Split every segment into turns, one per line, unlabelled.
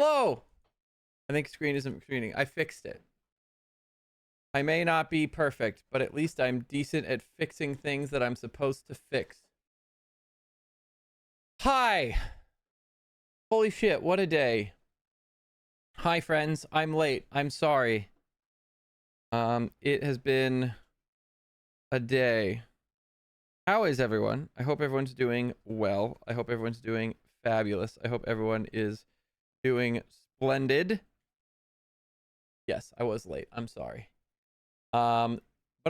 Hello. I think screen isn't screening. I fixed it. I may not be perfect, but at least I'm decent at fixing things that I'm supposed to fix. Hi. Holy shit, what a day. Hi, friends. I'm late. I'm sorry. It has been a day. How is everyone? I hope everyone's doing well. I hope everyone's doing fabulous. I hope everyone is doing splendid. Yes, I was late. I'm sorry. But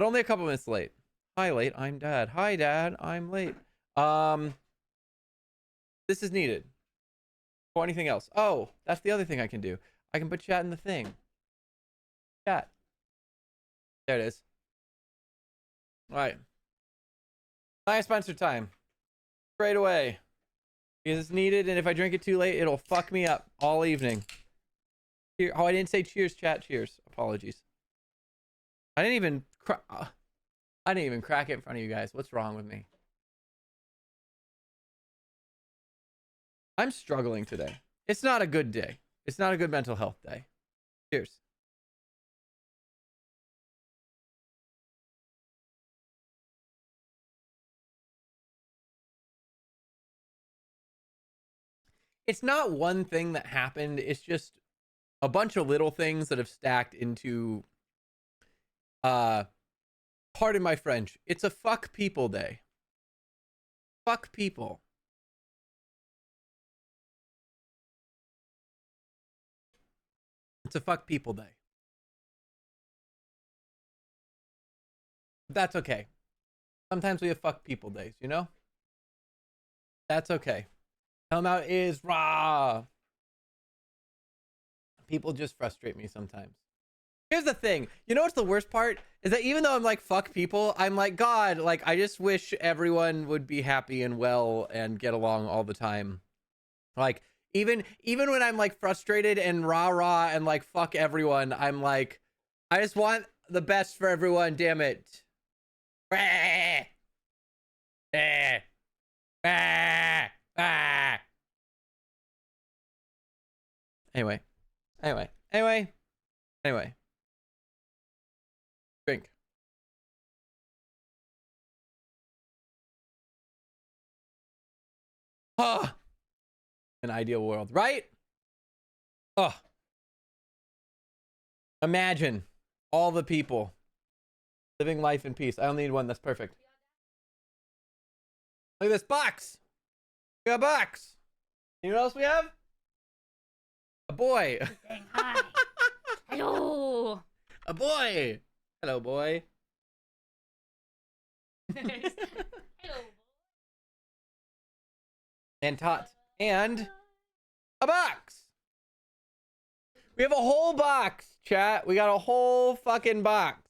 only a couple minutes late. Hi, late. I'm Dad. Hi, Dad. I'm late. This is needed. For anything else. Oh, that's the other thing I can do. I can put chat in the thing. Chat. There it is. All right. My sponsor time. Straight away. Because it's needed, and if I drink it too late, it'll fuck me up all evening. Here. Oh, I didn't say cheers, chat. Cheers. Apologies. I didn't even crack it in front of you guys. What's wrong with me? I'm struggling today. It's not a good day. It's not a good mental health day. Cheers. It's not one thing that happened. It's just a bunch of little things that have stacked into, pardon my French, it's a fuck people day. Fuck people. It's a fuck people day. That's okay. Sometimes we have fuck people days, you know? That's okay. Come out is raw. People just frustrate me sometimes. Here's the thing. You know what's the worst part? Is that even though I'm like, fuck people, I'm like, God, like, I just wish everyone would be happy and well and get along all the time. Like, even when I'm like frustrated and rah and like, fuck everyone, I'm like, I just want the best for everyone, damn it. Anyway. Drink. Oh, an ideal world, right? Oh, imagine all the people living life in peace. I only need one. That's perfect. Look at this box. We got a box. You know what else we have? A boy.
Saying hi. Hello.
A boy. Hello, boy.
Hello.
And tot. And a box. We have a whole box, chat. We got a whole fucking box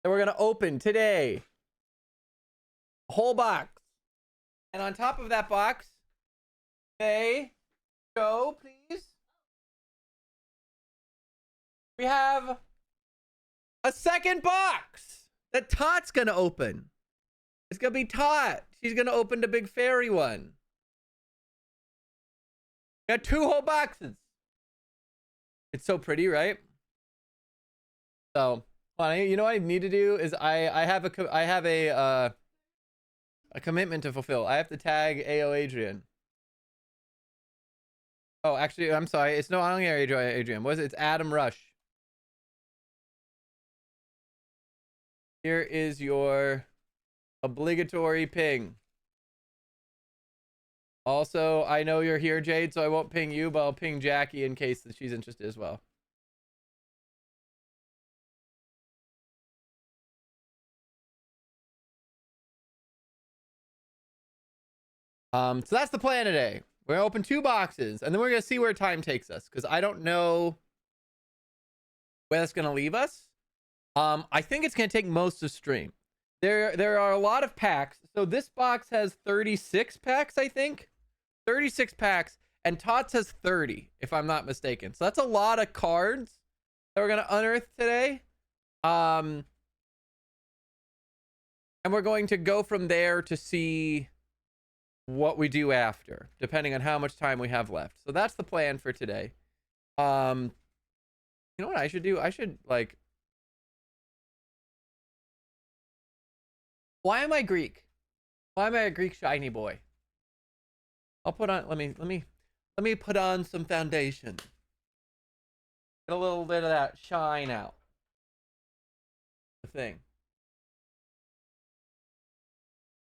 that we're going to open today. A whole box. And on top of that box, hey, show, please. We have a second box that Tot's going to open. It's going to be Tot. She's going to open the big Faerie one. We got two whole boxes. It's so pretty, right? So, you know what I need to do is I have a commitment to fulfill. I have to tag AO Adrian. Oh, actually, I'm sorry. It's no, I don't get Adrian. What is it? It's Adam Rush. Here is your obligatory ping. Also, I know you're here, Jade, so I won't ping you, but I'll ping Jackie in case that she's interested as well. So that's the plan today. We're gonna open two boxes, and then we're gonna see where time takes us, because I don't know where that's gonna leave us. I think it's gonna take most of stream. There are a lot of packs. So this box has 36 packs, I think. 36 packs, and Tots has 30, if I'm not mistaken. So that's a lot of cards that we're gonna unearth today. And we're going to go from there to see what we do after, depending on how much time we have left. So that's the plan for today. You know what I should do? I should like. Why am I Greek? Why am I a Greek shiny boy? I'll put on. Let me put on some foundation. Get a little bit of that shine out. The thing.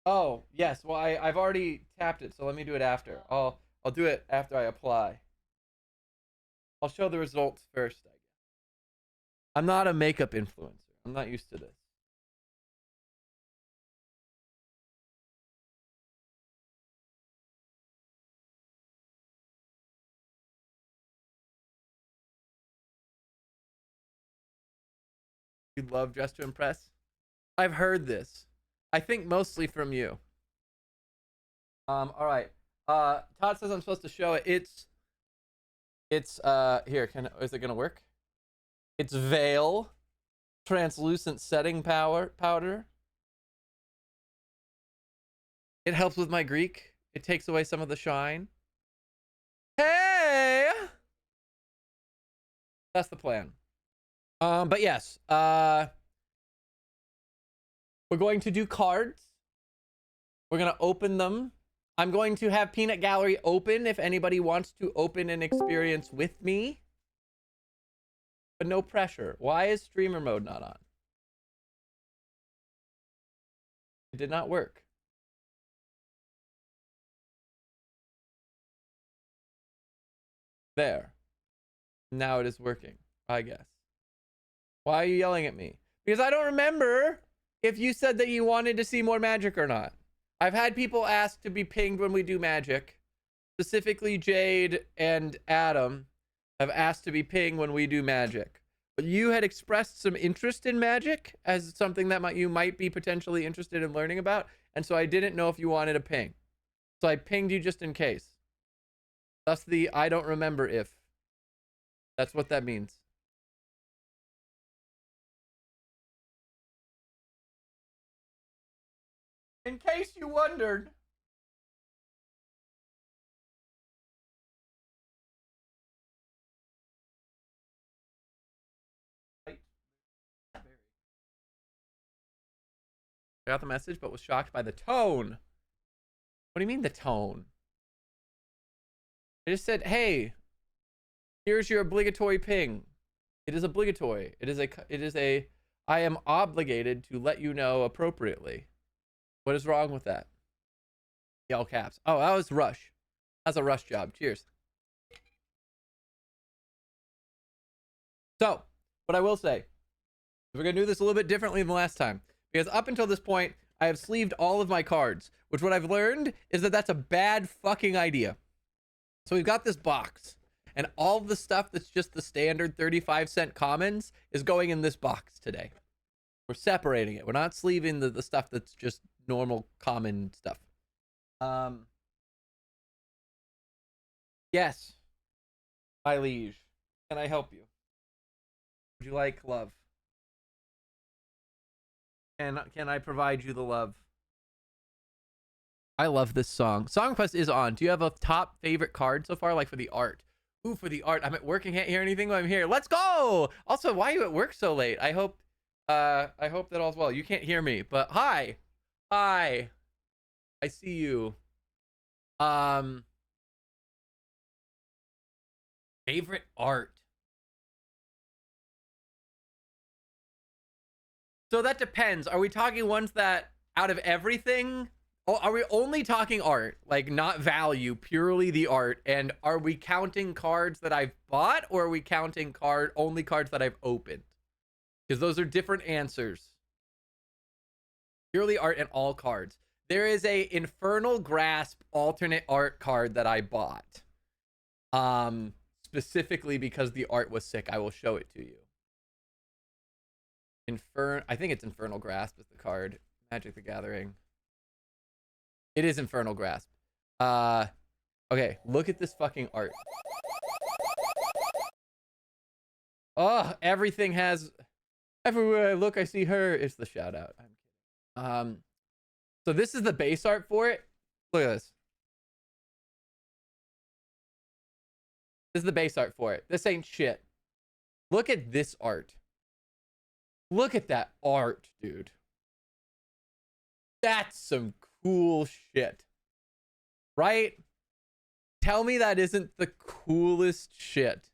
Oh yes. Well, I've already tapped it, so let me do it after. I'll do it after I apply. I'll show the results first, I guess. I'm not a makeup influencer. I'm not used to this. You love Dress to Impress? I've heard this. I think mostly from you. All right. Todd says I'm supposed to show it. It's here. Is it gonna work? It's Veil translucent setting powder. It helps with my Greek. It takes away some of the shine. Hey, that's the plan. But yes, we're going to do cards. We're gonna open them. I'm going to have Peanut Gallery open if anybody wants to open an experience with me. But no pressure. Why is streamer mode not on? It did not work. There. Now it is working, I guess. Why are you yelling at me? Because I don't remember if you said that you wanted to see more magic or not. I've had people ask to be pinged when we do magic. Specifically, Jade and Adam have asked to be pinged when we do magic. But you had expressed some interest in magic as something that you might be potentially interested in learning about. And so I didn't know if you wanted a ping. So I pinged you just in case. That's the I don't remember if. That's what that means. In case you wondered. I got the message, but was shocked by the tone. What do you mean the tone? I just said, hey, here's your obligatory ping. It is obligatory. It is a, I am obligated to let you know appropriately. What is wrong with that? Yell caps. Oh, that was Rush. That's a Rush job. Cheers. So, what I will say, we're going to do this a little bit differently than last time. Because up until this point, I have sleeved all of my cards. Which what I've learned is that that's a bad fucking idea. So we've got this box. And all the stuff that's just the standard 35-cent commons is going in this box today. We're separating it. We're not sleeving the stuff that's just normal common stuff. Yes. My liege. Can I help you? Would you like love? Can I provide you the love? I love this song. Song Quest is on. Do you have a top favorite card so far? Like for the art. Ooh, for the art. I'm at work and can't hear anything when I'm here. Let's go! Also, why are you at work so late? I hope that all's well. You can't hear me, but hi. Hi. I see you. Favorite art. So that depends. Are we talking ones that out of everything? Oh, are we only talking art, like not value, purely the art? And are we counting cards that I've bought, or are we counting only cards that I've opened? Because those are different answers. Purely art and all cards. There is a Infernal Grasp alternate art card that I bought. Specifically because the art was sick. I will show it to you. I think it's Infernal Grasp is the card. Magic the Gathering. It is Infernal Grasp. Okay, look at this fucking art. Oh, everything has... Everywhere I look, I see her. It's the shout out. I'm kidding. So this is the base art for it. Look at this. This is the base art for it. This ain't shit. Look at this art. Look at that art, dude. That's some cool shit. Right? Tell me that isn't the coolest shit.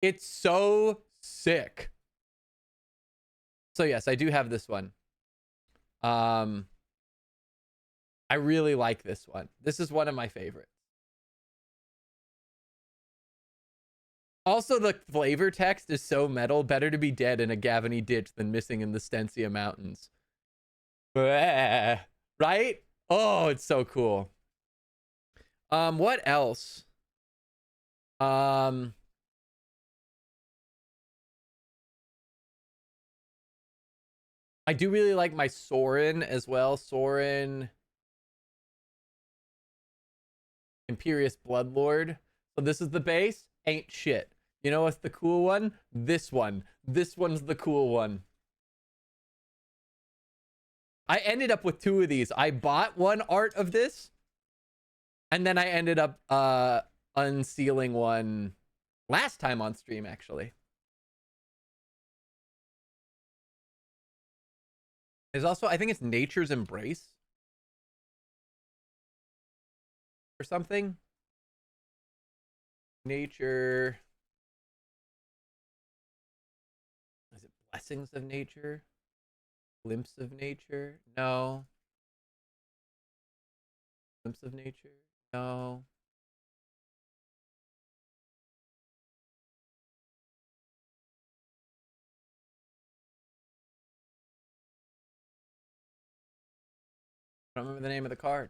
It's so sick. So yes, I do have this one. I really like this one. This is one of my favorites. Also, the flavor text is so metal. Better to be dead in a Gavany ditch than missing in the Stencia Mountains. Right? Oh, it's so cool. What else? I do really like my Sorin as well. Sorin Imperious Bloodlord. So this is the base. Ain't shit. You know what's the cool one? This one. This one's the cool one. I ended up with 2 of these. I bought one art of this, and then I ended up unsealing one last time on stream, actually. There's also, I think it's Nature's Embrace or something. Nature. Is it Blessings of Nature? Glimpse of Nature? No. Glimpse of Nature? No. I don't remember the name of the card.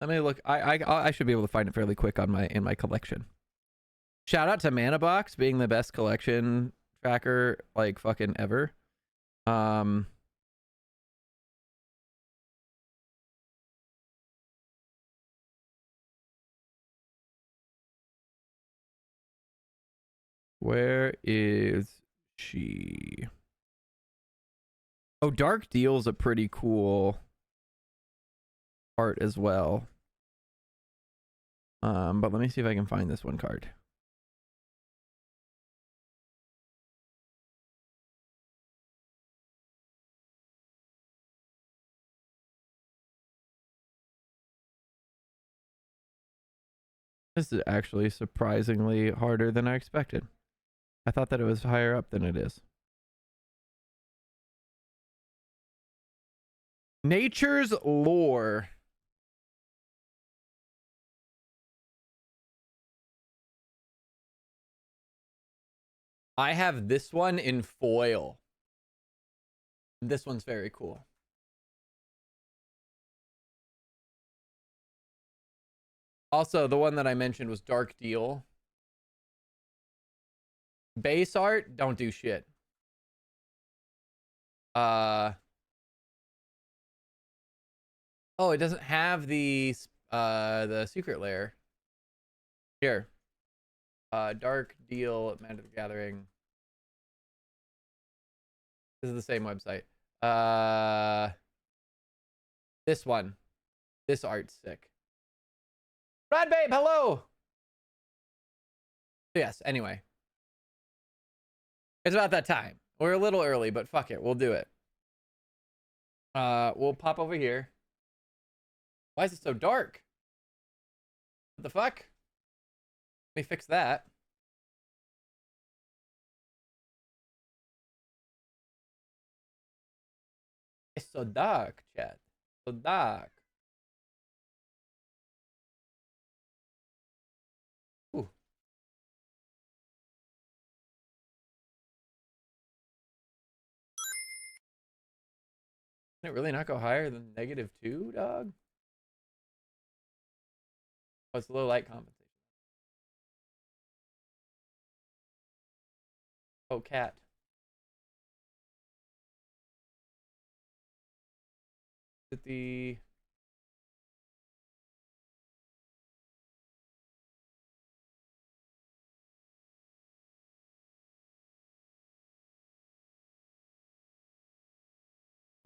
Let me look. I should be able to find it fairly quick on in my collection. Shout out to Mana Box being the best collection tracker like fucking ever. Where is she? Oh, Dark Deal's a pretty cool art as well. But let me see if I can find this one card. This is actually surprisingly harder than I expected. I thought that it was higher up than it is. Nature's Lore. I have this one in foil. This one's very cool. Also, the one that I mentioned was Dark Deal. Base art, don't do shit. Oh, it doesn't have the secret lair. Here. Dark Deal, Magic the Gathering. This is the same website. This one. This art's sick. Rad Babe, hello! Yes, anyway. It's about that time. We're a little early, but fuck it. We'll do it. We'll pop over here. Why is it so dark? What the fuck? Let me fix that. It's so dark, chat. So dark. Ooh. Can it really not go higher than -2, dog? Oh, it's low light compensation. Oh, cat. Is it the...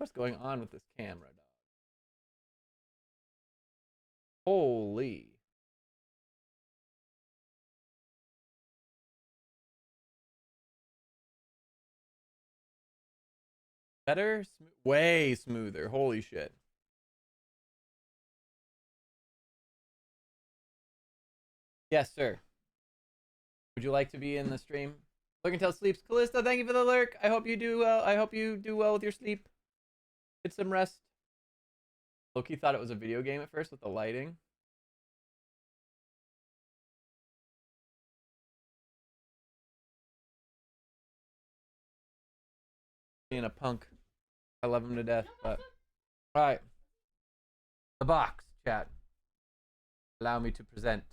What's going on with this camera, dog? Holy. Better? Way smoother. Holy shit. Yes, sir. Would you like to be in the stream? Look until sleeps. Callista, thank you for the lurk. I hope you do well. I hope you do well with your sleep. Get some rest. Loki thought it was a video game at first with the lighting. Being a punk. I love him to death, but all right. The box, chat. Allow me to present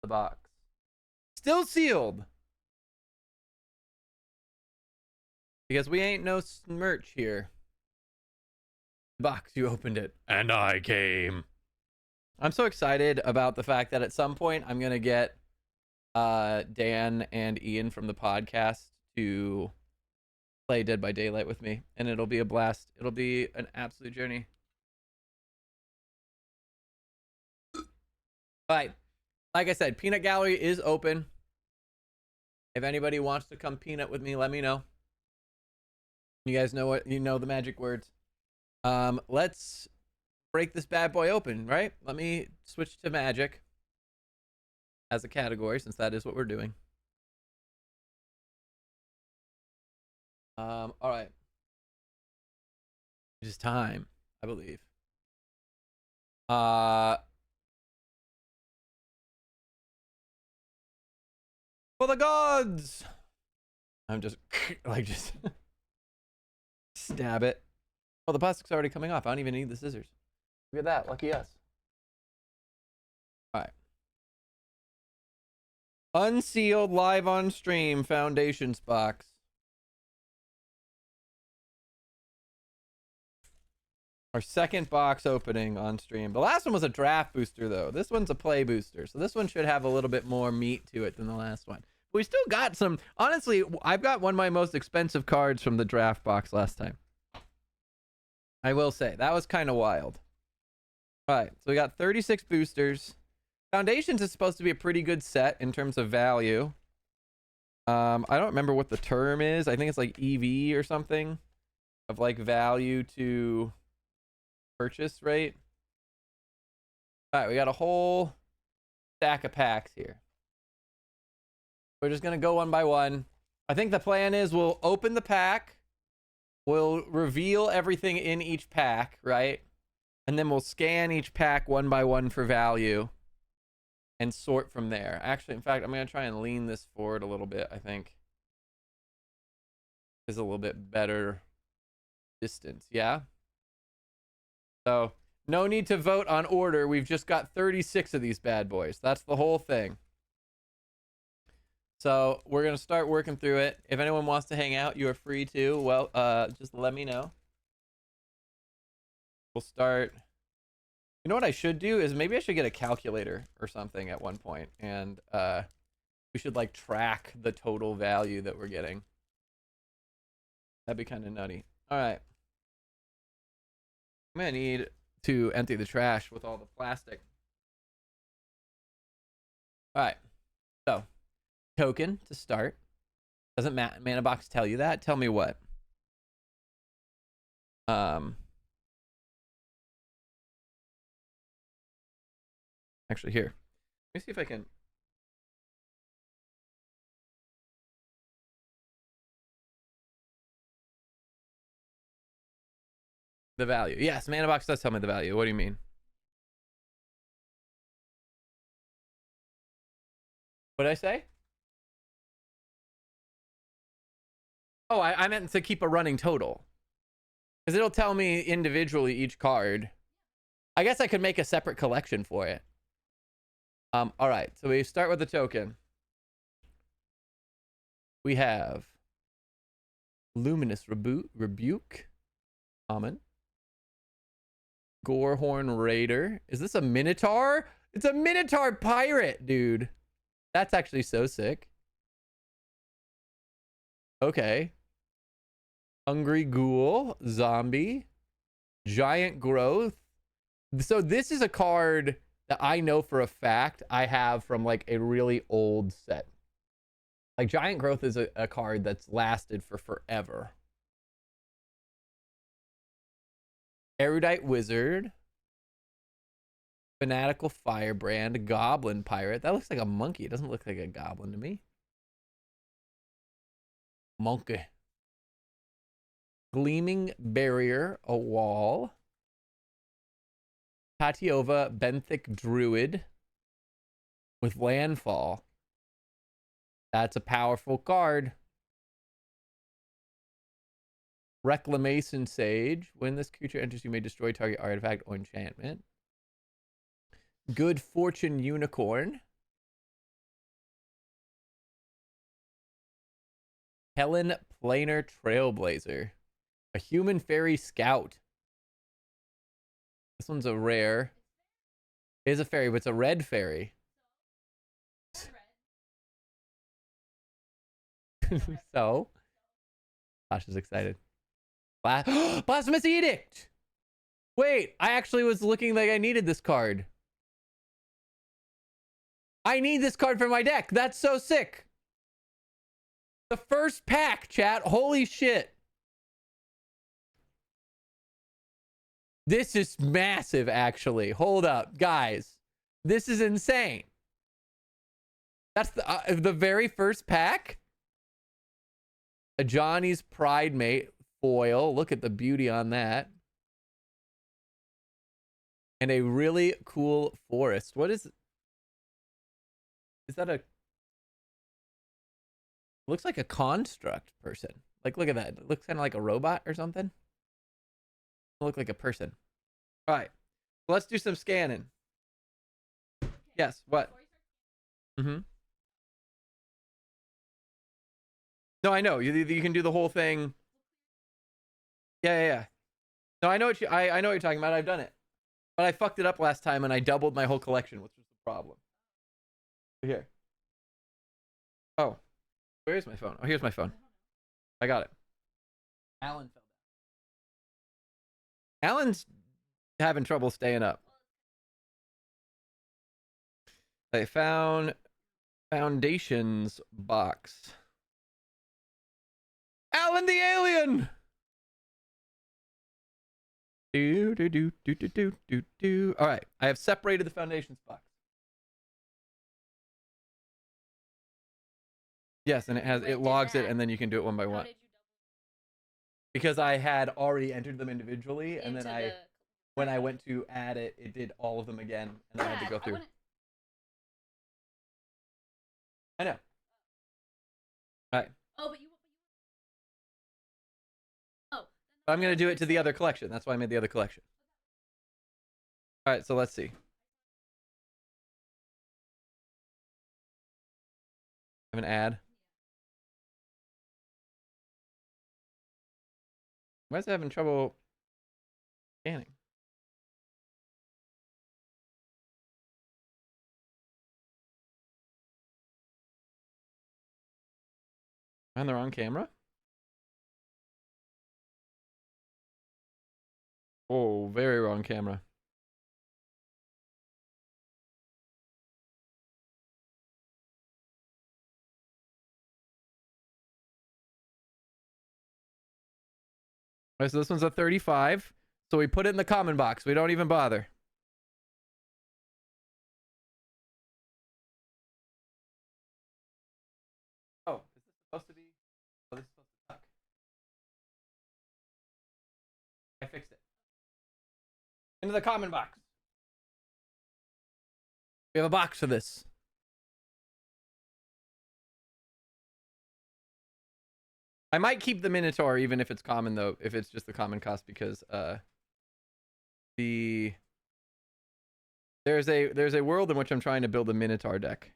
the box. Still sealed. Because we ain't no merch here. Box, you opened it. And I came. I'm so excited about the fact that at some point I'm going to get Dan and Ian from the podcast to play Dead by Daylight with me. And it'll be a blast. It'll be an absolute journey. All right. Like I said, Peanut Gallery is open. If anybody wants to come peanut with me, let me know. You guys know what, you know the magic words. Let's break this bad boy open, right? Let me switch to magic as a category, since that is what we're doing. All right. It is time, I believe. For the gods! I'm just, like, just stab it. Oh, the plastic's already coming off. I don't even need the scissors. Look at that. Lucky us. All right. Unsealed live on stream foundations box. Our second box opening on stream. The last one was a draft booster, though. This one's a play booster. So this one should have a little bit more meat to it than the last one. But we still got some. Honestly, I've got one of my most expensive cards from the draft box last time. I will say. That was kind of wild. All right. So we got 36 boosters. Foundations is supposed to be a pretty good set in terms of value. I don't remember what the term is. I think it's like EV or something. Of like value to purchase rate. All right, we got a whole stack of packs here. We're just gonna go one by one. I think the plan is we'll open the pack, we'll reveal everything in each pack, right? And then we'll scan each pack one by one for value and sort from there. Actually, in fact, I'm gonna try and lean this forward a little bit. I think is a little bit better distance. Yeah. So, no need to vote on order. We've just got 36 of these bad boys. That's the whole thing. So, we're going to start working through it. If anyone wants to hang out, you are free to. Well, just let me know. We'll start. You know what I should do is maybe I should get a calculator or something at one point. And we should, like, track the total value that we're getting. That'd be kind of nutty. All right. I'm gonna need to empty the trash with all the plastic. All right, so token to start. Doesn't Mana Box tell you that? Tell me what. Actually, here. Let me see if I can. The value. Yes, Mana Box does tell me the value. What do you mean? What did I say? Oh, I meant to keep a running total. Because it'll tell me individually each card. I guess I could make a separate collection for it. All right, so we start with the token. We have Luminous Rebuke. Common. Gorehorn Raider. Is this a Minotaur? It's a Minotaur pirate, dude. That's actually so sick. Okay. Hungry Ghoul. Zombie. Giant Growth. So this is a card that I know for a fact I have from like a really old set. Like Giant Growth is a card that's lasted for forever. Erudite Wizard. Fanatical Firebrand. Goblin Pirate. That looks like a monkey. It doesn't look like a goblin to me. Monkey. Gleaming Barrier. A wall. Tatiova Benthic Druid. With Landfall. That's a powerful card. Reclamation Sage. When this creature enters, you may destroy target artifact or enchantment. Good Fortune Unicorn. Helen Planar Trailblazer. A Human Fairy Scout. This one's a rare. It is a fairy, but it's a red fairy. So, Josh is excited. Blasphemous Edict! Wait, I actually was looking like I needed this card. I need this card for my deck. That's so sick. The first pack, chat. Holy shit. This is massive, actually. Hold up, guys. This is insane. That's the very first pack. A Johnny's Pride Mate foil. Look at the beauty on that. And a really cool forest. What is that? Looks like a construct person. Like, look at that. It looks kind of like a robot or something. Look like a person. All right. Let's do some scanning. Yes. What? Mm-hmm. No, I know. You can do the whole thing. Yeah. No, I know what I know what you're talking about. I've done it. But I fucked it up last time and I doubled my whole collection, which was the problem. Here. Oh. Where's my phone? Oh, here's my phone. I got it. Alan fell down. Alan's having trouble staying up. I found Foundations box. Alan the alien! All right, I have separated the Foundations box. Yes, and it logs it, and then you can do it one by one. Because I had already entered them individually, and then when I went to add it, it did all of them again, and I had to go through. I know. All right.
Oh, but you. Oh.
I'm gonna do it to the other collection. That's why I made the other collection. All right, so let's see. I have an ad. Why is it having trouble scanning? Am I on the wrong camera? Oh, very wrong camera. All right, so this one's a 35. So we put it in the common box. We don't even bother. Oh, is this supposed to be? Oh, this is supposed to suck. I fixed it. Into the common box. We have a box for this. I might keep the Minotaur even if it's common though, if it's just the common cost, because there's a world in which I'm trying to build a Minotaur deck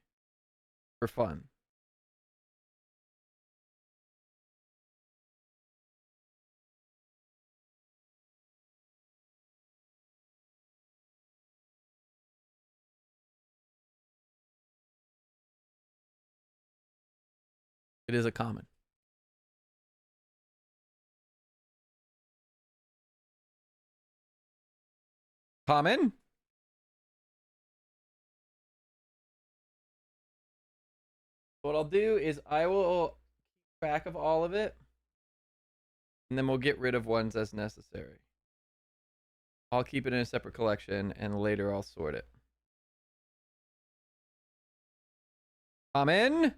for fun. It is a common. Common. What I'll do is I will keep track of all of it, and then we'll get rid of ones as necessary. I'll keep it in a separate collection, and later I'll sort it. Common.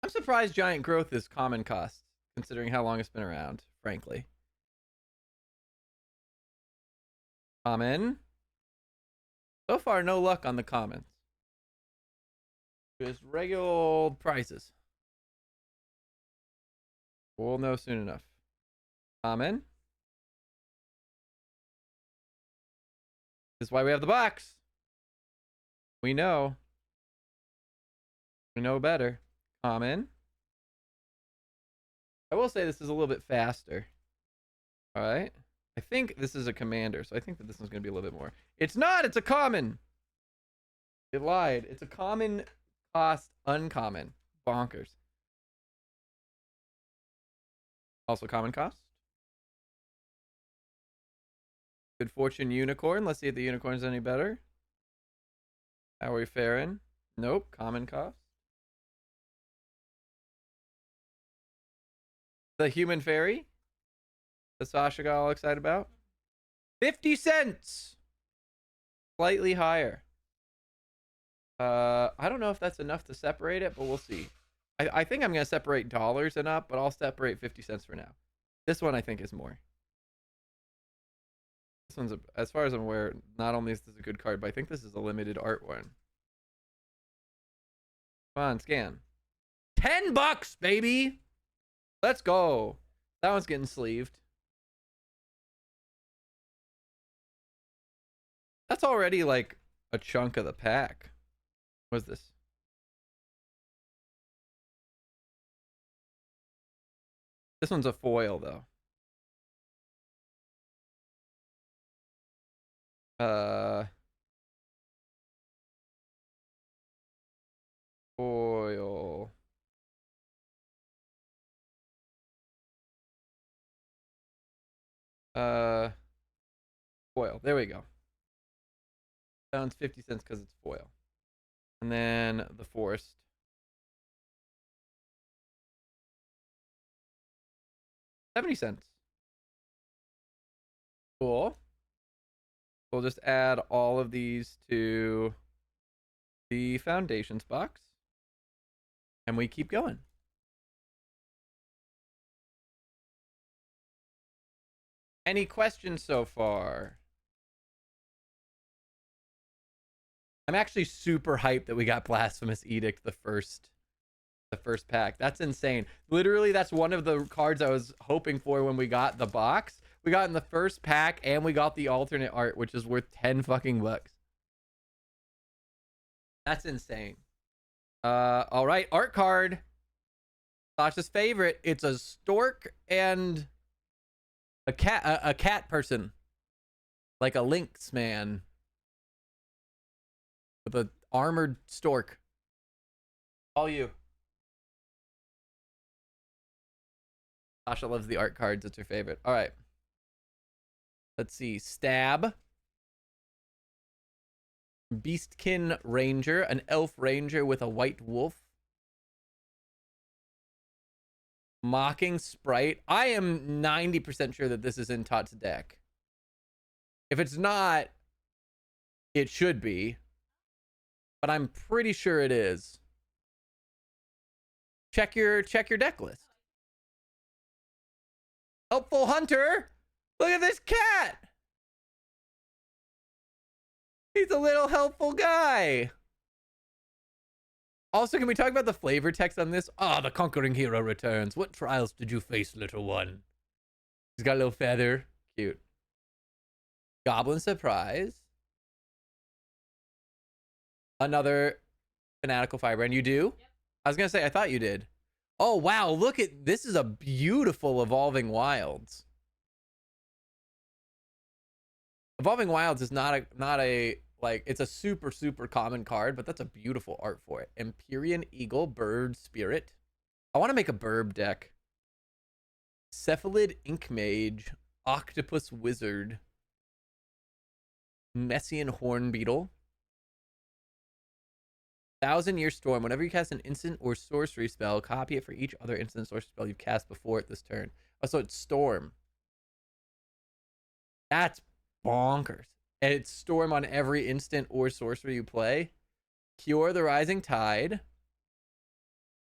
I'm surprised Giant Growth is common cost, considering how long it's been around, frankly. Common. So far, no luck on the commons. Just regular old prices. We'll know soon enough. Common. This is why we have the box. We know. We know better. Common. I will say this is a little bit faster. All right. I think this is a commander, so I think that this one's going to be a little bit more. It's not. It's a common. It lied. It's a common cost uncommon. Bonkers. Also common cost. Good Fortune Unicorn. Let's see if the unicorn's any better. How are we faring? Nope. Common cost. The Human Fairy that Sasha got all excited about. 50 cents. Slightly higher. I don't know if that's enough to separate it, but we'll see. I think I'm going to separate dollars and up, but I'll separate 50 cents for now. This one I think is more. This one's, as far as I'm aware, not only is this a good card, but I think this is a limited art one. Come on, scan. $10, baby! Let's go. That one's getting sleeved. That's already like a chunk of the pack. What is this? This one's a foil, though. Foil. Foil. There we go. That one's 50 cents because it's foil. And then the forest. $0.70. Cool. We'll just add all of these to the foundations box. And we keep going. Any questions so far? I'm actually super hyped that we got Blasphemous Edict the first pack. That's insane. Literally, that's one of the cards I was hoping for when we got the box. We got in the first pack, and we got the alternate art, which is worth 10 fucking bucks. That's insane. All right, art card. Sasha's favorite. It's a stork and a cat person, like a lynx man with an armored stork. All you. Sasha loves the art cards. It's her favorite. All right. Let's see. Stab. Beastkin Ranger. An elf ranger with a white wolf. Mocking Sprite. I am 90% sure that this is in Tot's deck. If it's not, it should be. But I'm pretty sure it is. Check your deck list. Helpful Hunter. Look at this cat. He's a little helpful guy. Also, can we talk about the flavor text on this? Ah, the conquering hero returns. What trials did you face, little one? He's got a little feather. Cute. Goblin Surprise. Another Fanatical Firebrand. You do? Yep. I was going to say, I thought you did. Oh, wow. Look at this. Is a beautiful Evolving Wilds. Evolving Wilds is not a like, it's a super, super common card, but that's a beautiful art for it. Empyrean Eagle, Bird Spirit. I want to make a Burb deck. Cephalid Ink Mage, Octopus Wizard. Messian Horn Beetle. 1,000-Year Storm. Whenever you cast an instant or sorcery spell, copy it for each other instant sorcery spell you've cast before it this turn. Oh, so it's Storm. That's bonkers. And it's Storm on every instant or sorcery you play. Cure the Rising Tide.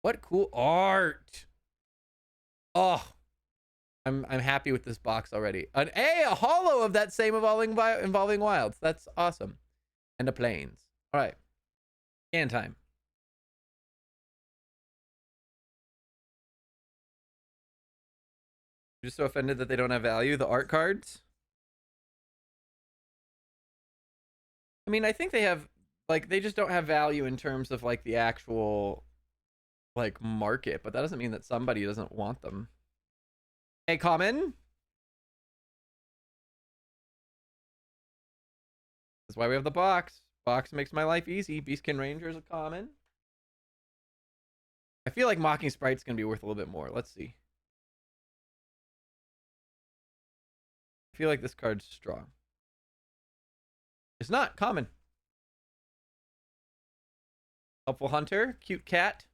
What cool art. Oh, I'm happy with this box already. A holo of that same involving wilds. That's awesome. And the planes. All right. Scan time. You're just so offended that they don't have value. The art cards. I mean, I think they have, like, they just don't have value in terms of, like, the actual, like, market. But that doesn't mean that somebody doesn't want them. Hey, common. That's why we have the box. Box makes my life easy. Beastkin Ranger is a common. I feel like Mocking Sprite's going to be worth a little bit more. Let's see. I feel like this card's strong. It's not common. Helpful Hunter. Cute cat.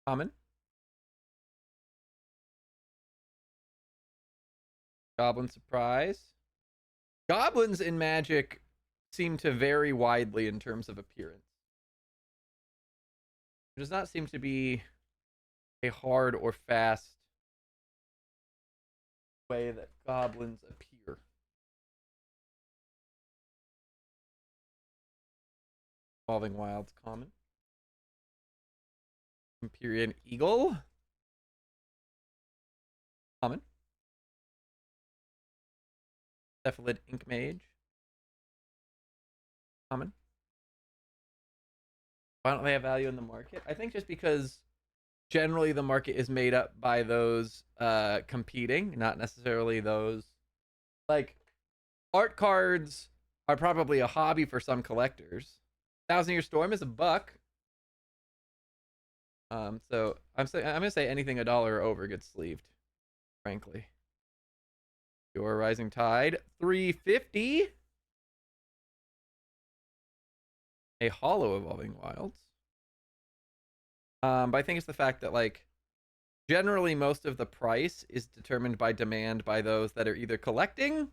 Common. Goblin Surprise. Goblins in Magic seem to vary widely in terms of appearance. There does not seem to be a hard or fast way that goblins appear. Evolving Wilds common. Empyrean Eagle. Common. Cephalid Ink Mage. Common. Why don't they have value in the market? I think just because generally the market is made up by those competing, not necessarily those. Like, art cards are probably a hobby for some collectors. 1,000-Year Storm is $1. So I'm gonna say anything $1 or over gets sleeved, frankly. Your Rising Tide, $3.50. A holo Evolving Wilds. But I think it's the fact that, like, generally most of the price is determined by demand by those that are either collecting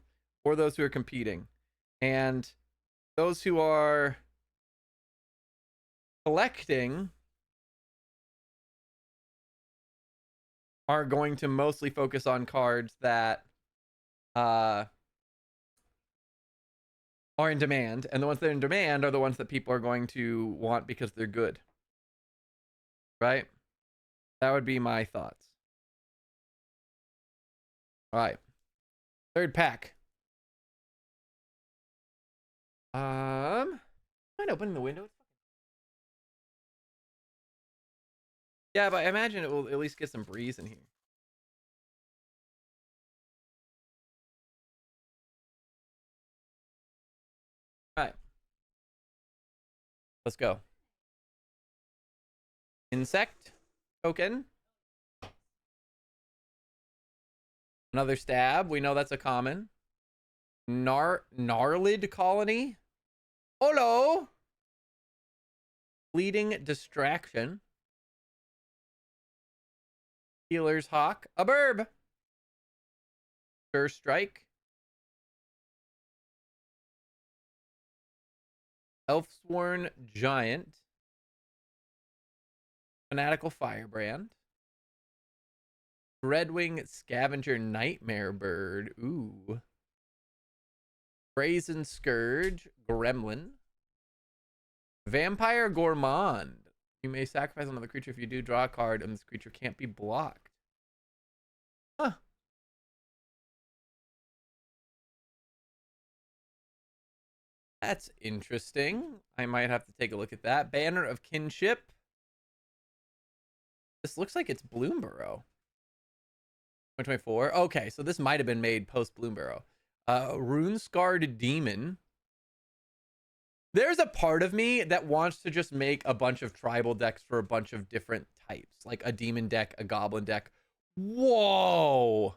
or those who are competing. And those who are collecting are going to mostly focus on cards that are in demand, and the ones that are in demand are the ones that people are going to want because they're good. Right? That would be my thoughts. All right. Third pack. Mind opening the window? Yeah, but I imagine it will at least get some breeze in here. All right. Let's go. Insect token. Another stab. We know that's a common. Gnarlid Colony. Hello. Fleeting Distraction. Healer's Hawk. A burb. Sure Strike. Elfsworn Giant. Fanatical Firebrand. Redwing Scavenger Nightmare Bird. Ooh. Brazen Scourge. Gremlin. Vampire Gourmand. You may sacrifice another creature if you do draw a card and this creature can't be blocked. Huh. That's interesting. I might have to take a look at that. Banner of Kinship. This looks like it's Bloomborough. 2024. Okay, so this might have been made post Bloomborough. Rune Scarred Demon. There's a part of me that wants to just make a bunch of tribal decks for a bunch of different types, like a demon deck, a goblin deck. Whoa!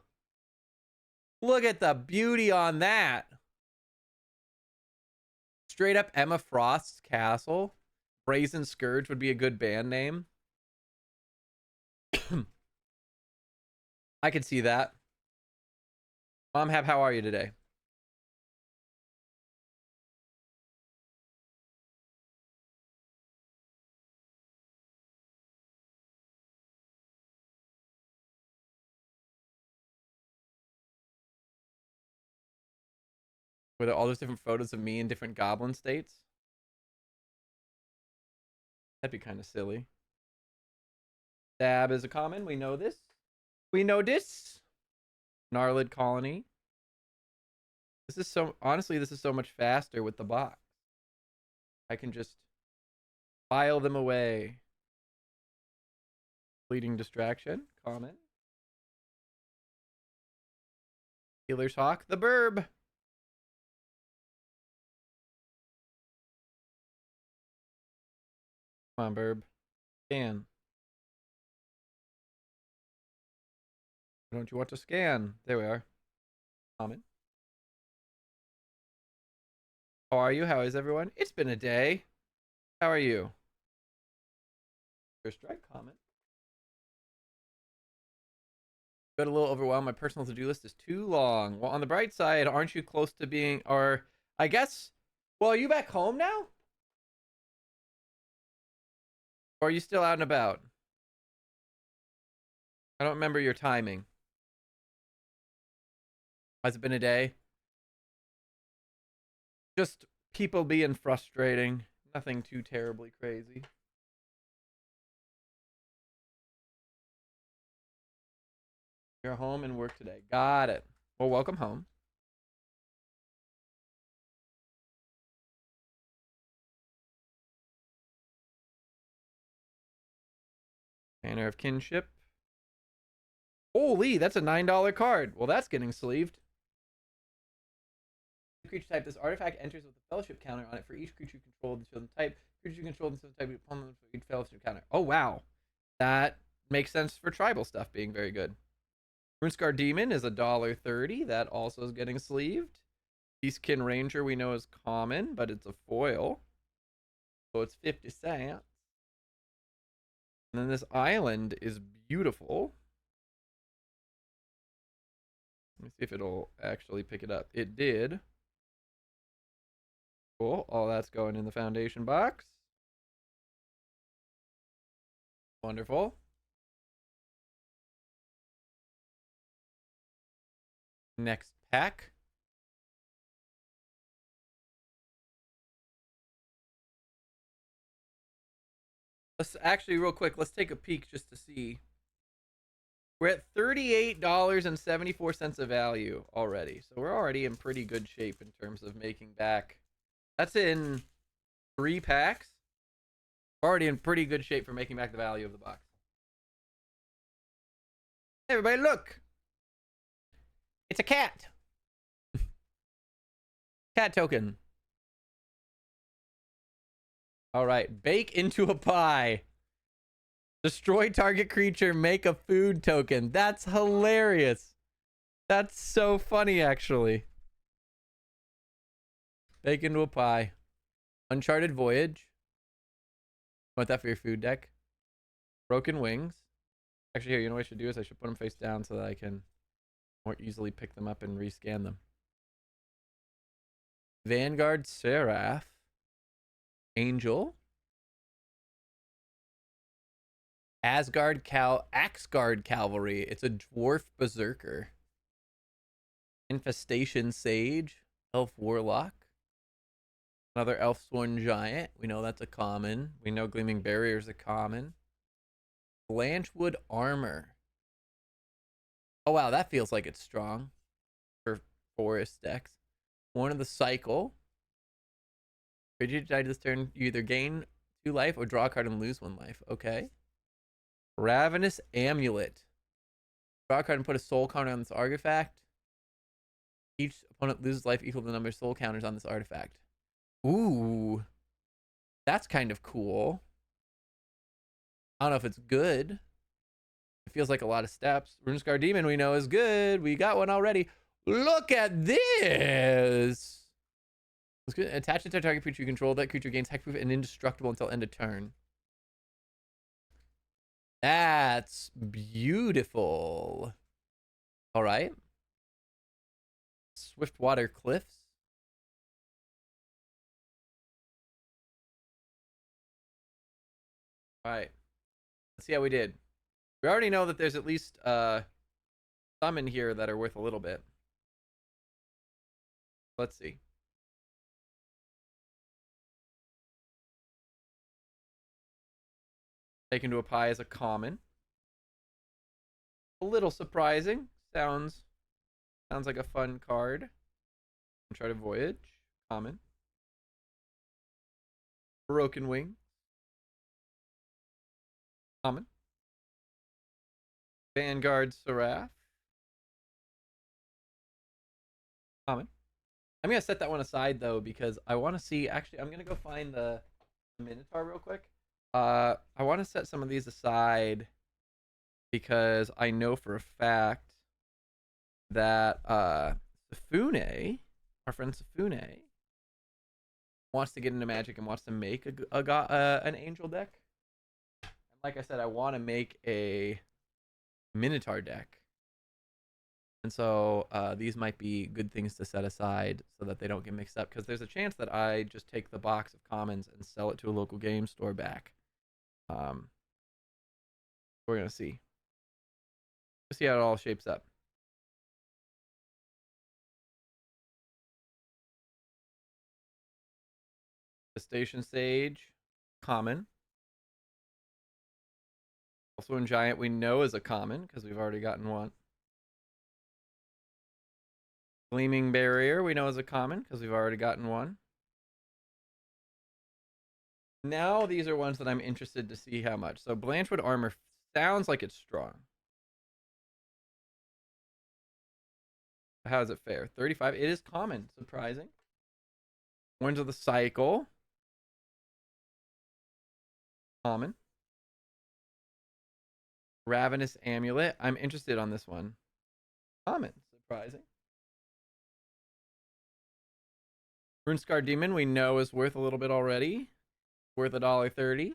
Look at the beauty on that. Straight up Emma Frost's Castle. Brazen Scourge would be a good band name. I could see that. Mom Hab, how are you today? Were there all those different photos of me in different goblin states? That'd be kind of silly. Dab is a common. We know this. We know this. Gnarlid Colony. This is so, honestly, this is so much faster with the box. I can just file them away. Fleeting Distraction. Common. Healer's Hawk. The Burb. Come on, Burb. Scan. Don't you want to scan? There we are. Common. How are you? How is everyone? It's been a day. How are you? First strike. Common. Got a little overwhelmed. My personal to-do list is too long. Well, on the bright side, aren't you close to being, or I guess, well, are you back home now? Or are you still out and about? I don't remember your timing. Has it been a day? Just people being frustrating. Nothing too terribly crazy. You're home and work today. Got it. Well, welcome home. Banner of Kinship. Holy, that's a $9 card. Well, that's getting sleeved. Creature type. This artifact enters with a fellowship counter on it for each creature you control the chosen type. Creature you control the chosen type, you opponent for each fellowship counter. Oh, wow. That makes sense for tribal stuff being very good. Runescar Demon is $1.30. That also is getting sleeved. Beastkin Ranger we know is common, but it's a foil. So it's 50 cents. And then this island is beautiful. Let me see if it'll actually pick it up. It did. Cool. All that's going in the foundation box. Wonderful. Next pack. Let's actually, real quick, let's take a peek just to see. We're at $38.74 of value already. So we're already in pretty good shape in terms of making back. That's in 3 packs. We're already in pretty good shape for making back the value of the box. Hey, everybody, look. It's a cat. Cat token. All right. Bake into a pie. Destroy target creature. Make a food token. That's hilarious. That's so funny, actually. Bake into a pie. Uncharted Voyage. Want that for your food deck? Broken Wings. Actually, here, you know what I should do is I should put them face down so that I can more easily pick them up and rescan them. Vanguard Seraph. Angel. Axgard Cavalry. It's a dwarf berserker. Infestation Sage. Elf Warlock. Another Elf Sworn Giant. We know that's a common. We know Gleaming Barrier is a common. Blanchwood Armor. Oh, wow. That feels like it's strong for forest decks. One of the Cycle. Creature you die this turn, you either gain 2 life or draw a card and lose 1 life. Okay. Ravenous Amulet. Draw a card and put a soul counter on this artifact. Each opponent loses life equal to the number of soul counters on this artifact. Ooh, that's kind of cool. I don't know if it's good. It feels like a lot of steps. Runescar Demon we know is good. We got one already. Look at this. Let's get attach it to a target creature you control. That creature gains hexproof and indestructible until end of turn. That's beautiful. All right. Swiftwater Cliffs. All right. Let's see how we did. We already know that there's at least some in here that are worth a little bit. Let's see. Taken to a Pie is a common. A little surprising. Sounds like a fun card. Uncharted Voyage. Common. Broken Wing. Common. Vanguard Seraph. Common. I'm going to set that one aside, though, because I want to see... Actually, I'm going to go find the Minotaur real quick. I want to set some of these aside because I know for a fact that Safune, our friend Safune, wants to get into Magic and wants to make an Angel deck. And like I said, I want to make a Minotaur deck. And so these might be good things to set aside so that they don't get mixed up. Because there's a chance that I just take the box of commons and sell it to a local game store back. We're going to see. Let's see how it all shapes up. The Station Sage, common. Also in Giant, we know is a common because we've already gotten one. Gleaming Barrier, we know is a common because we've already gotten one. Now these are ones that I'm interested to see how much. So Blanchwood Armor sounds like it's strong. How does it fare? 35. It is common. Surprising. Horns of the Cycle. Common. Ravenous Amulet. I'm interested on this one. Common. Surprising. Runescar Demon we know is worth a little bit already. Worth $1.30.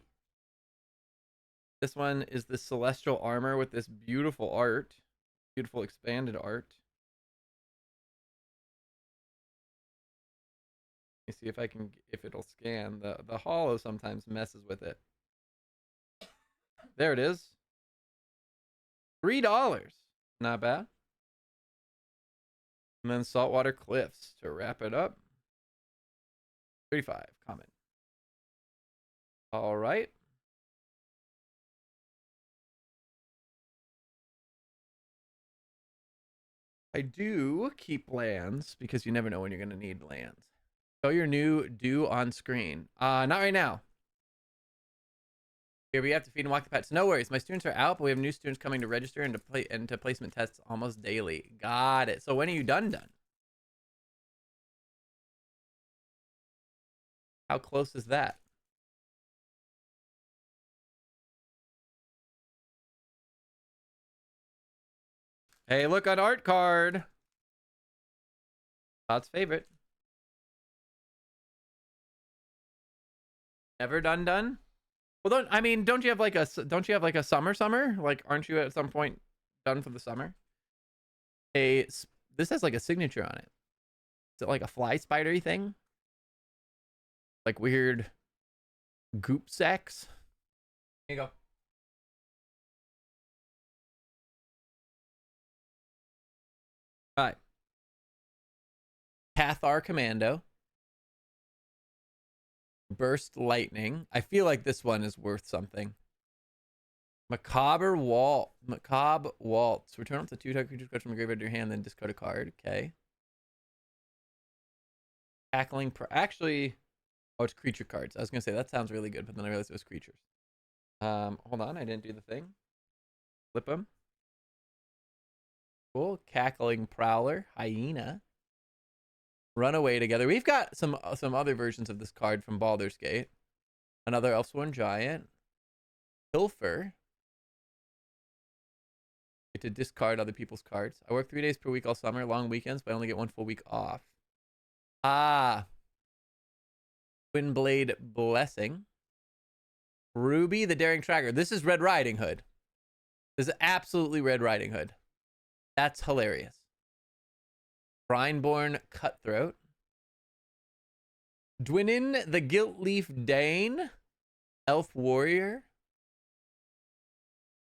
This one is the Celestial Armor with this beautiful art. Beautiful expanded art. Let me see if it'll scan. The holo sometimes messes with it. There it is. $3. Not bad. And then Saltwater Cliffs to wrap it up. 35. Common. All right. I do keep lands because you never know when you're going to need lands. Show your new due on screen. Not right now. Here we have to feed and walk the pets. No worries. My students are out, but we have new students coming to register and to placement tests almost daily. Got it. So when are you done? How close is that? Hey, look on art card. Todd's favorite. Never done? Well, don't you have like a summer? Like, aren't you at some point done for the summer? Hey, this has like a signature on it. Is it like a fly spidery thing? Like weird goop sacks? Here you go. All right. Cathar Commando. Burst Lightning. I feel like this one is worth something. Macabre Waltz. Return up to 2 target creatures from your graveyard to your hand, then discard a card. Okay. Cackling. Actually, oh, it's creature cards. I was gonna say that sounds really good, but then I realized it was creatures. Hold on, I didn't do the thing. Flip them. Cool. Cackling Prowler. Hyena. Run away together. We've got some other versions of this card from Baldur's Gate. Another Elfsworn Giant. Pilfer. Get to discard other people's cards. I work 3 days per week all summer, long weekends, but I only get 1 full week off. Ah. Twin Blade Blessing. Ruby the Daring Tracker. This is Red Riding Hood. This is absolutely Red Riding Hood. That's hilarious. Brineborn Cutthroat. Dwynnin the Gilt-Leaf Dane. Elf Warrior.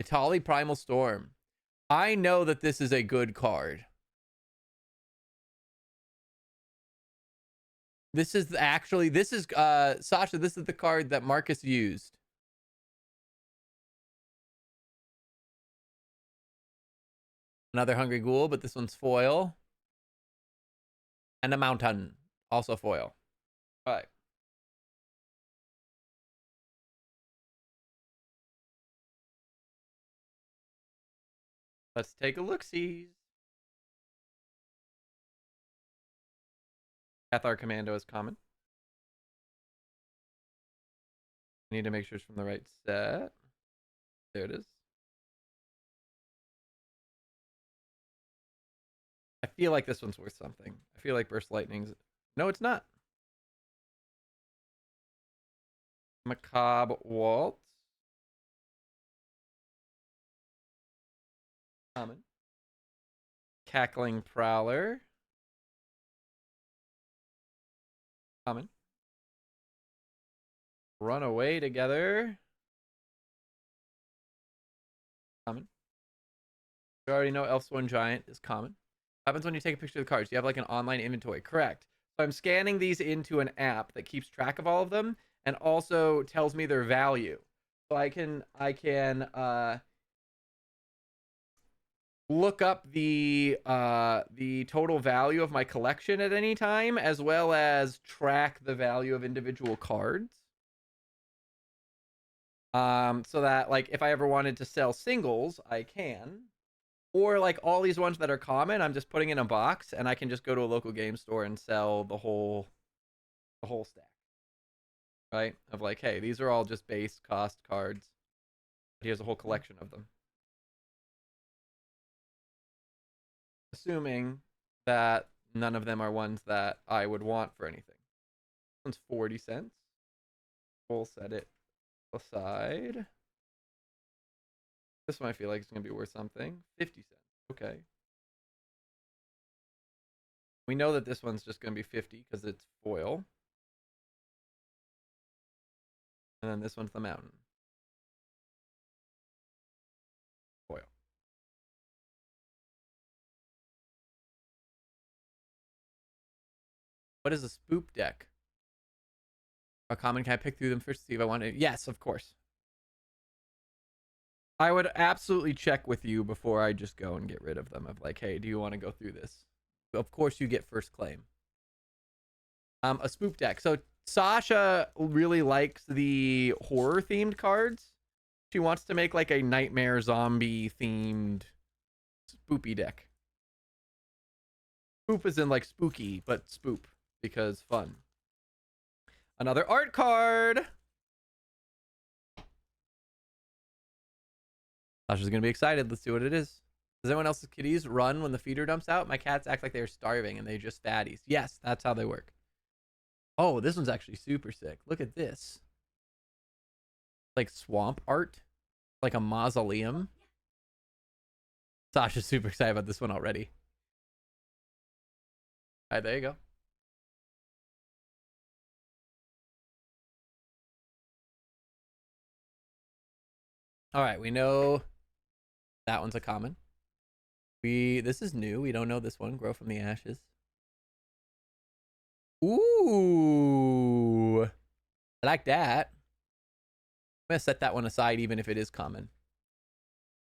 Itali Primal Storm. I know that this is a good card. This is actually, Sasha, this is the card that Marcus used. Another Hungry Ghoul, but this one's foil. And a Mountain, also foil. All right. Let's take a look-see. Cathar Commando is common. I need to make sure it's from the right set. There it is. I feel like this one's worth something. I feel like Burst Lightning's... No, it's not. Macabre Waltz. Common. Cackling Prowler. Common. Run away together. Common. We already know Elfsworn Giant is common. What happens when you take a picture of the cards? You have like an online inventory. Correct. So I'm scanning these into an app that keeps track of all of them and also tells me their value. So I can look up the total value of my collection at any time, as well as track the value of individual cards. So that like if I ever wanted to sell singles, I can. Or like all these ones that are common, I'm just putting in a box and I can just go to a local game store and sell the whole stack. Right? Of like, hey, these are all just base cost cards. Here's a whole collection of them. Assuming that none of them are ones that I would want for anything. This one's 40 cents. We'll set it aside. This one I feel like is going to be worth something. 50 cents. Okay. We know that this one's just going to be 50 because it's foil. And then this one's the mountain. Foil. What is a spoop deck? A common, can I pick through them first to see if I want to? Yes, of course. I would absolutely check with you before I just go and get rid of them. Of like, hey, do you want to go through this? Of course you get first claim. A spoop deck. So Sasha really likes the horror themed cards. She wants to make like a nightmare zombie themed spoopy deck. Spoop is in like spooky, but spoop because fun. Another art card. Sasha's gonna be excited. Let's see what it is. Does anyone else's kitties run when the feeder dumps out? My cats act like they're starving and they're just fatties. Yes, that's how they work. Oh, this one's actually super sick. Look at this. Like swamp art. Like a mausoleum. Sasha's super excited about this one already. All right, there you go. All right, we know that one's a common. This is new. We don't know this one. Grow from the ashes. Ooh. I like that. I'm going to set that one aside even if it is common.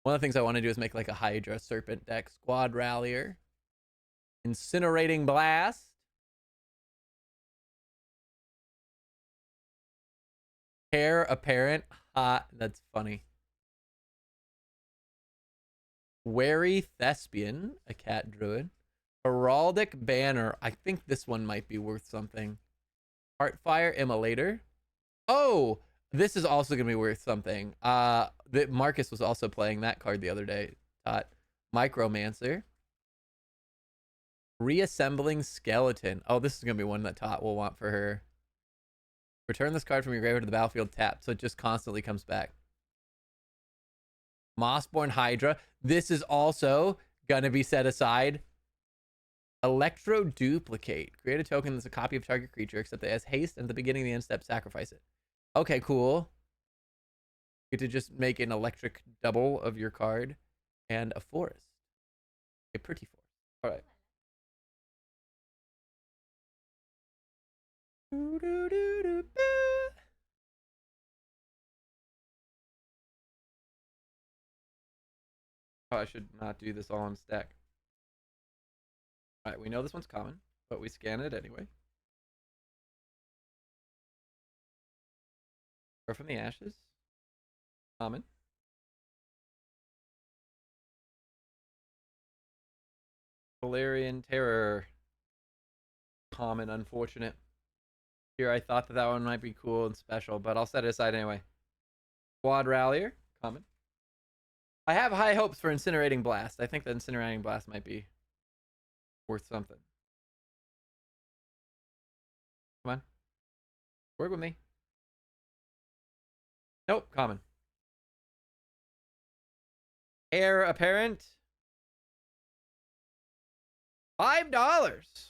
One of the things I want to do is make like a Hydra Serpent deck. Squad Rallier. Incinerating Blast. Heir Apparent. Hot. That's funny. Wary Thespian, a cat druid. Heraldic Banner. I think this one might be worth something. Heartfire Immolator. Oh, this is also going to be worth something. Marcus was also playing that card the other day. Micromancer. Reassembling Skeleton. Oh, this is going to be one that Tot will want for her. Return this card from your graveyard to the battlefield tapped, so it just constantly comes back. Mossborn Hydra. This is also going to be set aside. Electro Duplicate. Create a token that's a copy of target creature, except it has haste, and at the beginning of the end step, sacrifice it. Okay, cool. You get to just make an electric double of your card and a forest. A pretty forest. All right. Oh, I should not do this all on stack. All right, we know this one's common, but we scan it anyway. Or from the ashes. Common. Valerian Terror. Common, unfortunate. Here, I thought that one might be cool and special, but I'll set it aside anyway. Quad Rallier. Common. I have high hopes for Incinerating Blast. I think the Incinerating Blast might be worth something. Come on. Work with me. Nope, common. Heir Apparent. $5.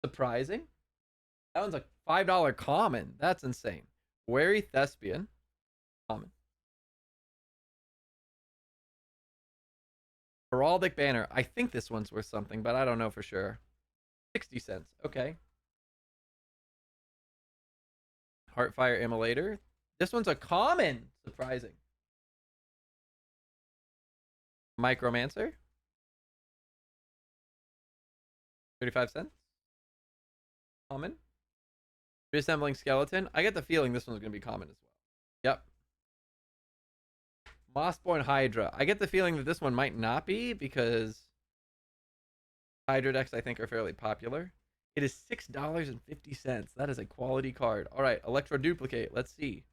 Surprising. That one's a $5 common. That's insane. Wary Thespian. Common. Heraldic Banner. I think this one's worth something, but I don't know for sure. 60 cents. Okay. Heartfire Immolator. This one's a common. Surprising. Micromancer. 35 cents. Common. Reassembling Skeleton. I get the feeling this one's going to be common as well. Yep. Mossborn Hydra. I get the feeling that this one might not be because Hydra decks, I think, are fairly popular. It is $6.50. That is a quality card. All right, Electro Duplicate. Let's see.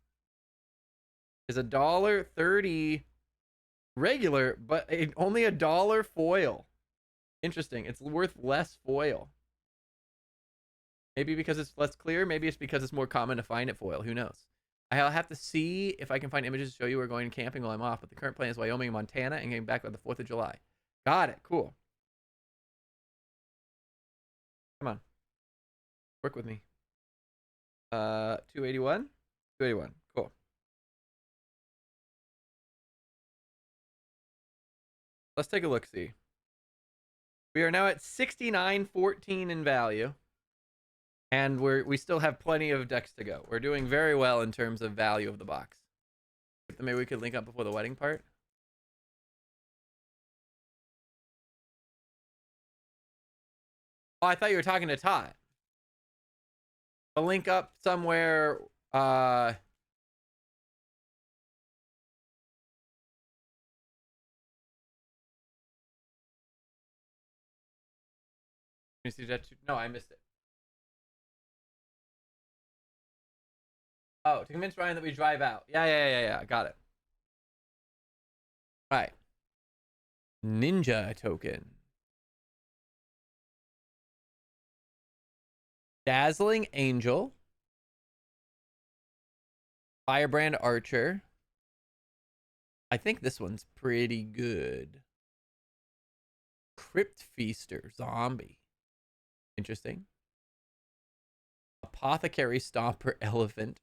Is $1.30 regular, but only $1 foil. Interesting. It's worth less foil. Maybe because it's less clear. Maybe it's because it's more common to find at foil. Who knows? I'll have to see if I can find images to show you we're going camping while I'm off. But the current plan is Wyoming and Montana and getting back by the 4th of July. Got it. Cool. Come on. Work with me. 281? 281. Cool. Let's take a look-see. We are now at 69.14 in value. And we still have plenty of decks to go. We're doing very well in terms of value of the box. Maybe we could link up before the wedding part. Oh, I thought you were talking to Todd. A link up somewhere. Let me see that. No, I missed it. Oh, to convince Ryan that we drive out. Yeah. Got it. All right. Ninja token. Dazzling Angel. Firebrand Archer. I think this one's pretty good. Crypt Feaster Zombie. Interesting. Apothecary Stomper Elephant.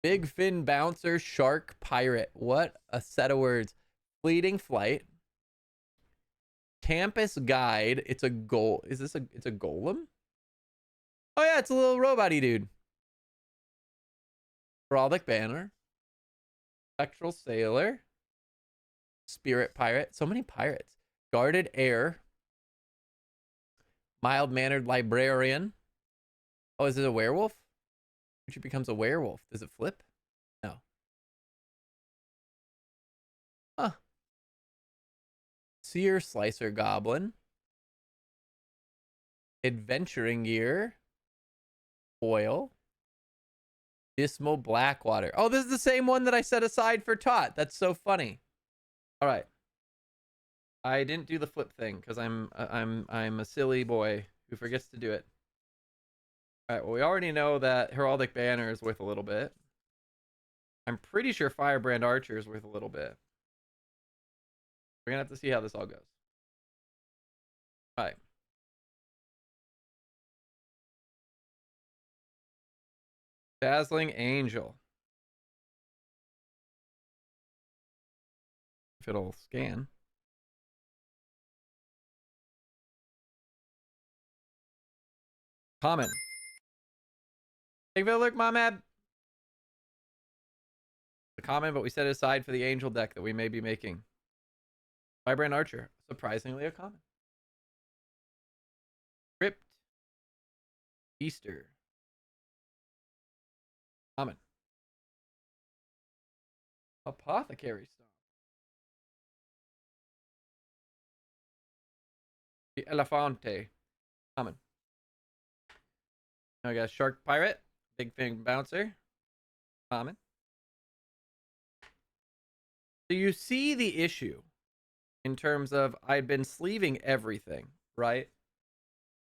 Big Fin Bouncer Shark Pirate. What a set of words. Fleeting Flight. Campus Guide. It's a goal. Is this it's a golem? Oh yeah, it's a little robot-y dude. Heraldic Banner. Spectral Sailor. Spirit Pirate. So many pirates. Guarded Air. Mild-mannered Librarian. Oh, is it a werewolf? Creature becomes a werewolf. Does it flip? No. Huh. Seer Slicer Goblin. Adventuring Gear, foil, Dismal Blackwater. Oh, this is the same one that I set aside for Tot. That's so funny. All right. I didn't do the flip thing because I'm a silly boy who forgets to do it. All right. Well, we already know that Heraldic Banner is worth a little bit. I'm pretty sure Firebrand Archer is worth a little bit. We're gonna have to see how this all goes. All right. Dazzling Angel. If it'll scan. Common. Take a look, Momab. The common, but we set it aside for the angel deck that we may be making. Vibrant Archer. Surprisingly a common. Crypt. Easter. Common. Apothecary Stone. The Elefante. Common. Now we got Shark Pirate. Big Fang Bouncer. Common. So you see the issue in terms of I'd been sleeving everything, right?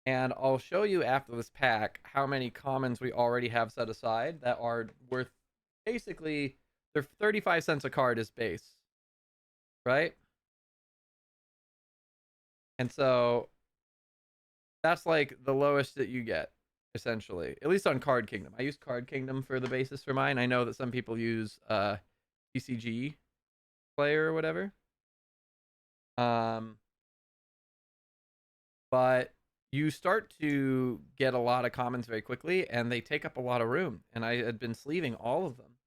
And I'll show you after this pack how many commons we already have set aside that are worth, basically, they're 35 cents a card is base, right? And so that's like the lowest that you get, essentially, at least on Card Kingdom. I use Card Kingdom for the basis for mine. I know that some people use TCG Player or whatever. But you start to get a lot of commons very quickly, and they take up a lot of room. And I had been sleeving all of them,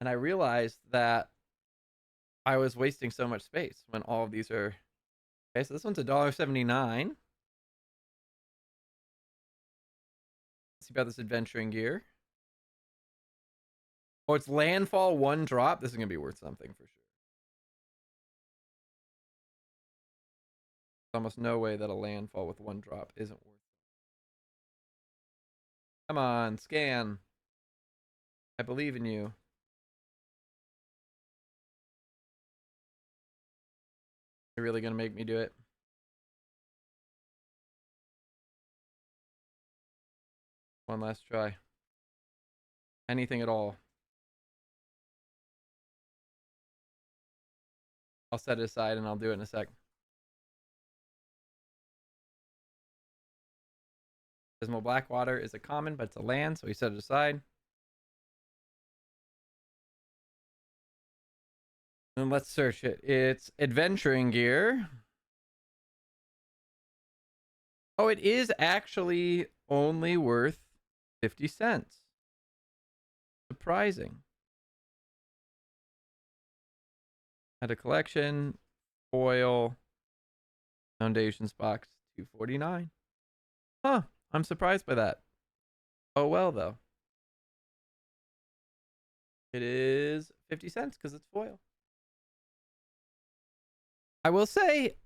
and I realized that I was wasting so much space when all of these are. Okay, so this one's $1.79. Let's see about this Adventuring Gear. Oh, it's Landfall 1 drop. This is gonna be worth something for sure. There's almost no way that a landfall with 1 drop isn't worth it. Come on, scan. I believe in you. You're really gonna make me do it? One last try. Anything at all. I'll set it aside and I'll do it in a sec. Dismal Blackwater is a common, but it's a land, so we set it aside. And let's search it. It's Adventuring Gear. Oh, it is actually only worth 50 cents. Surprising. Had a collection, foil, Foundations box, $2.49. Huh, I'm surprised by that. Oh well, though. It is 50 cents because it's foil. I will say,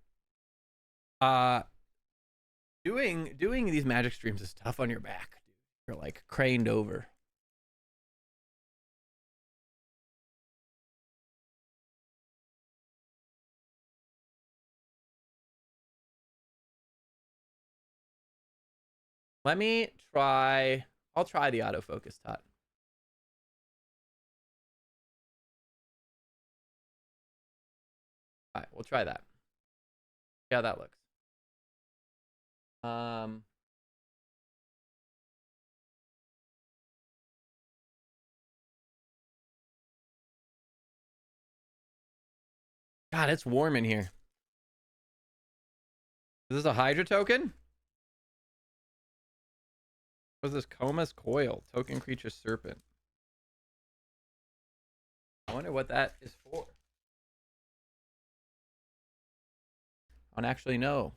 doing these Magic streams is tough on your back. You're like craned over. Let me try. I'll try the autofocus, Tot. All right, we'll try that. See how that looks. God, it's warm in here. Is this a Hydra token? What's this? Coma's Coil. Token creature serpent. I wonder what that is for. I don't actually know.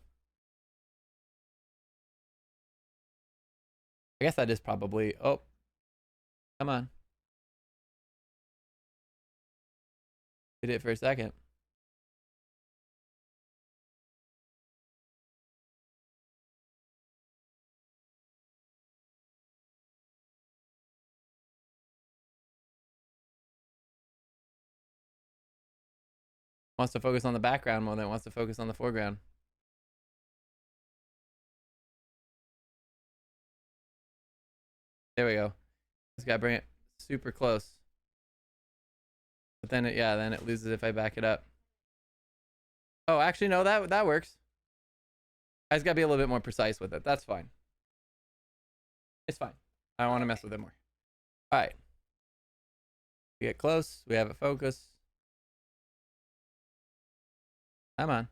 I guess that is probably. Oh. Come on. Did it for a second. Wants to focus on the background more than it wants to focus on the foreground. There we go. Just gotta bring it super close. But then then it loses if I back it up. Oh, actually, no, that works. I just gotta be a little bit more precise with it. That's fine. It's fine. I don't want to mess with it more. All right. We get close. We have it focus. Come on.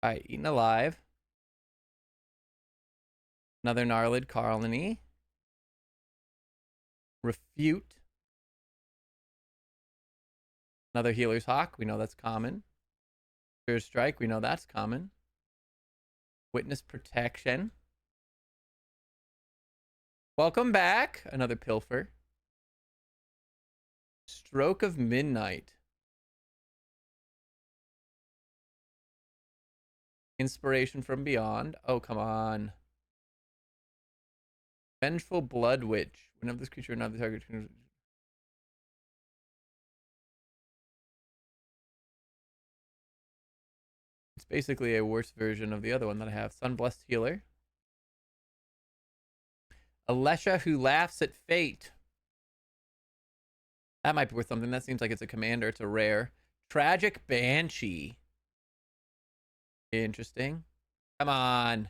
All right, Eaten Alive. Another Gnarlid Colony. Refute. Another Healer's Hawk. We know that's common. Sure Strike. We know that's common. Witness Protection. Welcome back. Another Pilfer. Stroke of Midnight. Inspiration from Beyond. Oh, come on. Vengeful Blood Witch. Whenever this creature or not the target. It's basically a worse version of the other one that I have. Sunblessed Healer. Alesha Who Laughs at Fate. That might be worth something. That seems like it's a commander. It's a rare. Tragic Banshee. Interesting. Come on.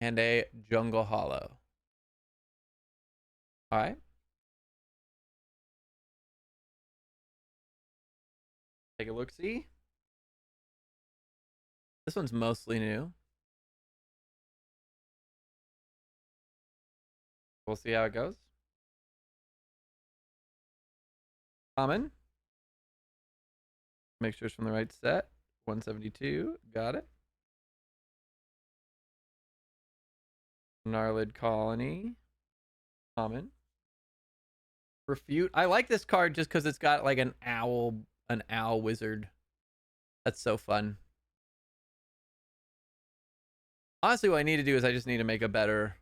And a Jungle Hollow. All right. Take a look-see. This one's mostly new. We'll see how it goes. Common. Make sure it's from the right set. 172. Got it. Gnarlid Colony. Common. Refute. I like this card just because it's got like an owl wizard. That's so fun. Honestly, what I need to do is I just need to make a better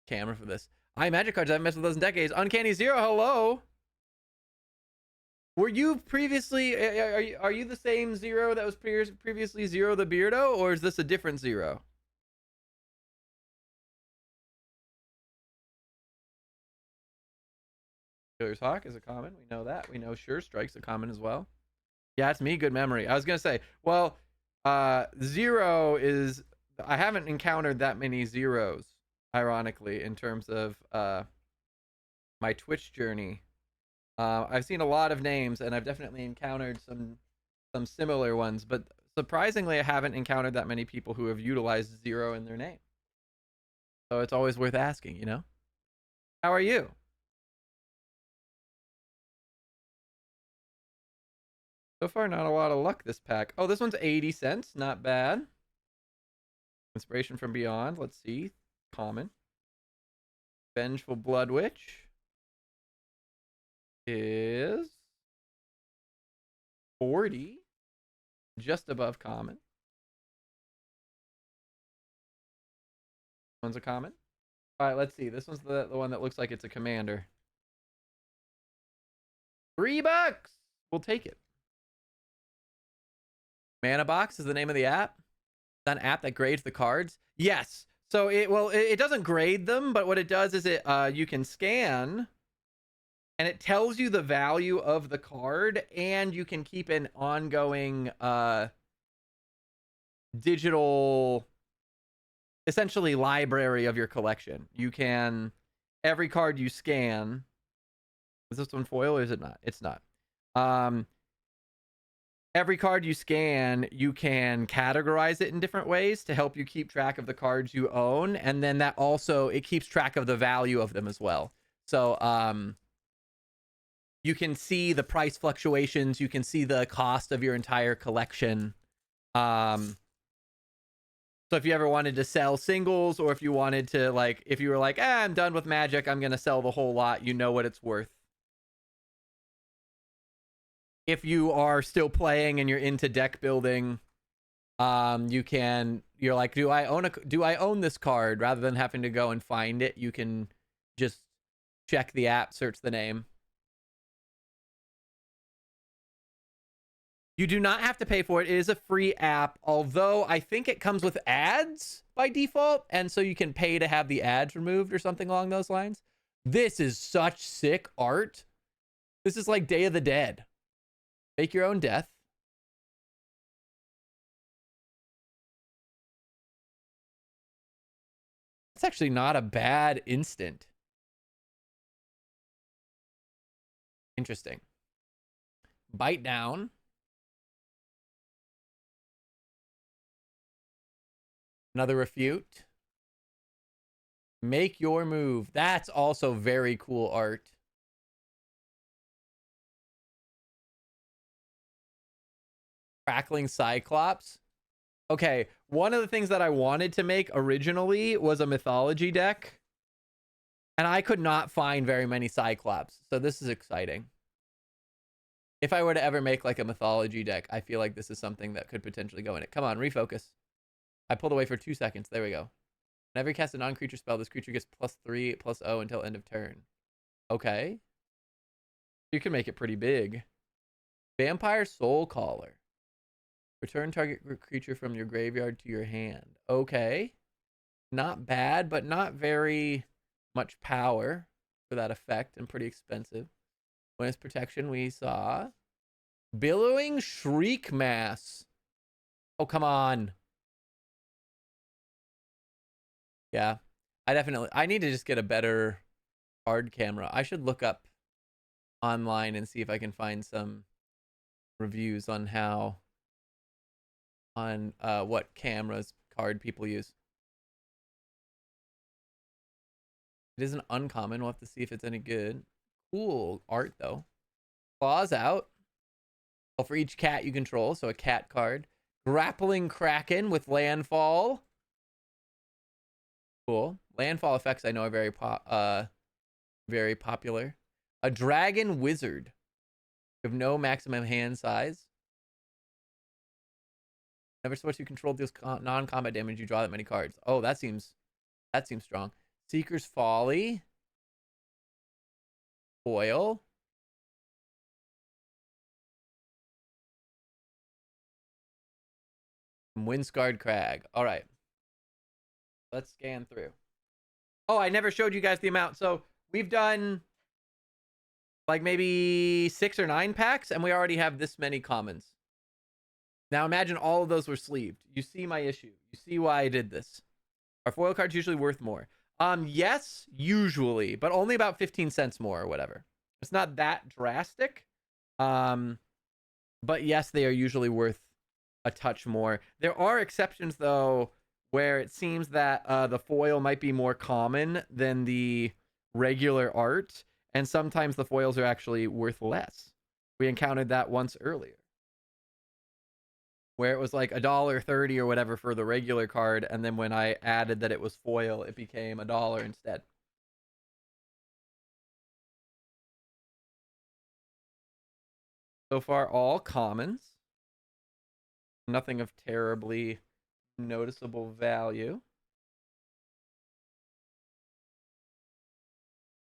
camera for this. Magic cards. I haven't messed with those in decades. Uncanny Zero. Hello. Were you previously? Are you the same Zero that was previously Zero the Beardo, or is this a different Zero? Killer's Hawk is a common. We know that. We know Sure Strike's a common as well. Yeah, it's me. Good memory. I was gonna say, well, Zero is. I haven't encountered that many Zeros, ironically, in terms of my Twitch journey. I've seen a lot of names, and I've definitely encountered some similar ones, but surprisingly, I haven't encountered that many people who have utilized Zero in their name. So it's always worth asking, you know? How are you? So far, not a lot of luck this pack. Oh, this one's 80 cents. Not bad. Inspiration from Beyond. Let's see. Common. Vengeful Blood Witch is 40. Just above common. One's a common. All right, let's see. This one's the one that looks like it's a commander. $3. We'll take it. Mana Box is the name of the app. Is that an app that grades the cards? Yes. So it doesn't grade them, but what it does is you can scan, and it tells you the value of the card, and you can keep an ongoing digital, essentially, library of your collection. You can, every card you scan, is this one foil or is it not? It's not. Every card you scan, you can categorize it in different ways to help you keep track of the cards you own, and then that also, it keeps track of the value of them as well. So you can see the price fluctuations, you can see the cost of your entire collection. So if you ever wanted to sell singles, or if you wanted to, like, if you were like, I'm done with Magic, I'm gonna sell the whole lot, you know what it's worth. If you are still playing and you're into deck building, you're like, do I own this card? Rather than having to go and find it, you can just check the app, search the name. You do not have to pay for it. It is a free app, although I think it comes with ads by default, and so you can pay to have the ads removed or something along those lines. This is such sick art. This is like Day of the Dead. Make your own death. It's actually not a bad instant. Interesting. Bite down. Another refute. Make your move. That's also very cool art. Crackling Cyclops. Okay, one of the things that I wanted to make originally was a mythology deck, and I could not find very many Cyclops, so this is exciting. If I were to ever make like a mythology deck, I feel like this is something that could potentially go in it. Come on, refocus. I pulled away for 2 seconds. There we go. Whenever you cast a non-creature spell, this creature gets +3/+0 until end of turn. Okay. You can make it pretty big. Vampire Soul Caller. Return target creature from your graveyard to your hand. Okay. Not bad, but not very much power for that effect and pretty expensive. Witness protection, we saw. Billowing Shriek Mass. Oh, come on. Yeah, I need to just get a better card camera. I should look up online and see if I can find some reviews on what cameras card people use. It isn't uncommon. We'll have to see if it's any good. Cool art though. Claws out. Well, for each cat you control, so a cat card. Grappling Kraken with landfall. Cool. Landfall effects I know are very popular. A Dragon Wizard. You have no maximum hand size. Never supposed to control deals non-combat damage. You draw that many cards. Oh, that seems strong. Seeker's Folly. Foil. Windscarred Crag. All right. Let's scan through. Oh, I never showed you guys the amount. So we've done like maybe 6 or 9 packs, and we already have this many commons. Now imagine all of those were sleeved. You see my issue. You see why I did this. Are foil cards usually worth more? Yes, usually, but only about 15 cents more or whatever. It's not that drastic. But yes, they are usually worth a touch more. There are exceptions though, where it seems that the foil might be more common than the regular art, and sometimes the foils are actually worth less. We encountered that once earlier, where it was like $1.30 or whatever for the regular card, and then when I added that it was foil, it became $1 instead. So far, all commons. Nothing of terribly noticeable value.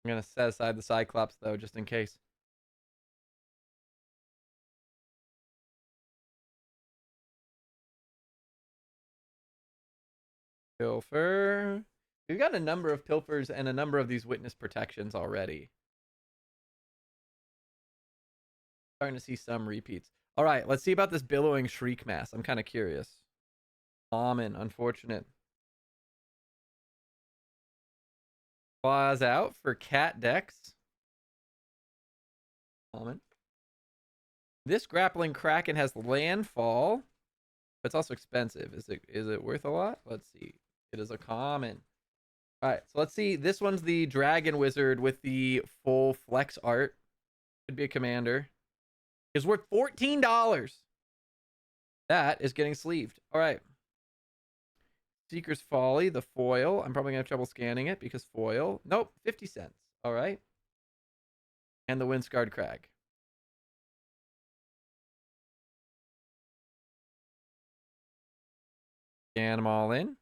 I'm going to set aside the Cyclops, though, just in case. Pilfer. We've got a number of Pilfers and a number of these witness protections already. Starting to see some repeats. All right, let's see about this Billowing Shriek Mass. I'm kind of curious. Common, unfortunate. Claws out for cat decks. Common. This Grappling Kraken has landfall. But it's also expensive. Is it worth a lot? Let's see. It is a common. All right, so let's see. This one's the Dragon Wizard with the full flex art. Could be a commander. Is worth $14. That is getting sleeved. All right. Seeker's Folly, the foil. I'm probably going to have trouble scanning it because foil. Nope, 50 cents. All right. And the Windscarred Crag. Scan them all in.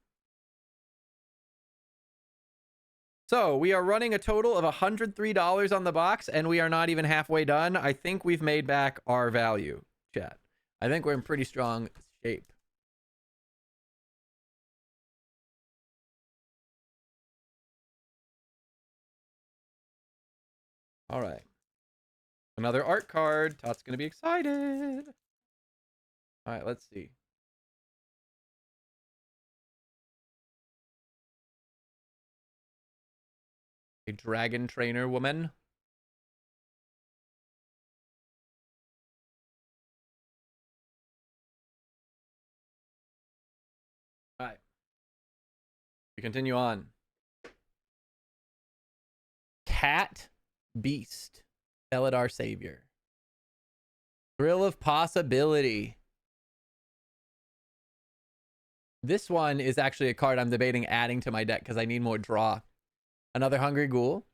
So we are running a total of $103 on the box, and we are not even halfway done. I think we've made back our value, chat. I think we're in pretty strong shape. All right. Another art card. Tot's going to be excited. All right, let's see. A dragon trainer woman. All right. We continue on. Cat Beast. Felidar Savior. Thrill of Possibility. This one is actually a card I'm debating adding to my deck because I need more draw. Another Hungry Ghoul.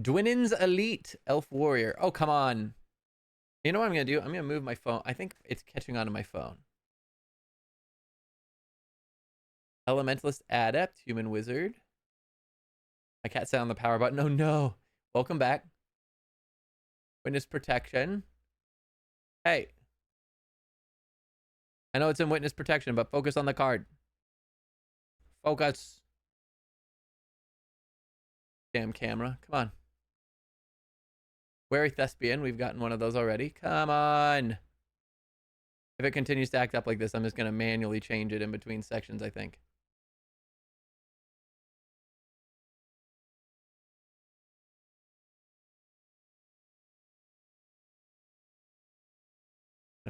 Dwinin's Elite Elf Warrior. Oh, come on. You know what I'm going to do? I'm going to move my phone. I think it's catching on to my phone. Elementalist Adept. Human Wizard. My cat sat on the power button. Oh, no. Welcome back. Witness Protection. Hey. I know it's in Witness Protection, but focus on the card. Focus. Damn camera. Come on. Wary Thespian. We've gotten one of those already. Come on. If it continues to act up like this, I'm just going to manually change it in between sections, I think.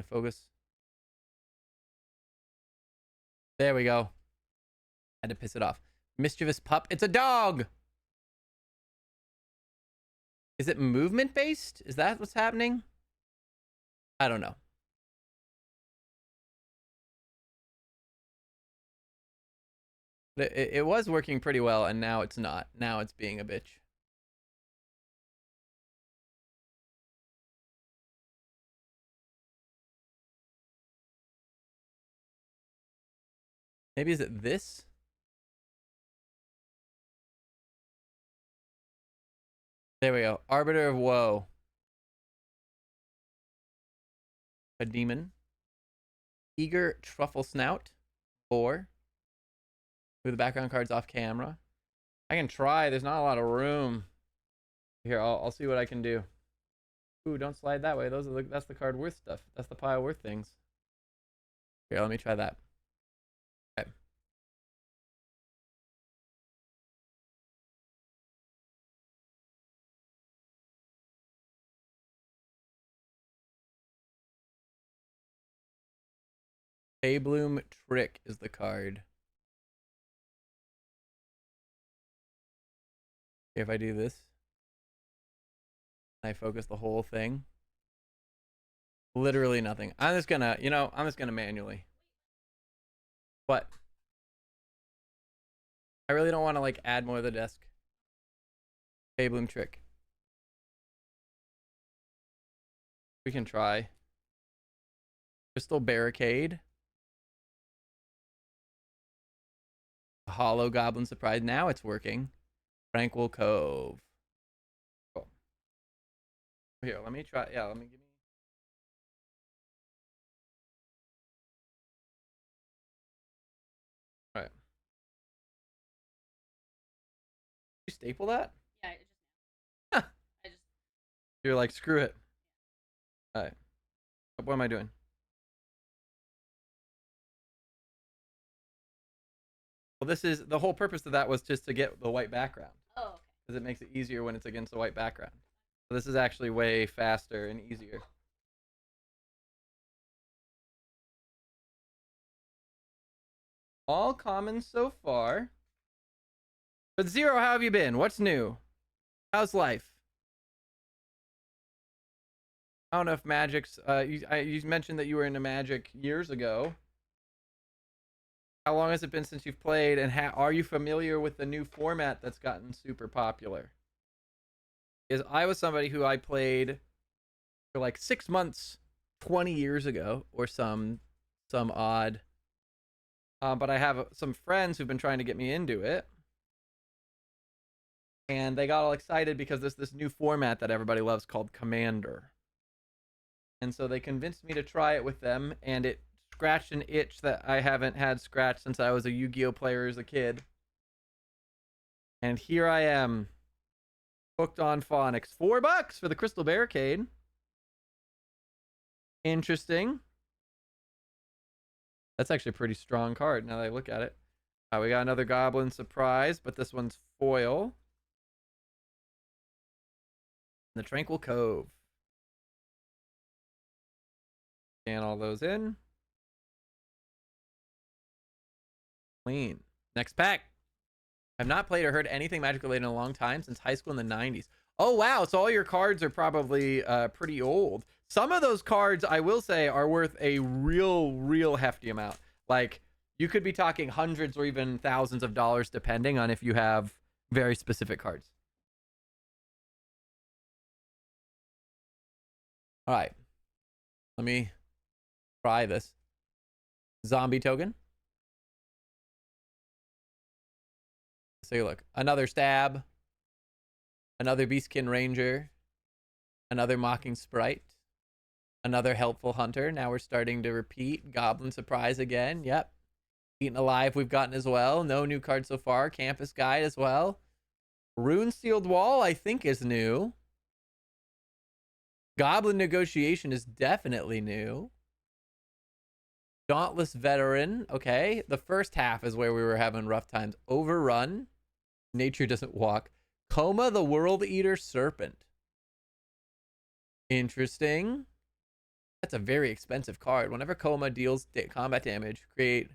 Focus. There we go. Had to piss it off. Mischievous Pup. It's a dog. Is it movement based? Is that what's happening? I don't know. But it was working pretty well, and now it's not. Now it's being a bitch. Maybe is it this? There we go. Arbiter of Woe. A demon. Eager Truffle Snout. 4. Move the background cards off camera. I can try. There's not a lot of room. Here, I'll see what I can do. Ooh, don't slide that way. That's the card worth stuff. That's the pile worth things. Here, let me try that. Okay. Bloom Trick is the card. If I do this, I focus the whole thing. Literally nothing. I'm just gonna, I'm just gonna manually. What? I really don't want to like add more to the desk. Bloom Trick. We can try. Crystal Barricade. Hollow Goblin Surprise. Now it's working. Tranquil Cove. Cool. Here, let me try. Yeah, let me give me. All right. You staple that?
Yeah, I just.
You're like, screw it. All right. What am I doing? Well, this is the whole purpose of that was just to get the white background.
Oh, okay.
Because it makes it easier when it's against a white background. So this is actually way faster and easier. All commons so far. But Zero, how have you been? What's new? How's life? I don't know if Magic's... you mentioned that you were into Magic years ago. How long has it been since you've played, and are you familiar with the new format that's gotten super popular? Because I was somebody who I played for like 6 months 20 years ago, or some odd. But I have some friends who've been trying to get me into it. And they got all excited because there's this new format that everybody loves called Commander. And so they convinced me to try it with them, and it scratched an itch that I haven't had scratched since I was a Yu-Gi-Oh player as a kid. And here I am, hooked on Phonics. $4 for the Crystal Barricade. Interesting. That's actually a pretty strong card now that I look at it. We got another Goblin Surprise, but this one's foil. The Tranquil Cove. Scan all those in. Clean. Next pack. I've not played or heard anything Magic related in a long time, since high school in the 90s. Oh, wow. So all your cards are probably pretty old. Some of those cards, I will say, are worth a real hefty amount. Like, you could be talking hundreds or even thousands of dollars, depending on if you have very specific cards. All right. Let me try this. Zombie token. Let's take a look. Another stab. Another Beastkin Ranger. Another Mocking Sprite. Another Helpful Hunter. Now we're starting to repeat. Goblin Surprise again. Yep. Eaten Alive we've gotten as well. No new cards so far. Campus Guide as well. Rune Sealed Wall I think is new. Goblin Negotiation is definitely new. Dauntless Veteran. Okay. The first half is where we were having rough times. Overrun. Nature Doesn't Walk. Coma the World Eater Serpent. Interesting. That's a very expensive card. Whenever Coma deals combat damage, create...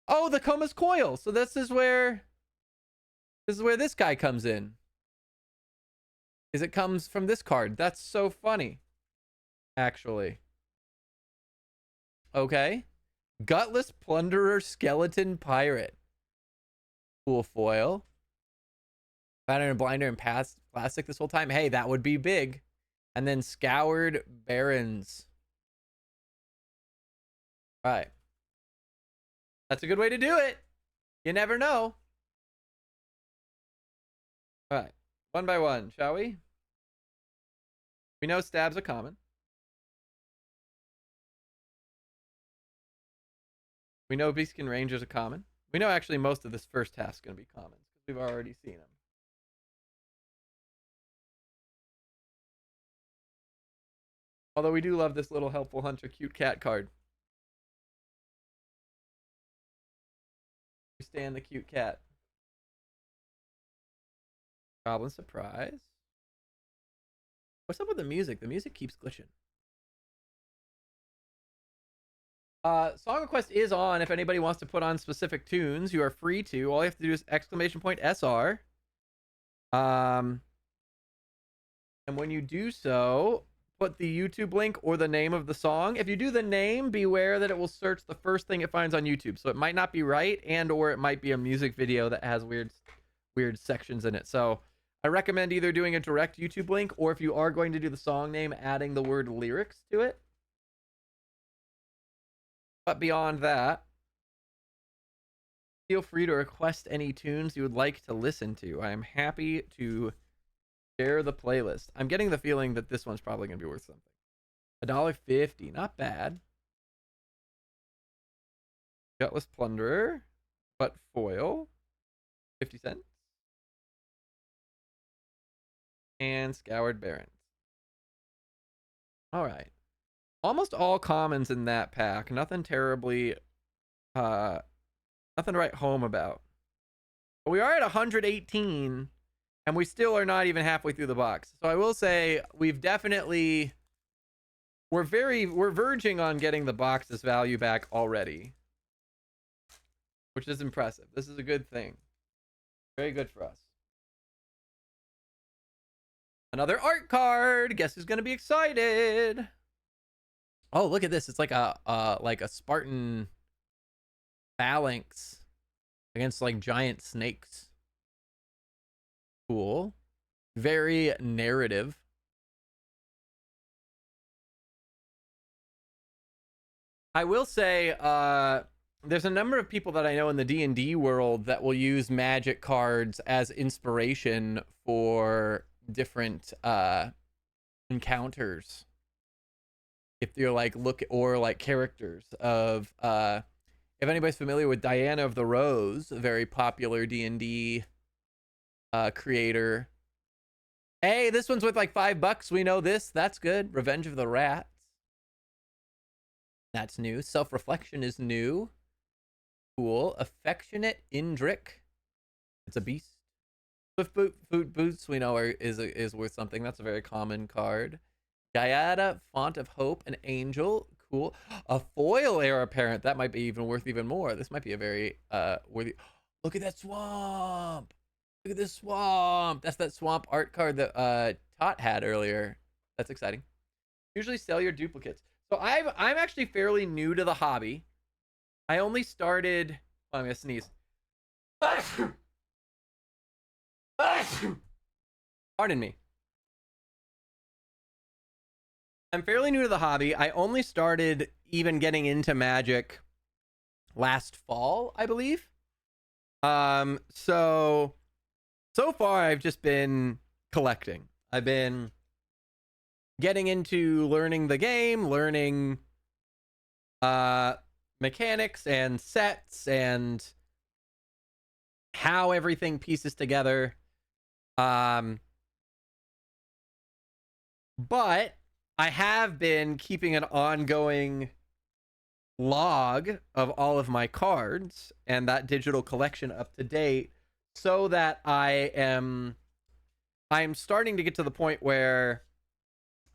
Oh, the Coma's Coil. So this is where this guy comes in. It comes from this card. That's so funny. Actually. Okay. Gutless Plunderer Skeleton Pirate. Cool foil. Banner and Blinder and Plastic this whole time. Hey, that would be big. And then Scoured Barons. All right. That's a good way to do it. You never know. All right. One by one, shall we? We know stabs are common. We know Beastkin Rangers are common. We know actually most of this first half is going to be commons because we've already seen them. Although we do love this little Helpful Hunter cute cat card. We stand the cute cat. Goblin Surprise. What's up with the music? The music keeps glitching. Song request is on. If anybody wants to put on specific tunes, you are free to. All you have to do is !SR. And when you do so, put the YouTube link or the name of the song. If you do the name, beware that it will search the first thing it finds on YouTube. So it might not be right, and or it might be a music video that has weird sections in it. So I recommend either doing a direct YouTube link, or if you are going to do the song name, adding the word lyrics to it. But beyond that, feel free to request any tunes you would like to listen to. I am happy to share the playlist. I'm getting the feeling that this one's probably going to be worth something. $1.50, not bad. Gutless Plunderer, but foil, 50 cents. And Scoured Barons. All right. Almost all commons in that pack. Nothing terribly, nothing to write home about. But we are at 118, and we still are not even halfway through the box. So I will say we've definitely, we're verging on getting the box's value back already, which is impressive. This is a good thing. Very good for us. Another art card. Guess who's gonna be excited? Oh, look at this. It's like a Spartan phalanx against like giant snakes. Cool. Very narrative. I will say, there's a number of people that I know in the D&D world that will use magic cards as inspiration for different encounters. If you're like or like characters of if anybody's familiar with Diana of the Rose, a very popular D&D creator. Hey, this one's with like $5. We know this. That's good. Revenge of the Rats. That's new. Self-reflection is new. Cool. Affectionate Indric. It's a beast. Swift boots we know is worth something. That's a very common card. Gaiata, Font of Hope, an angel. Cool. A foil heir apparent. That might be even worth even more. This might be a very worthy. Look at that swamp. Look at this swamp. That's that swamp art card that Tot had earlier. That's exciting. Usually sell your duplicates. So I'm actually fairly new to the hobby. I only started. Oh, I'm gonna sneeze. Pardon me. I'm fairly new to the hobby. I only started even getting into Magic last fall, I believe. So far I've just been collecting. I've been getting into learning the game, learning mechanics and sets and how everything pieces together. But I have been keeping an ongoing log of all of my cards and that digital collection up to date, so that I'm starting to get to the point where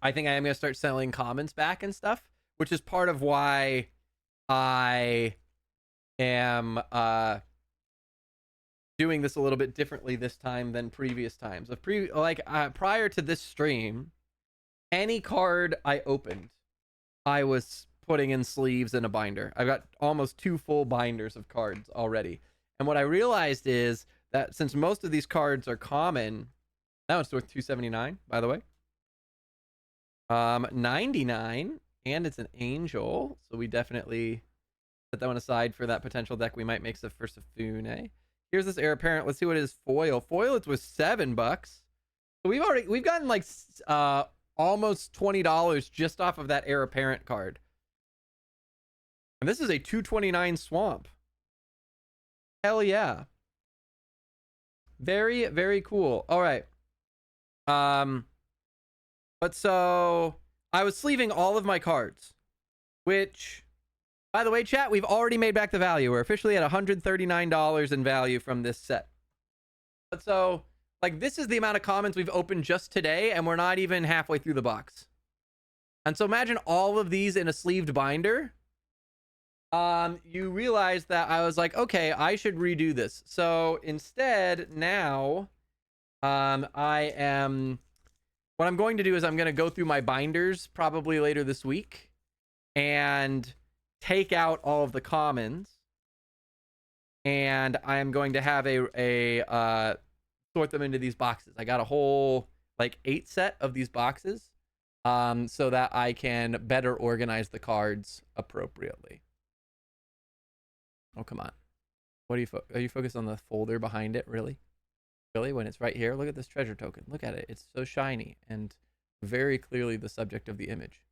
I think I am going to start selling commons back and stuff, which is part of why I am doing this a little bit differently this time than previous times. Prior to this stream, any card I opened, I was putting in sleeves and a binder. I've got almost 2 full binders of cards already. And what I realized is that since most of these cards are common, that one's worth $279, by the way. 99, and it's an angel, so we definitely set that one aside for that potential deck we might make for Safune. Here's this heir apparent. Let's see what it is. Foil. It's worth $7. So we've gotten like almost $20 just off of that heir apparent card. And this is a 229 swamp. Hell yeah. Very, very cool. All right. But so I was sleeving all of my cards, which, by the way, chat, we've already made back the value. We're officially at $139 in value from this set. But so, like, this is the amount of commons we've opened just today, and we're not even halfway through the box. And so imagine all of these in a sleeved binder. You realize that I was like, okay, I should redo this. So instead, now, what I'm going to do is I'm going to go through my binders probably later this week and take out all of the commons. And I'm going to have a sort them into these boxes. I got a whole like 8 set of these boxes, so that I can better organize the cards appropriately. Oh, come on. What are you focused on the folder behind it? Really? Really? When it's right here? Look at this treasure token. Look at it. It's so shiny and very clearly the subject of the image.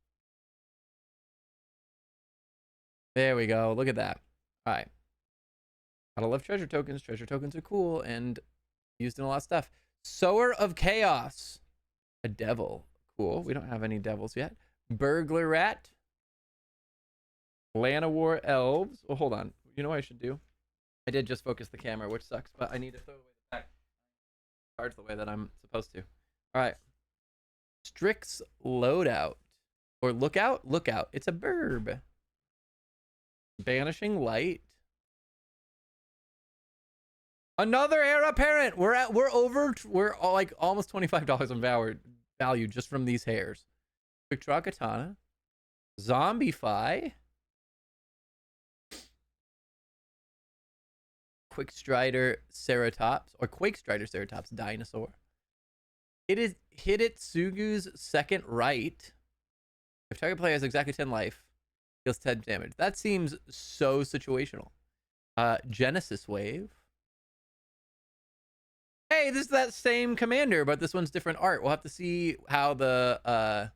There we go. Look at that. All right. Gotta love treasure tokens. Treasure tokens are cool and used in a lot of stuff. Sower of Chaos. A devil. Cool. We don't have any devils yet. Burglar Rat. Llanowar Elves. Oh, hold on. You know what I should do? I did just focus the camera, which sucks, but I need to throw away the pack cards the way that I'm supposed to. All right. Strix Loadout. Or Lookout? Lookout. It's a burb. Banishing Light. Another heir apparent. We're like almost $25 in value just from these hairs. Quick Draw Katana. Zombify. Quick Strider Ceratops, or Quake Strider Ceratops Dinosaur. It is Hidetsugu's second right. If target player has exactly 10 life, Deals 10 damage. That seems so situational. Genesis Wave. Hey, this is that same commander, but this one's different art. We'll have to see how the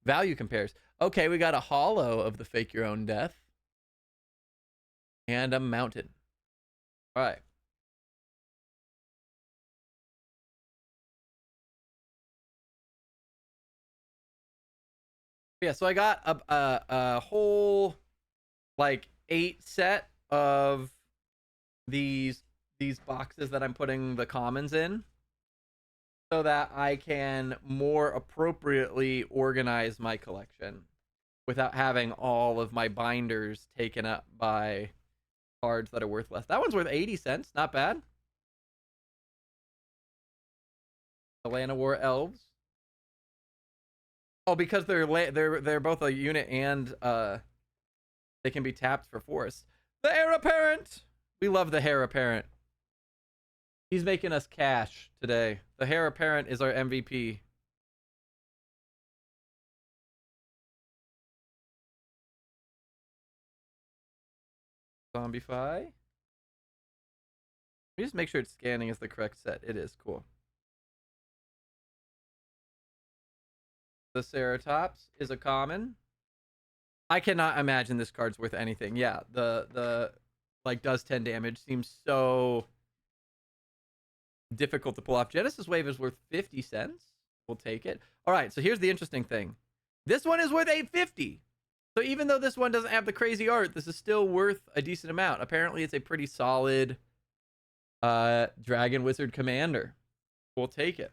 value compares. Okay, we got a hollow of the Fake Your Own Death. And a mountain. All right. Yeah, so I got a whole like 8 set of these boxes that I'm putting the commons in so that I can more appropriately organize my collection without having all of my binders taken up by cards that are worth less. That one's worth 80 cents, not bad. Atlanta War Elves. Oh, because they're both a unit and they can be tapped for force. The Heir Apparent. We love the Heir Apparent. He's making us cash today. The Heir Apparent is our MVP. Zombify. Let me just make sure it's scanning as the correct set. It is. Cool. The Ceratops is a common. I cannot imagine this card's worth anything. Yeah, the like does 10 damage. Seems so difficult to pull off. Genesis Wave is worth 50 cents. We'll take it. All right, so here's the interesting thing. This one is worth 850. So even though this one doesn't have the crazy art, this is still worth a decent amount. Apparently, it's a pretty solid Dragon Wizard Commander. We'll take it.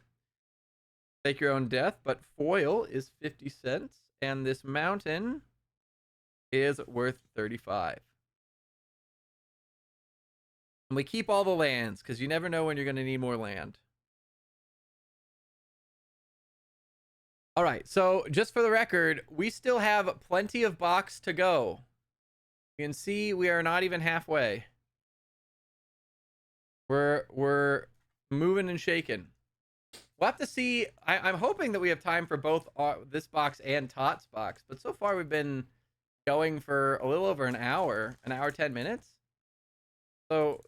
Take Your Own Death, but foil is 50 cents. And this mountain is worth 35. And we keep all the lands, because you never know when you're going to need more land. All right, so just for the record, we still have plenty of box to go. You can see we are not even halfway. We're moving and shaking. We'll have to see. I'm hoping that we have time for both this box and Tot's box, but so far we've been going for a little over an hour 10 minutes. So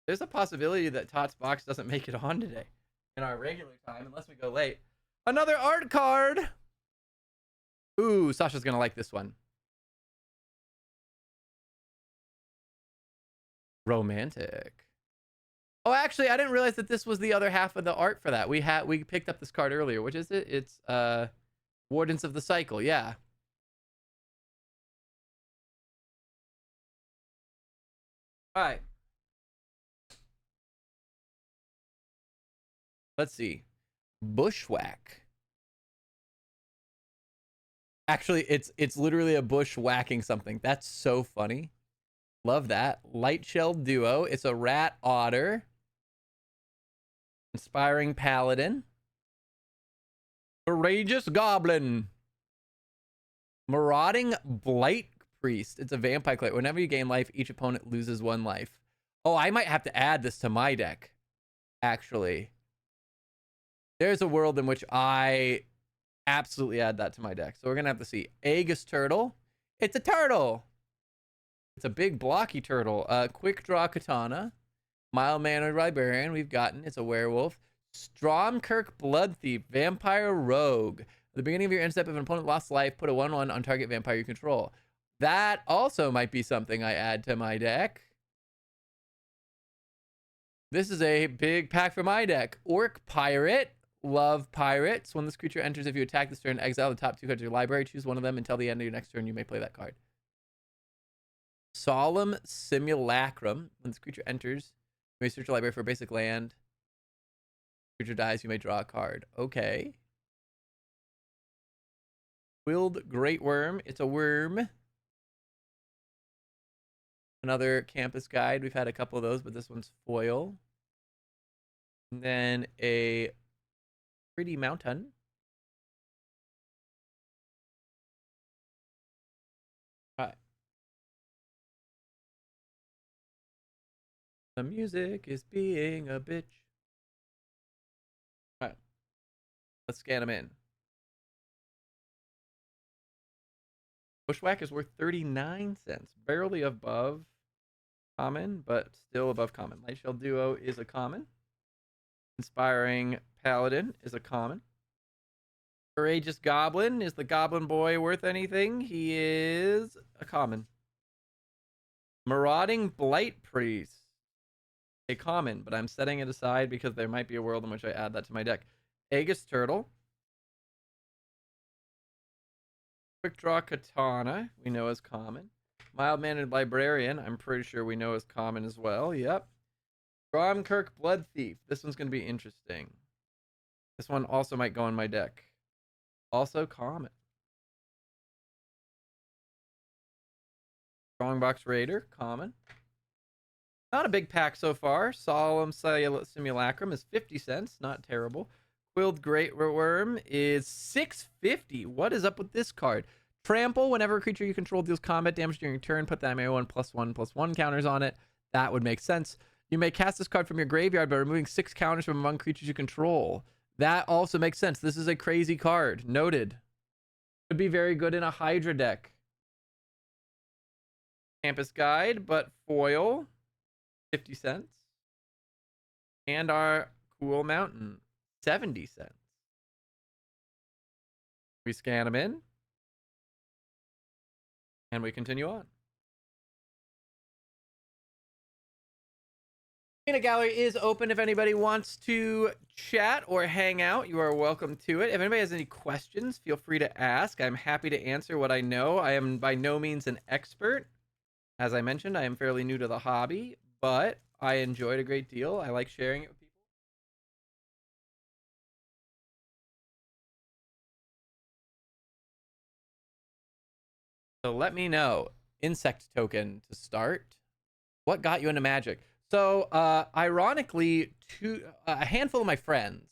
there's a possibility that Tot's box doesn't make it on today in our regular time unless we go late. Another art card. Ooh, Sasha's gonna like this one. Romantic. Oh, actually, I didn't realize that this was the other half of the art for that. We picked up this card earlier. Which is it? It's Wardens of the Cycle. Yeah. All right. Let's see. Bushwhack. Actually, it's literally a bush whacking something. That's so funny. Love that. Light-shelled duo. It's a rat otter. Inspiring paladin. Courageous goblin. Marauding blight priest. It's a vampire clay. Whenever you gain life, each opponent loses 1 life. Oh, I might have to add this to my deck. Actually, there's a world in which I absolutely add that to my deck. So we're gonna have to see. Aegis turtle. It's a turtle. It's a big blocky turtle. Quick draw katana. Mild-mannered librarian. We've gotten. It's a werewolf. Stromkirk blood thief. Vampire rogue. At the beginning of your end step, if an opponent lost life, put a 1/1 on target vampire you control. That also might be something I add to my deck. This is a big pack for my deck. Orc pirate. Love pirates. When this creature enters, if you attack this turn, exile the top 2 cards of your library. Choose one of them until the end of your next turn. You may play that card. Solemn simulacrum. When this creature enters, you may search your library for a basic land. Creature dies, you may draw a card. Okay. Willed Great Worm. It's a worm. Another campus guide. We've had a couple of those, but this one's foil. And then a pretty mountain. All right. The music is being a bitch. All right. Let's scan them in. Bushwhack is worth 39 cents. Barely above common, but still above common. Lightshell Duo is a common. Inspiring Paladin is a common. Courageous Goblin, is the Goblin Boy worth anything? He is a common. Marauding Blight Priest, a common, but I'm setting it aside because there might be a world in which I add that to my deck. Aegis Turtle. Quick Draw Katana, we know as common. Mild-Mannered Librarian, I'm pretty sure we know as common as well. Yep. Dromkirk Blood Thief. This one's going to be interesting. This one also might go in my deck. Also common. Strongbox Raider, common. Not a big pack so far. Solemn Simulacrum is 50 cents. Not terrible. Quilled Great Worm is $6.50. What is up with this card? Trample. Whenever a creature you control deals combat damage during your turn, put the -1/+1/+1 counters on it. That would make sense. You may cast this card from your graveyard by removing 6 counters from among creatures you control. That also makes sense. This is a crazy card. Noted. Could be very good in a Hydra deck. Campus Guide, but foil, 50 cents. And our Cool Mountain, 70 cents. We scan them in. And we continue on. Peanut Gallery is open if anybody wants to chat or hang out. You are welcome to it. If anybody has any questions, feel free to ask. I'm happy to answer what I know. I am by no means an expert. As I mentioned, I am fairly new to the hobby, but I enjoy it a great deal. I like sharing it with people. So let me know, insect token to start. What got you into Magic? So, ironically, a handful of my friends.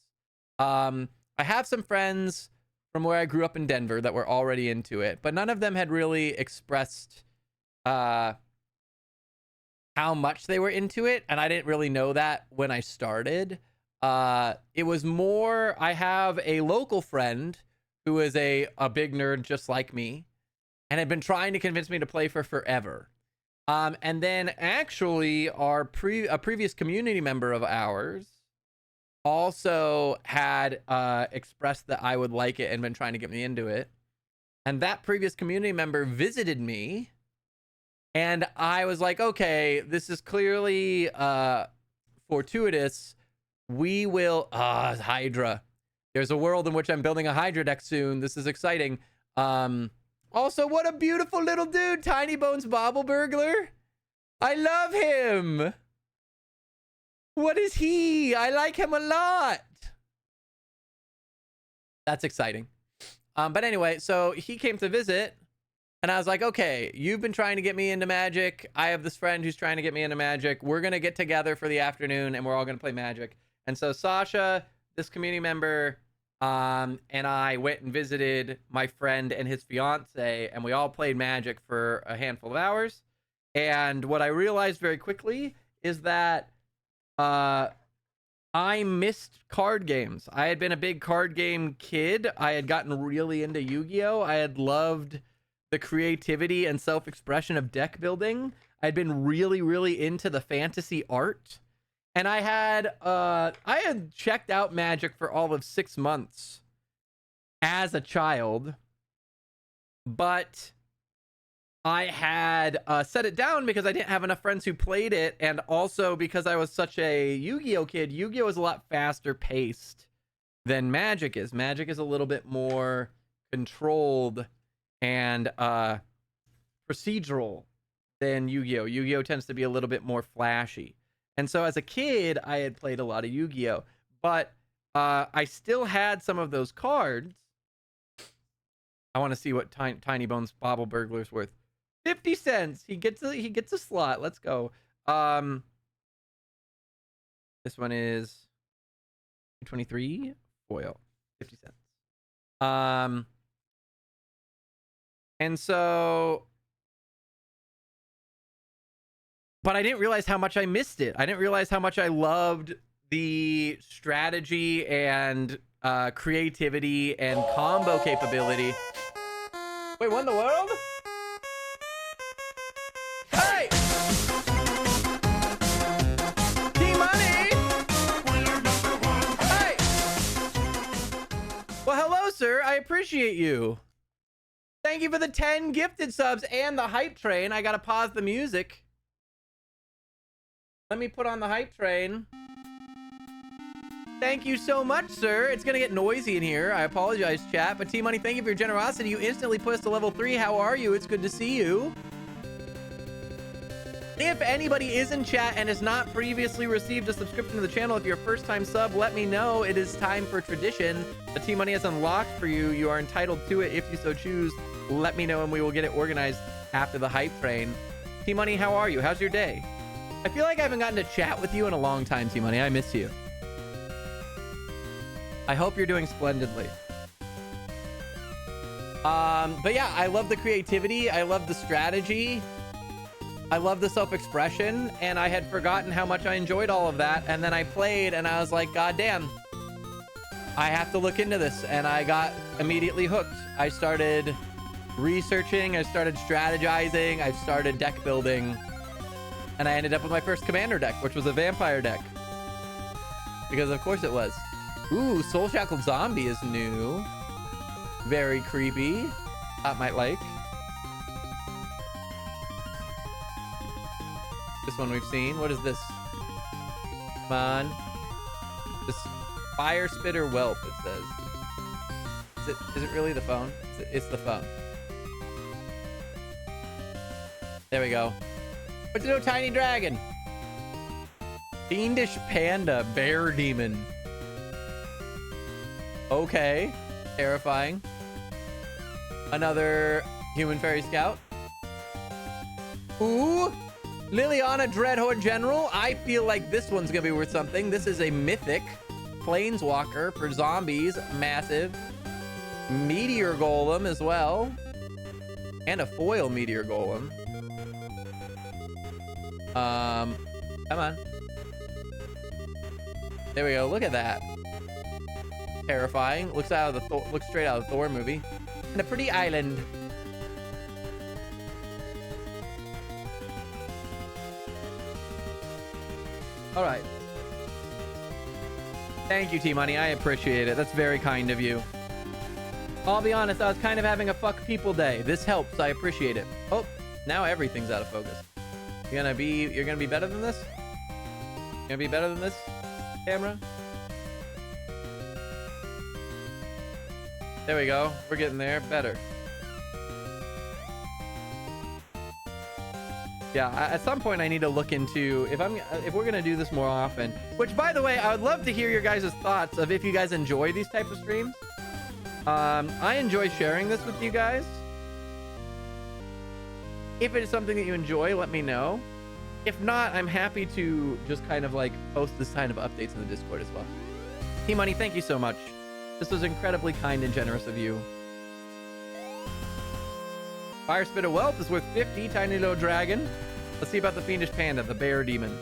I have some friends from where I grew up in Denver that were already into it, but none of them had really expressed how much they were into it, and I didn't really know that when I started. It was more, I have a local friend who is a big nerd just like me, and had been trying to convince me to play for forever. And then actually a previous community member of ours also had expressed that I would like it and been trying to get me into it. And that previous community member visited me, and I was like, okay, this is clearly fortuitous. We will Hydra. There's a world in which I'm building a Hydra deck soon. This is exciting. Also, what a beautiful little dude, Tiny Bones Bobble Burglar. I love him. What is he? I like him a lot. That's exciting. But anyway, so he came to visit, and I was like, okay, you've been trying to get me into Magic. I have this friend who's trying to get me into Magic. We're going to get together for the afternoon, and we're all going to play Magic. And so Sasha, this community member, and I went and visited my friend and his fiance, and we all played Magic for a handful of hours. And what I realized very quickly is that I missed card games. I had been a big card game kid. I had gotten really into Yu-Gi-Oh! I had loved the creativity and self-expression of deck building. I'd been really, really into the fantasy art. And I had checked out Magic for all of 6 months as a child, but I had set it down because I didn't have enough friends who played it, and also because I was such a Yu-Gi-Oh kid. Yu-Gi-Oh is a lot faster paced than Magic is. Magic is a little bit more controlled and procedural than Yu-Gi-Oh. Yu-Gi-Oh tends to be a little bit more flashy. And so as a kid, I had played a lot of Yu-Gi-Oh! But I still had some of those cards. I want to see what Tiny Bones Bobble Burglar's worth. 50 cents. He gets a slot. Let's go. This one is 23 foil. 50 cents. And so, but I didn't realize how much I missed it. I didn't realize how much I loved the strategy and creativity and combo capability. Wait, what in the world? appreciate you. Thank you for the 10 gifted subs and the hype train. I gotta pause the music. Let me put on the hype train. Thank you so much, sir. It's gonna get noisy in here. I apologize, chat. But T-Money, thank you for your generosity. You instantly put us to level 3. How are you? It's good to see you. If anybody is in chat and has not previously received a subscription to the channel, if you're a first-time sub, let me know. It is time for tradition. The T-Money is unlocked for you. You are entitled to it if you so choose. Let me know and we will get it organized after the hype train. T-Money, how are you? How's your day? I feel like I haven't gotten to chat with you in a long time, T-Money. I miss you. I hope you're doing splendidly. But yeah, I love the creativity. I love the strategy. I love the self-expression. And I had forgotten how much I enjoyed all of that. And then I played and I was like, God damn, I have to look into this. And I got immediately hooked. I started researching. I started strategizing. I started deck building. And I ended up with my first commander deck, which was a vampire deck. Because of course it was. Ooh, Soul Shackled Zombie is new. Very creepy. That might like. This one we've seen. What is this? Come on. This Fire Spitter Whelp, it says. Is it really the phone? It's the phone. There we go. What's no tiny dragon? Fiendish Panda Bear Demon. Okay. Terrifying. Another Human Fairy Scout. Ooh. Liliana Dreadhorde General. I feel like this one's gonna be worth something. This is a mythic planeswalker for zombies. Massive. Meteor Golem as well. And a foil Meteor Golem. Come on. There we go. Look at that. Terrifying. Looks straight out of the Thor movie. And a pretty island. All right. Thank you, T-Money. I appreciate it. That's very kind of you. I'll be honest, I was kind of having a fuck people day. This helps. I appreciate it. Oh, now everything's out of focus. You're gonna be better than this? You're gonna be better than this, camera? There we go. We're getting there. Better. Yeah, at some point I need to look into if we're gonna do this more often. Which, by the way, I would love to hear your guys' thoughts of if you guys enjoy these type of streams. I enjoy sharing this with you guys. If it is something that you enjoy, let me know. If not, I'm happy to just kind of like post this kind of updates in the Discord as well. T-Money, thank you so much. This was incredibly kind and generous of you. Fire Spitter Whelp is worth 50. Tiny Little Dragon. Let's see about the Fiendish Panda, the Bear Demon.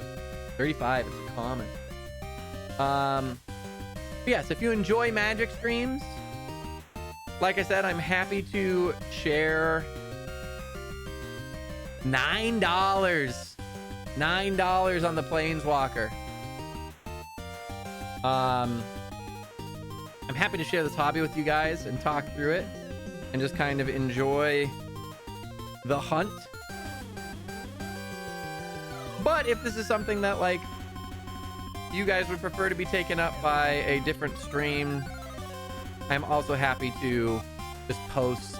35. It's a common. Yes, if you enjoy Magic streams, like I said, I'm happy to share. $9. $9 on the Planeswalker. I'm happy to share this hobby with you guys and talk through it and just kind of enjoy the hunt. But if this is something that like you guys would prefer to be taken up by a different stream, I'm also happy to just post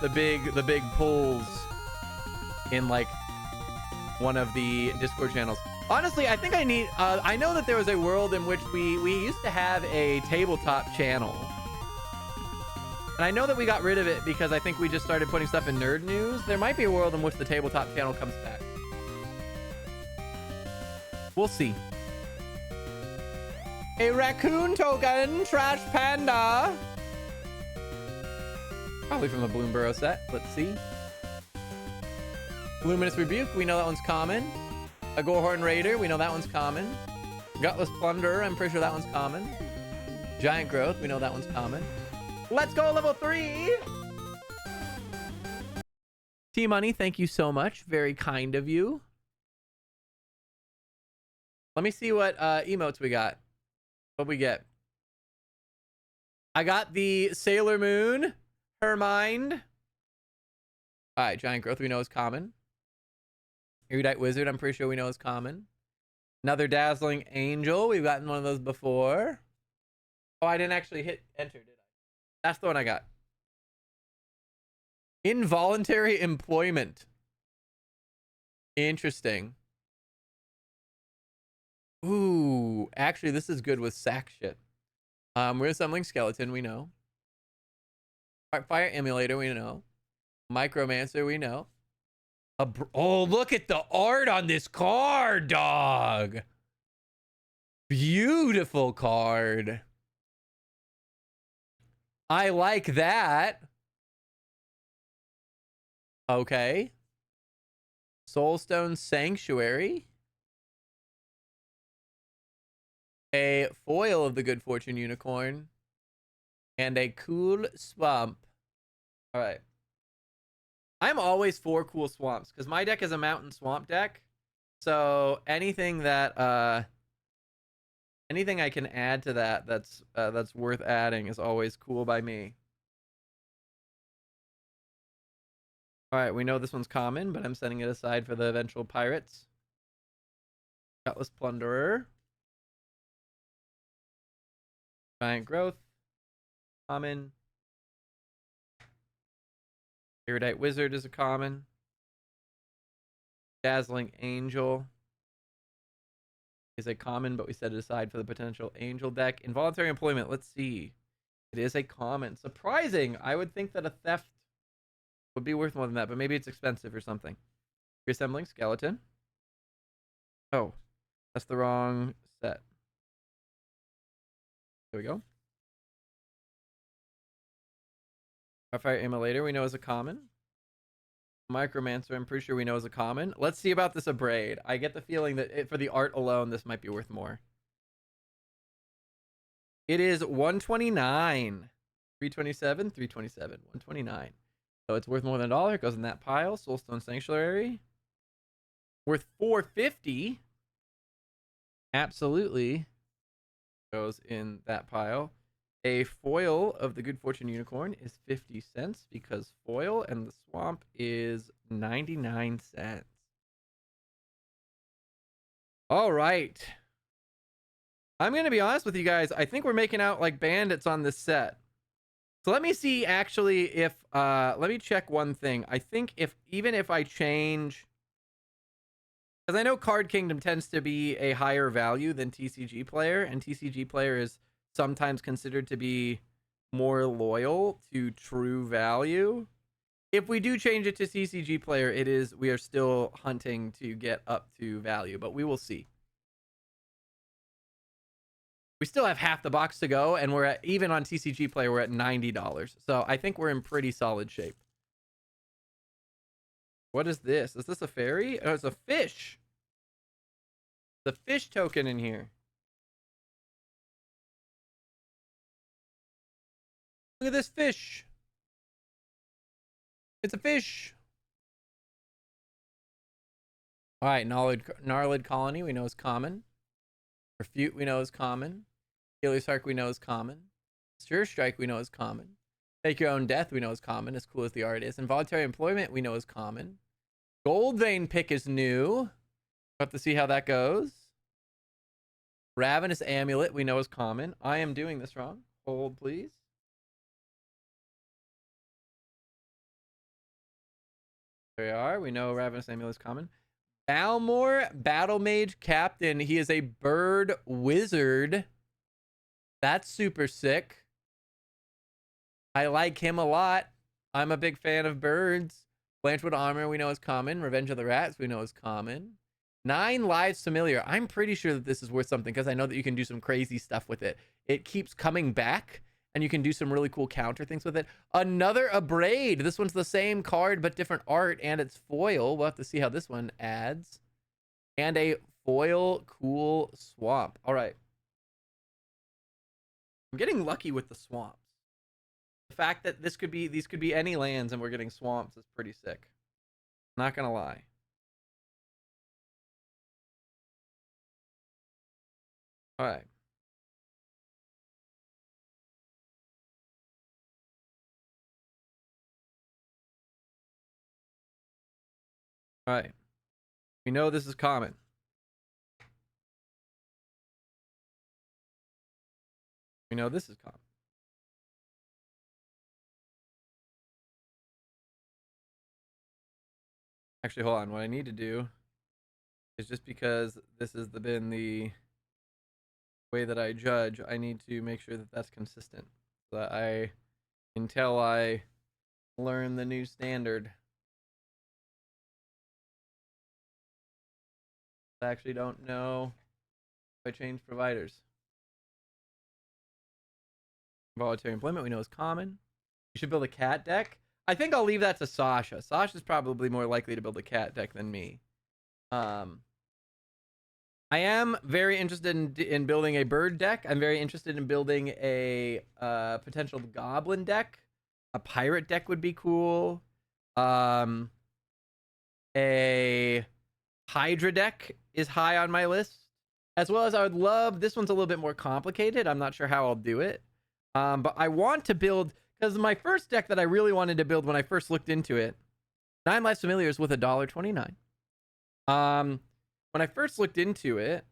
the big polls in like one of the Discord channels. Honestly, I think I know that there was a world in which we used to have a tabletop channel. And I know that we got rid of it because I think we just started putting stuff in nerd news. There might be a world in which the tabletop channel comes back. We'll see. A raccoon token, Trash Panda. Probably from the Bloomborough set. Let's see. Luminous Rebuke, we know that one's common. A Gorehorn Raider, we know that one's common. Gutless Plunderer, I'm pretty sure that one's common. Giant Growth, we know that one's common. Let's go level 3! T-Money, thank you so much. Very kind of you. Let me see what emotes we got. What we get? I got the Sailor Moon, Hermind. All right, Giant Growth we know is common. Erudite Wizard, I'm pretty sure we know is common. Another Dazzling Angel. We've gotten one of those before. Oh, I didn't actually hit enter, did I? That's the one I got. Involuntary Employment. Interesting. Ooh, actually, this is good with sack shit. We're assembling Skeleton, we know. Fire Emulator, we know. Micromancer, we know. Oh, look at the art on this card, dog. Beautiful card. I like that. Okay. Soulstone Sanctuary. A foil of the Good Fortune Unicorn. And a cool swamp. All right. I'm always for cool swamps because my deck is a mountain swamp deck. So anything that anything I can add to that that's worth adding is always cool by me. All right, we know this one's common, but I'm setting it aside for the eventual pirates. Cutlass Plunderer. Giant Growth. Common. Erudite Wizard is a common. Dazzling Angel is a common, but we set it aside for the potential Angel deck. Involuntary Employment, let's see. It is a common. Surprising. I would think that a Theft would be worth more than that, but maybe it's expensive or something. Reassembling Skeleton. Oh, that's the wrong set. There we go. Fire Immolator we know is a common. Micromancer, I'm pretty sure we know is a common. Let's see about this Abrade. I get the feeling that for the art alone, this might be worth more. It is 129. 327, 327, 129. So it's worth more than $1. It goes in that pile. Soulstone Sanctuary. Worth $4.50. Absolutely. Goes in that pile. A foil of the Good Fortune Unicorn is 50 cents because foil, and the swamp is 99 cents. All right. I'm going to be honest with you guys. I think we're making out like bandits on this set. So let me see actually if, let me check one thing. I think even if I change, because I know Card Kingdom tends to be a higher value than TCG Player, and TCG Player is sometimes considered to be more loyal to true value. If we do change it to TCG Player, we are still hunting to get up to value, but we will see. We still have half the box to go, and we're at, even on TCG Player, we're at $90. So I think we're in pretty solid shape. What is this? Is this a fairy? Oh, it's a fish. The fish token in here. Look at this fish. It's a fish. All right, Gnarlid Colony we know is common. Refute we know is common. Helios Hark we know is common. Stir Strike we know is common. Take Your Own Death we know is common, as cool as the art is. Involuntary Employment we know is common. Gold Vein Pick is new. We'll have to see how that goes. Ravenous Amulet we know is common. I am doing this wrong. Hold, please. There we are. We know Ravenous Amulet is common. Balmor Battle Mage Captain. He is a bird wizard. That's super sick. I like him a lot. I'm a big fan of birds. Blanchwood Armor we know is common. Revenge of the Rats we know is common. 9 Lives Familiar. I'm pretty sure that this is worth something because I know that you can do some crazy stuff with it. It keeps coming back, and you can do some really cool counter things with it. Another Abrade. This one's the same card, but different art, and it's foil. We'll have to see how this one adds. And a foil cool swamp. All right. I'm getting lucky with the swamps. The fact that these could be any lands and we're getting swamps is pretty sick. Not gonna lie. All right. All right. We know this is common. We know this is common. Actually, hold on. What I need to do is, just because this has been the way that I judge, I need to make sure that that's consistent. So that until I learn the new standard. I actually don't know if I change providers. Voluntary employment, we know is common. You should build a cat deck. I think I'll leave that to Sasha. Sasha's probably more likely to build a cat deck than me. I am very interested in building a bird deck. I'm very interested in building a potential goblin deck. A pirate deck would be cool. A Hydra deck is high on my list. As well as I would love, this one's a little bit more complicated. I'm not sure how I'll do it. But I want to build, because my first deck that I really wanted to build when I first looked into it, 9 Lives Familiars with $1.29. When I first looked into it,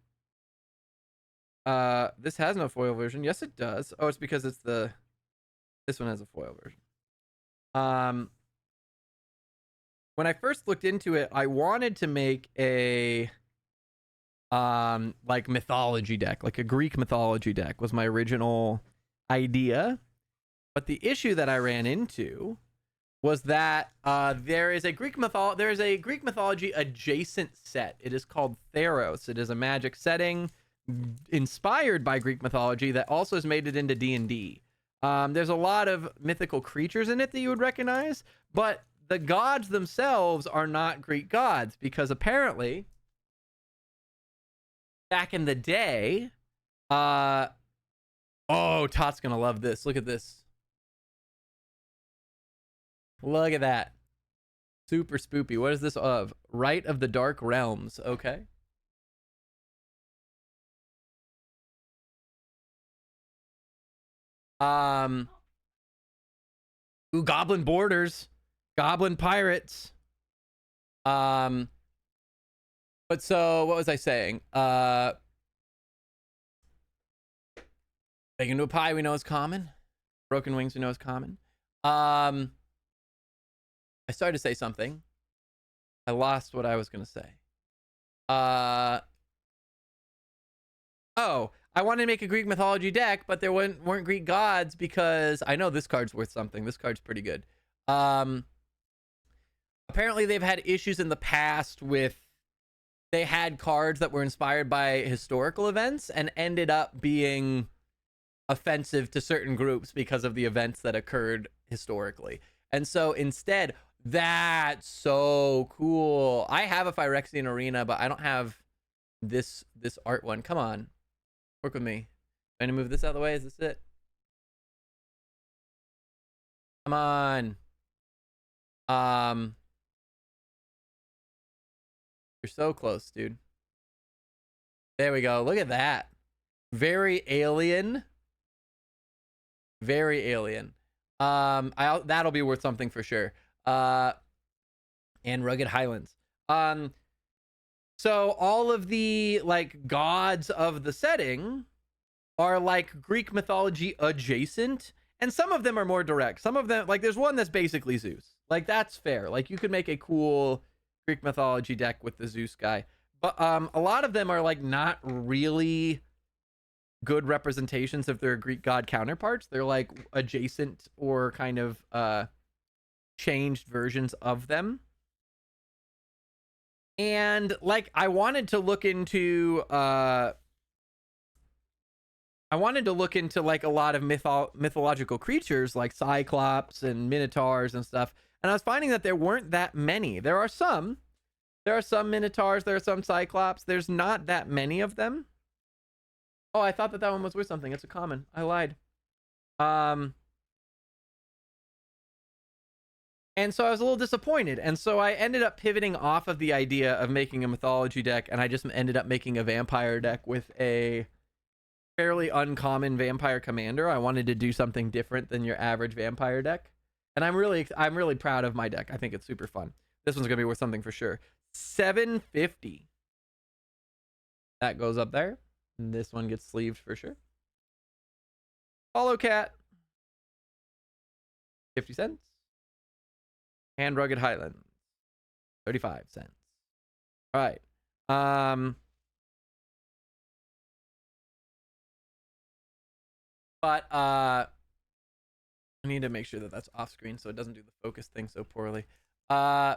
this has no foil version. Yes, it does. Oh, it's because it's this one has a foil version. When I first looked into it, I wanted to make a like mythology deck, like a Greek mythology deck was my original idea. But the issue that I ran into was that there is a Greek mythology adjacent set. It is called Theros. It is a magic setting inspired by Greek mythology that also has made it into D&D. There's a lot of mythical creatures in it that you would recognize, but the gods themselves are not Greek gods, because apparently back in the day, oh, Tot's gonna love this. Look at this. Look at that. Super spoopy. What is this of? Rite of the Dark Realms. Okay. Ooh, Goblin Borders. Goblin Pirates. But so, what was I saying? Bacon to a pie we know is common. Broken wings we know is common. I started to say something. I lost what I was going to say. Oh, I wanted to make a Greek mythology deck, but there weren't Greek gods, because I know this card's worth something. This card's pretty good. Apparently they've had issues in the past with, they had cards that were inspired by historical events and ended up being offensive to certain groups because of the events that occurred historically. And so instead, that's so cool. I have a Phyrexian Arena, but I don't have this art one. Come on, work with me. Trying to move this out of the way. Is this it? Come on. You're so close, dude. There we go. Look at that. Very alien. Very alien. That'll be worth something for sure. And Rugged Highlands. So all of the like gods of the setting are like Greek mythology adjacent, and some of them are more direct. Some of them, like there's one that's basically Zeus. Like that's fair. Like you could make a cool Greek mythology deck with the Zeus guy. But a lot of them are like not really good representations of their Greek god counterparts. They're like adjacent or kind of changed versions of them. And like I wanted to look into like a lot of mythological creatures like Cyclops and Minotaurs and stuff. And I was finding that there weren't that many. There are some Minotaurs, there are some Cyclops. There's not that many of them. Oh, I thought that one was worth something. It's a common. I lied. And so I was a little disappointed. And so I ended up pivoting off of the idea of making a mythology deck, and I just ended up making a vampire deck with a fairly uncommon vampire commander. I wanted to do something different than your average vampire deck. And I'm really proud of my deck. I think it's super fun. This one's going to be worth something for sure. $7.50. That goes up there. And this one gets sleeved for sure. Hollow Cat, 50 cents. And Rugged Highlands, 35 cents. All right. But I need to make sure that that's off screen so it doesn't do the focus thing so poorly. And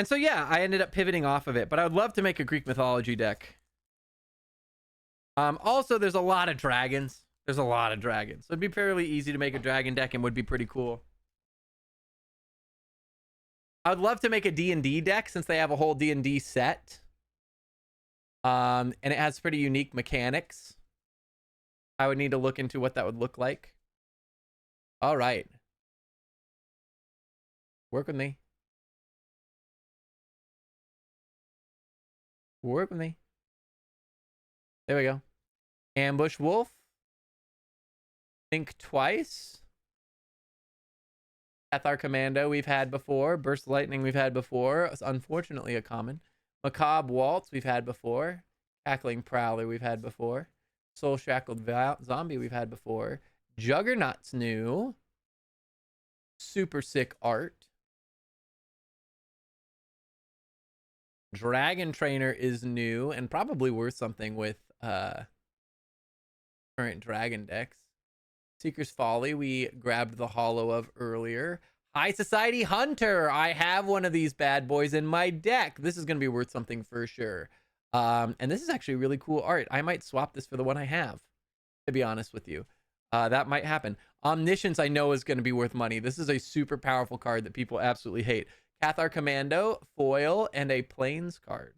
so yeah, I ended up pivoting off of it, but I would love to make a Greek mythology deck. Also, there's a lot of dragons. There's a lot of dragons. So it'd be fairly easy to make a dragon deck and would be pretty cool. I would love to make a D&D deck since they have a whole D&D set. And it has pretty unique mechanics. I would need to look into what that would look like. All right. Work with me. Work with me. There we go. Ambush Wolf. Think Twice. Cathar Commando we've had before. Burst Lightning we've had before. It's unfortunately a common. Macabre Waltz we've had before. Cackling Prowler we've had before. Soul Shackled Zombie we've had before. Juggernaut's new. Super sick art. Dragon Trainer is new and probably worth something with current dragon decks. Seeker's Folly we grabbed the holo of earlier. High Society Hunter. I have one of these bad boys in my deck. This is going to be worth something for sure. And this is actually really cool art. I might swap this for the one I have, to be honest with you. That might happen. Omniscience I know is going to be worth money. This is a super powerful card that people absolutely hate. Cathar Commando, foil, and a Plains card.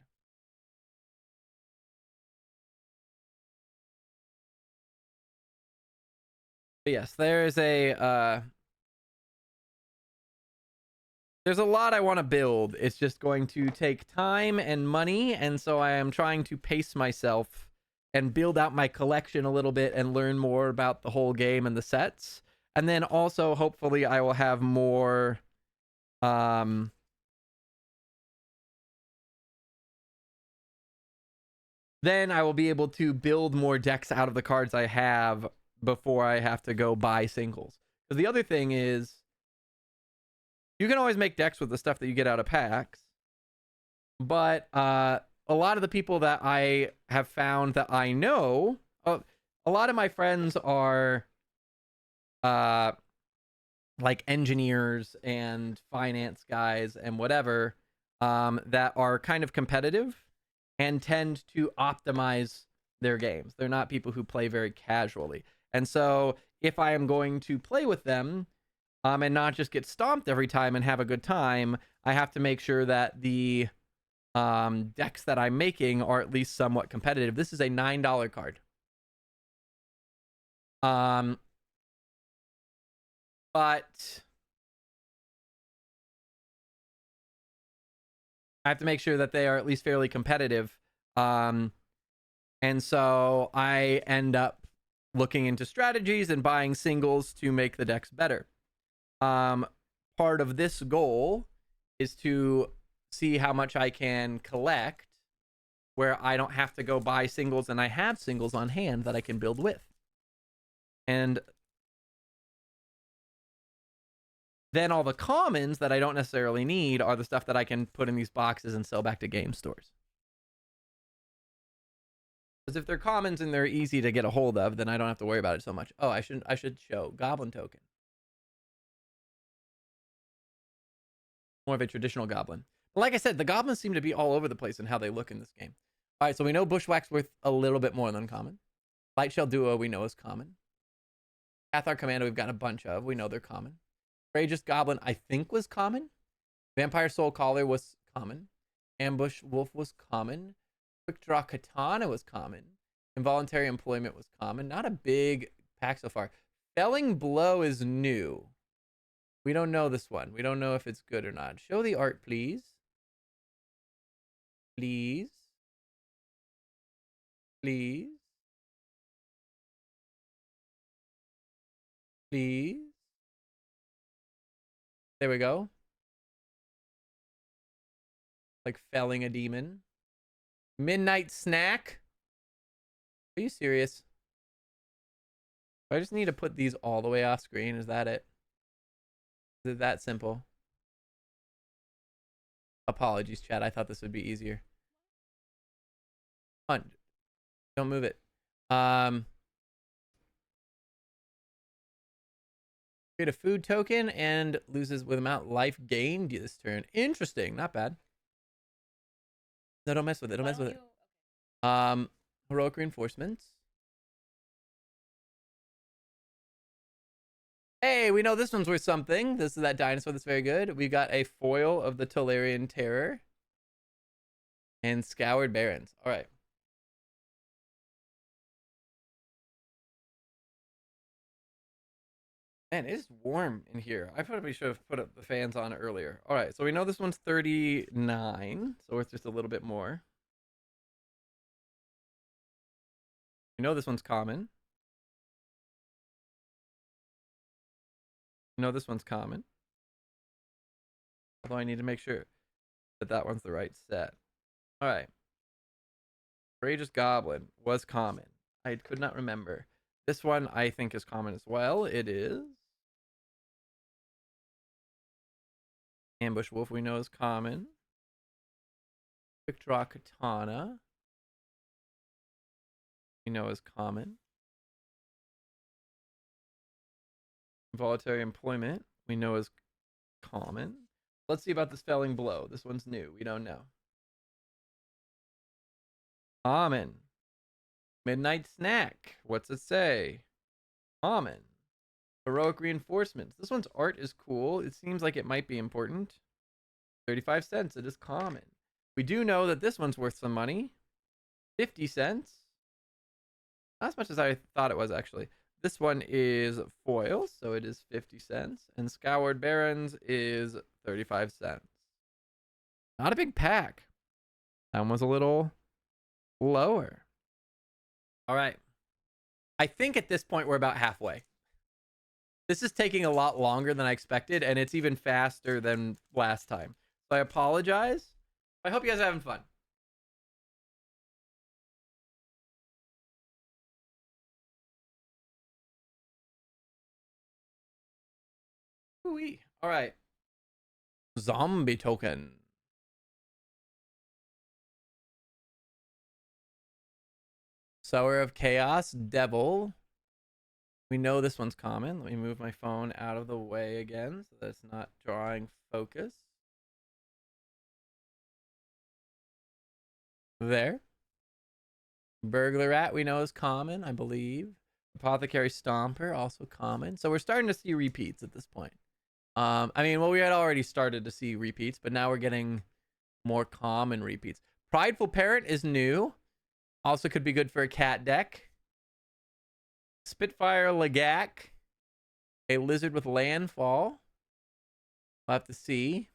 But yes, there's a lot I want to build. It's just going to take time and money, and so I am trying to pace myself and build out my collection a little bit and learn more about the whole game and the sets. And then also, hopefully, I will have more then I will be able to build more decks out of the cards I have before I have to go buy singles. Because the other thing is, you can always make decks with the stuff that you get out of packs, but a lot of the people that I have found that I know, a lot of my friends are like engineers and finance guys and whatever, that are kind of competitive and tend to optimize their games. They're not people who play very casually. And so if I am going to play with them, and not just get stomped every time and have a good time, I have to make sure that the decks that I'm making are at least somewhat competitive. This is a $9 card. But I have to make sure that they are at least fairly competitive. And so I end up looking into strategies and buying singles to make the decks better. Part of this goal is to see how much I can collect where I don't have to go buy singles and I have singles on hand that I can build with. And then all the commons that I don't necessarily need are the stuff that I can put in these boxes and sell back to game stores. Because if they're commons and they're easy to get a hold of, then I don't have to worry about it so much. Oh, I should show Goblin Token. More of a traditional goblin. But like I said, the goblins seem to be all over the place in how they look in this game. All right, so we know Bushwhack's worth a little bit more than common. Lightshell Duo we know is common. Cathar Commando we've got a bunch of. We know they're common. Courageous Goblin I think was common. Vampire Soul Caller was common. Ambush Wolf was common. Quick Draw Katana was common. Involuntary Employment was common. Not a big pack so far. Felling Blow is new. We don't know this one. We don't know if it's good or not. Show the art, please. Please. Please. Please. There we go. like felling a demon. Midnight Snack. Are you serious? I just need to put these all the way off screen. Is that it? Is it that simple? Apologies, chat. I thought this would be easier. Come on. Don't move it. Create a food token and loses with amount life gained this turn. Interesting. Not bad. No, don't mess with it. Don't mess with it. Heroic reinforcements. Hey, we know this one's worth something. This is that dinosaur that's very good. We got a foil of the Tolarian Terror. And Scoured Barrens. All right. Man, it is warm in here. I probably should have put up the fans on earlier. All right, so we know this one's 39, so it's just a little bit more. We know this one's common. We know this one's common. Although I need to make sure that that one's the right set. All right. Courageous Goblin was common. I could not remember. This one I think is common as well. It is. Ambush Wolf we know is common. Quick Draw Katana we know is common. Voluntary Employment we know is common. Let's see about this Felling Blow. This one's new. We don't know. Common. Midnight Snack. What's it say? Common. Heroic Reinforcements. This one's art is cool. It seems like it might be important. 35 cents. It is common. We do know that this one's worth some money. 50 cents. Not as much as I thought it was, actually. This one is foil, so it is 50 cents. And Scoured Barrens is 35 cents. Not a big pack. That one was a little lower. All right. I think at this point we're about halfway. This is taking a lot longer than I expected, and it's even faster than last time. So I apologize. I hope you guys are having fun. Ooh-wee. All right. Zombie token. Sower of Chaos, Devil. We know this one's common. Let me move my phone out of the way again so that it's not drawing focus. There. Burglar Rat we know is common, I believe. Apothecary Stomper, also common. So we're starting to see repeats at this point. I mean, well, we had already started to see repeats, but now we're getting more common repeats. Prideful Parent is new. Also could be good for a cat deck. Spitfire Lagak. A Lizard with Landfall. We'll have to see.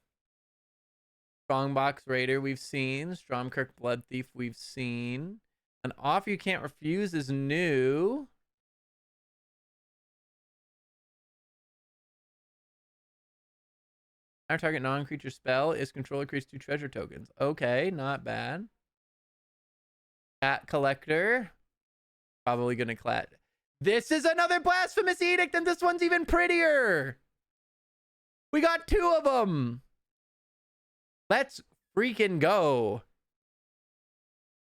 Strongbox Raider we've seen. Stromkirk Blood Thief we've seen. An Offer You Can't Refuse is new. Our target non-creature spell is controller creates 2 treasure tokens. Okay, not bad. Cat Collector. Probably gonna clat. This is another Blasphemous Edict, and this one's even prettier. We got 2 of them. Let's freaking go.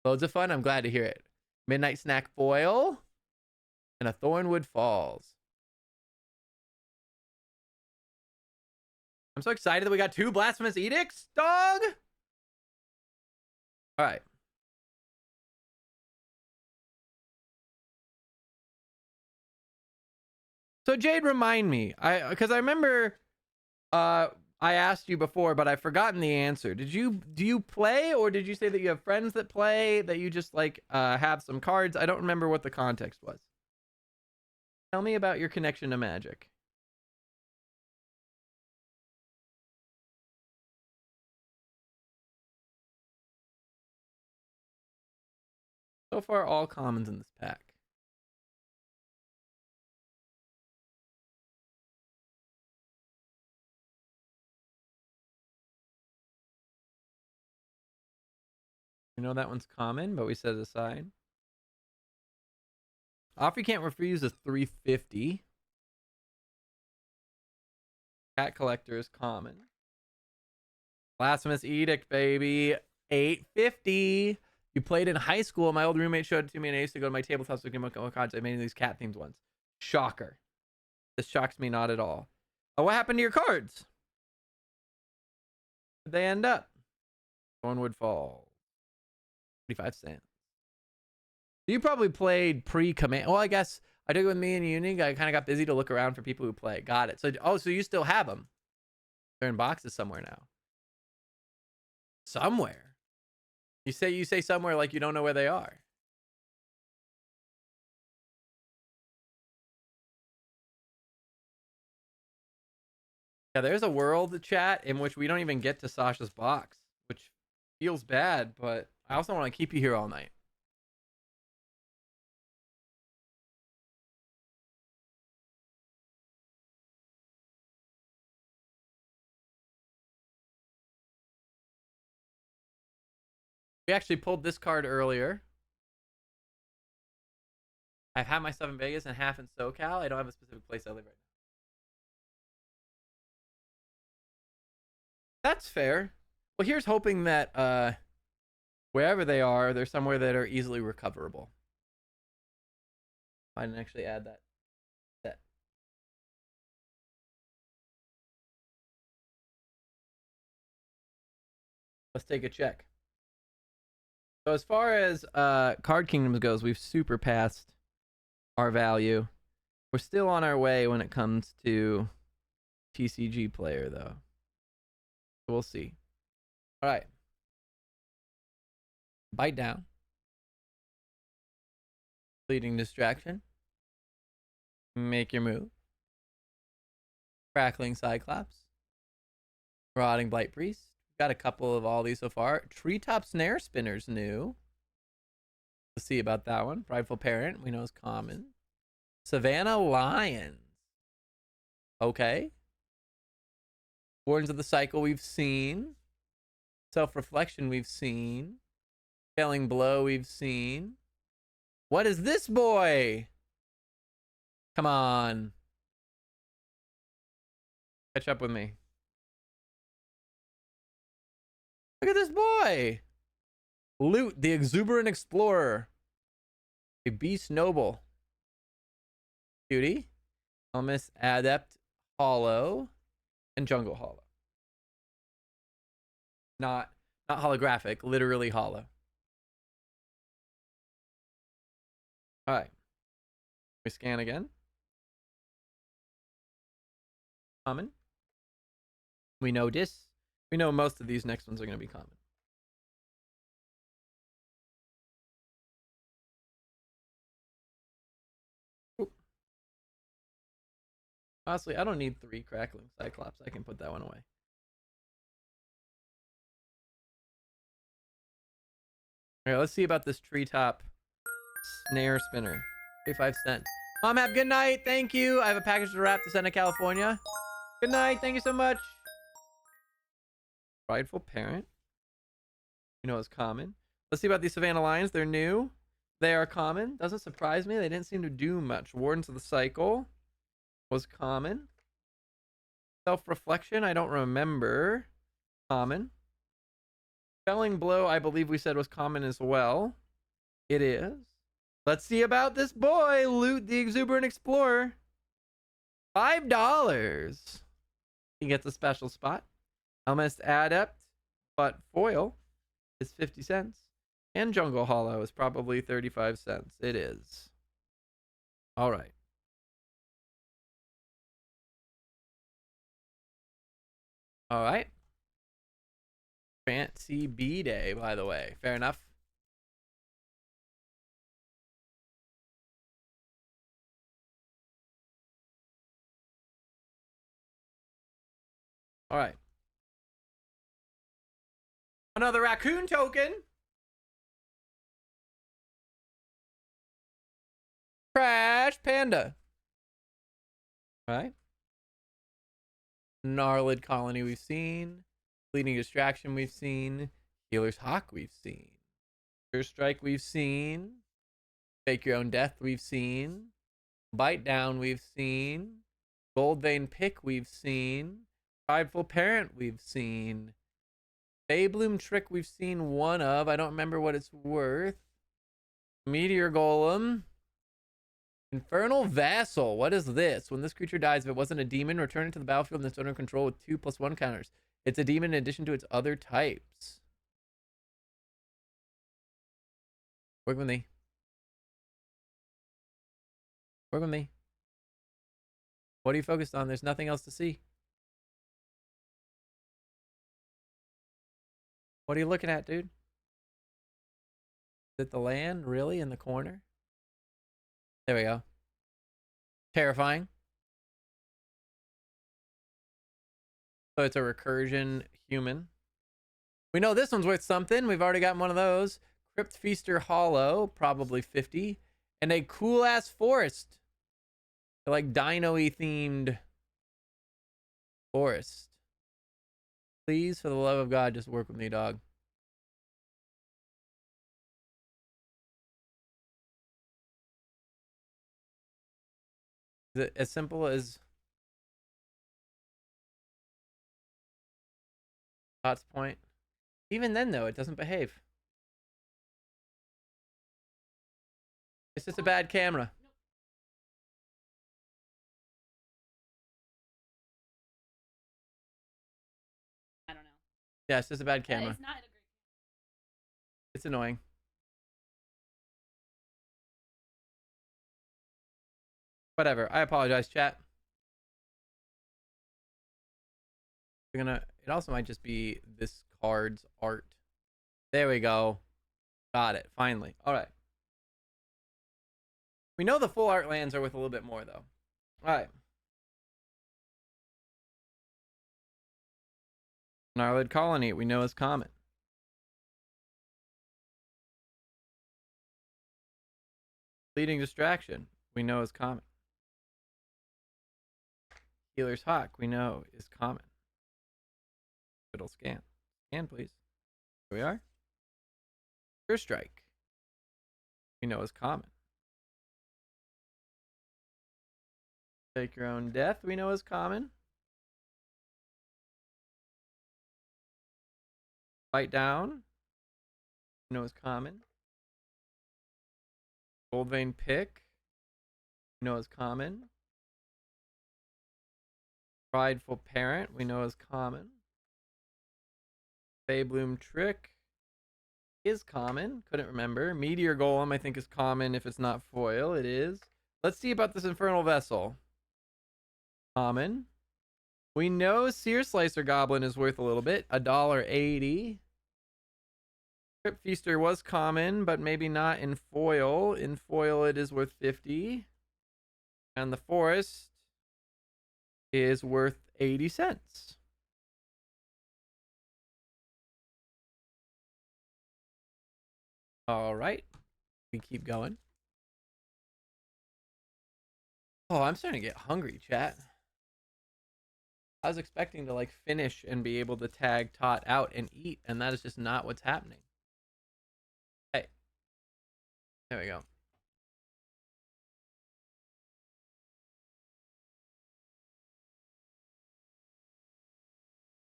Loads of fun. I'm glad to hear it. Midnight Snack Foil and a Thornwood Falls. I'm so excited that we got 2 Blasphemous Edicts, dog. All right. So Jade, remind me, because I remember I asked you before, but I've forgotten the answer. Do you play, or did you say that you have friends that play, that you just like have some cards? I don't remember what the context was. Tell me about your connection to Magic. So far, all commons in this pack. You know that one's common, but we set it aside. Offer you can't refuse is 350. Cat Collector is common. Blasphemous Edict, baby. 850. You played in high school. My old roommate showed it to me, and I used to go to my tabletops with him. Oh, God, I made these cat themed ones. Shocker. This shocks me not at all. Oh, what happened to your cards? Where'd they end up? Thornwood Falls. 35 cents. You probably played pre-command. Well, I guess I took it with me and Uni. I kind of got busy to look around for people who play. Got it. So, oh, so you still have them. They're in boxes somewhere now. Somewhere. You say somewhere like you don't know where they are. Yeah, there's a world chat in which we don't even get to Sasha's box, which feels bad, but I also want to keep you here all night. We actually pulled this card earlier. I've had my stuff in Vegas and half in SoCal. I don't have a specific place I live right now. That's fair. Well, here's hoping that wherever they are, they're somewhere that are easily recoverable. I didn't actually add that set. Let's take a check. So as far as Card Kingdoms goes, we've super passed our value. We're still on our way when it comes to TCG player, though. We'll see. All right. Bite down. Fleeting distraction. Make your move. Crackling Cyclops. Rotting Blight Priest. Got a couple of all these so far. Treetop Snare Spinner's new. Let's see about that one. Prideful Parent, we know is common. Savannah Lions. Okay. Wardens of the Cycle we've seen. Self-Reflection we've seen. Failing Blow we've seen. What is this boy? Come on. Catch up with me. Look at this boy. Loot, the Exuberant Explorer. A Beast Noble. Cutie. Almost Adept Hollow. And Jungle Hollow. Not holographic, literally hollow. All right. We scan again. Common. We know this. We know most of these next ones are going to be common. Oop. Honestly, I don't need 3 Crackling Cyclops. I can put that one away. All right, let's see about this Treetop Snare Spinner. 35 cents. Mom App, good night. Thank you. I have a package to wrap to send to California. Good night. Thank you so much. Prideful Parent. You know it's common. Let's see about these Savannah Lions. They're new. They are common. Doesn't surprise me. They didn't seem to do much. Wardens of the Cycle was common. Self-Reflection, I don't remember. Common. Felling Blow, I believe we said was common as well. It is. Let's see about this boy. Loot, the Exuberant Explorer. $5. He gets a special spot. Almost Adept, but foil is 50 cents. And Jungle Hollow is probably 35 cents. It is. All right. All right. Fancy B-Day, by the way. Fair enough. All right. Another raccoon token. Crash Panda. All right. Gnarlid Colony we've seen. Fleeting Distraction we've seen. Healer's Hawk we've seen. First Strike we've seen. Fake Your Own Death we've seen. Bite Down we've seen. Gold Vein Pick we've seen. Prideful Parent we've seen. Daybloom Trick we've seen one of. I don't remember what it's worth. Meteor Golem. Infernal Vassal. What is this? When this creature dies, if it wasn't a demon, return it to the battlefield in its owner control with 2/1 counters. It's a demon in addition to its other types. Work with me. Work with me. What are you focused on? There's nothing else to see. What are you looking at, dude? Is it the land? Really? In the corner? There we go. Terrifying. So it's a recursion human. We know this one's worth something. We've already got one of those. Crypt Feaster Hollow, probably 50. And a cool-ass forest. Like dino-y themed forest. Please, for the love of God, just work with me, dog. Is it as simple as Hot's point? Even then, though, it doesn't behave. It's just a bad camera.
I don't know.
Yeah, it's just a bad camera.
It's not a great.
It's annoying. Whatever. I apologize, chat. We're gonna. It also might just be this card's art. There we go. Got it. Finally. All right. We know the full art lands are worth a little bit more, though. All right. Gnarled Colony, we know is common. Fleeting Distraction, we know is common. Healer's Hawk, we know is common. Fiddle Scan. Scan, please. Here we are. First Strike, we know is common. Take Your Own Death, we know is common. Bite Down, we know is common. Gold Vein Pick, we know is common. Prideful Parent, we know is common. Daybloom Trick is common. Couldn't remember. Meteor Golem, I think, is common if it's not foil. It is. Let's see about this Infernal Vessel. Common. We know Seer Slicer Goblin is worth a little bit. $1.80. Crypt Feaster was common, but maybe not in foil. In foil, it is worth 50. And the Forest is worth 80 cents. All right. We keep going. Oh, I'm starting to get hungry, chat. I was expecting to like finish and be able to tag Tot out and eat, and that is just not what's happening. Hey. There we go.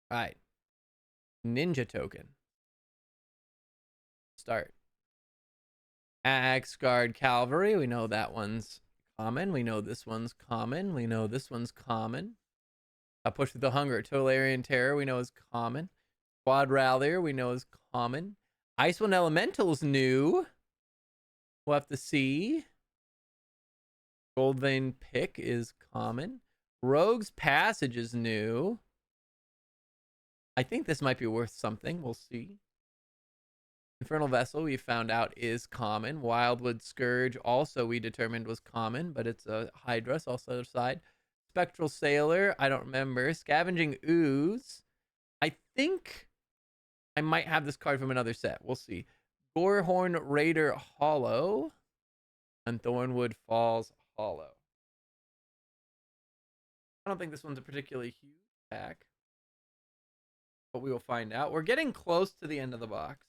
All right. Ninja Token. Start. Axgard Cavalry. We know that one's common. We know this one's common. We know this one's common. Push with the Hunger. Tolarian Terror, we know is common. Quad Rallier, we know is common. Icewind Elemental's new. We'll have to see. Gold Vein Pick is common. Rogue's Passage is new. I think this might be worth something. We'll see. Infernal Vessel, we found out, is common. Wildwood Scourge, also we determined was common, but it's a Hydra, so also other side. Spectral Sailor, I don't remember. Scavenging Ooze. I think I might have this card from another set. We'll see. Gorehorn Raider Hollow. And Thornwood Falls Hollow. I don't think this one's a particularly huge pack, but we will find out. We're getting close to the end of the box.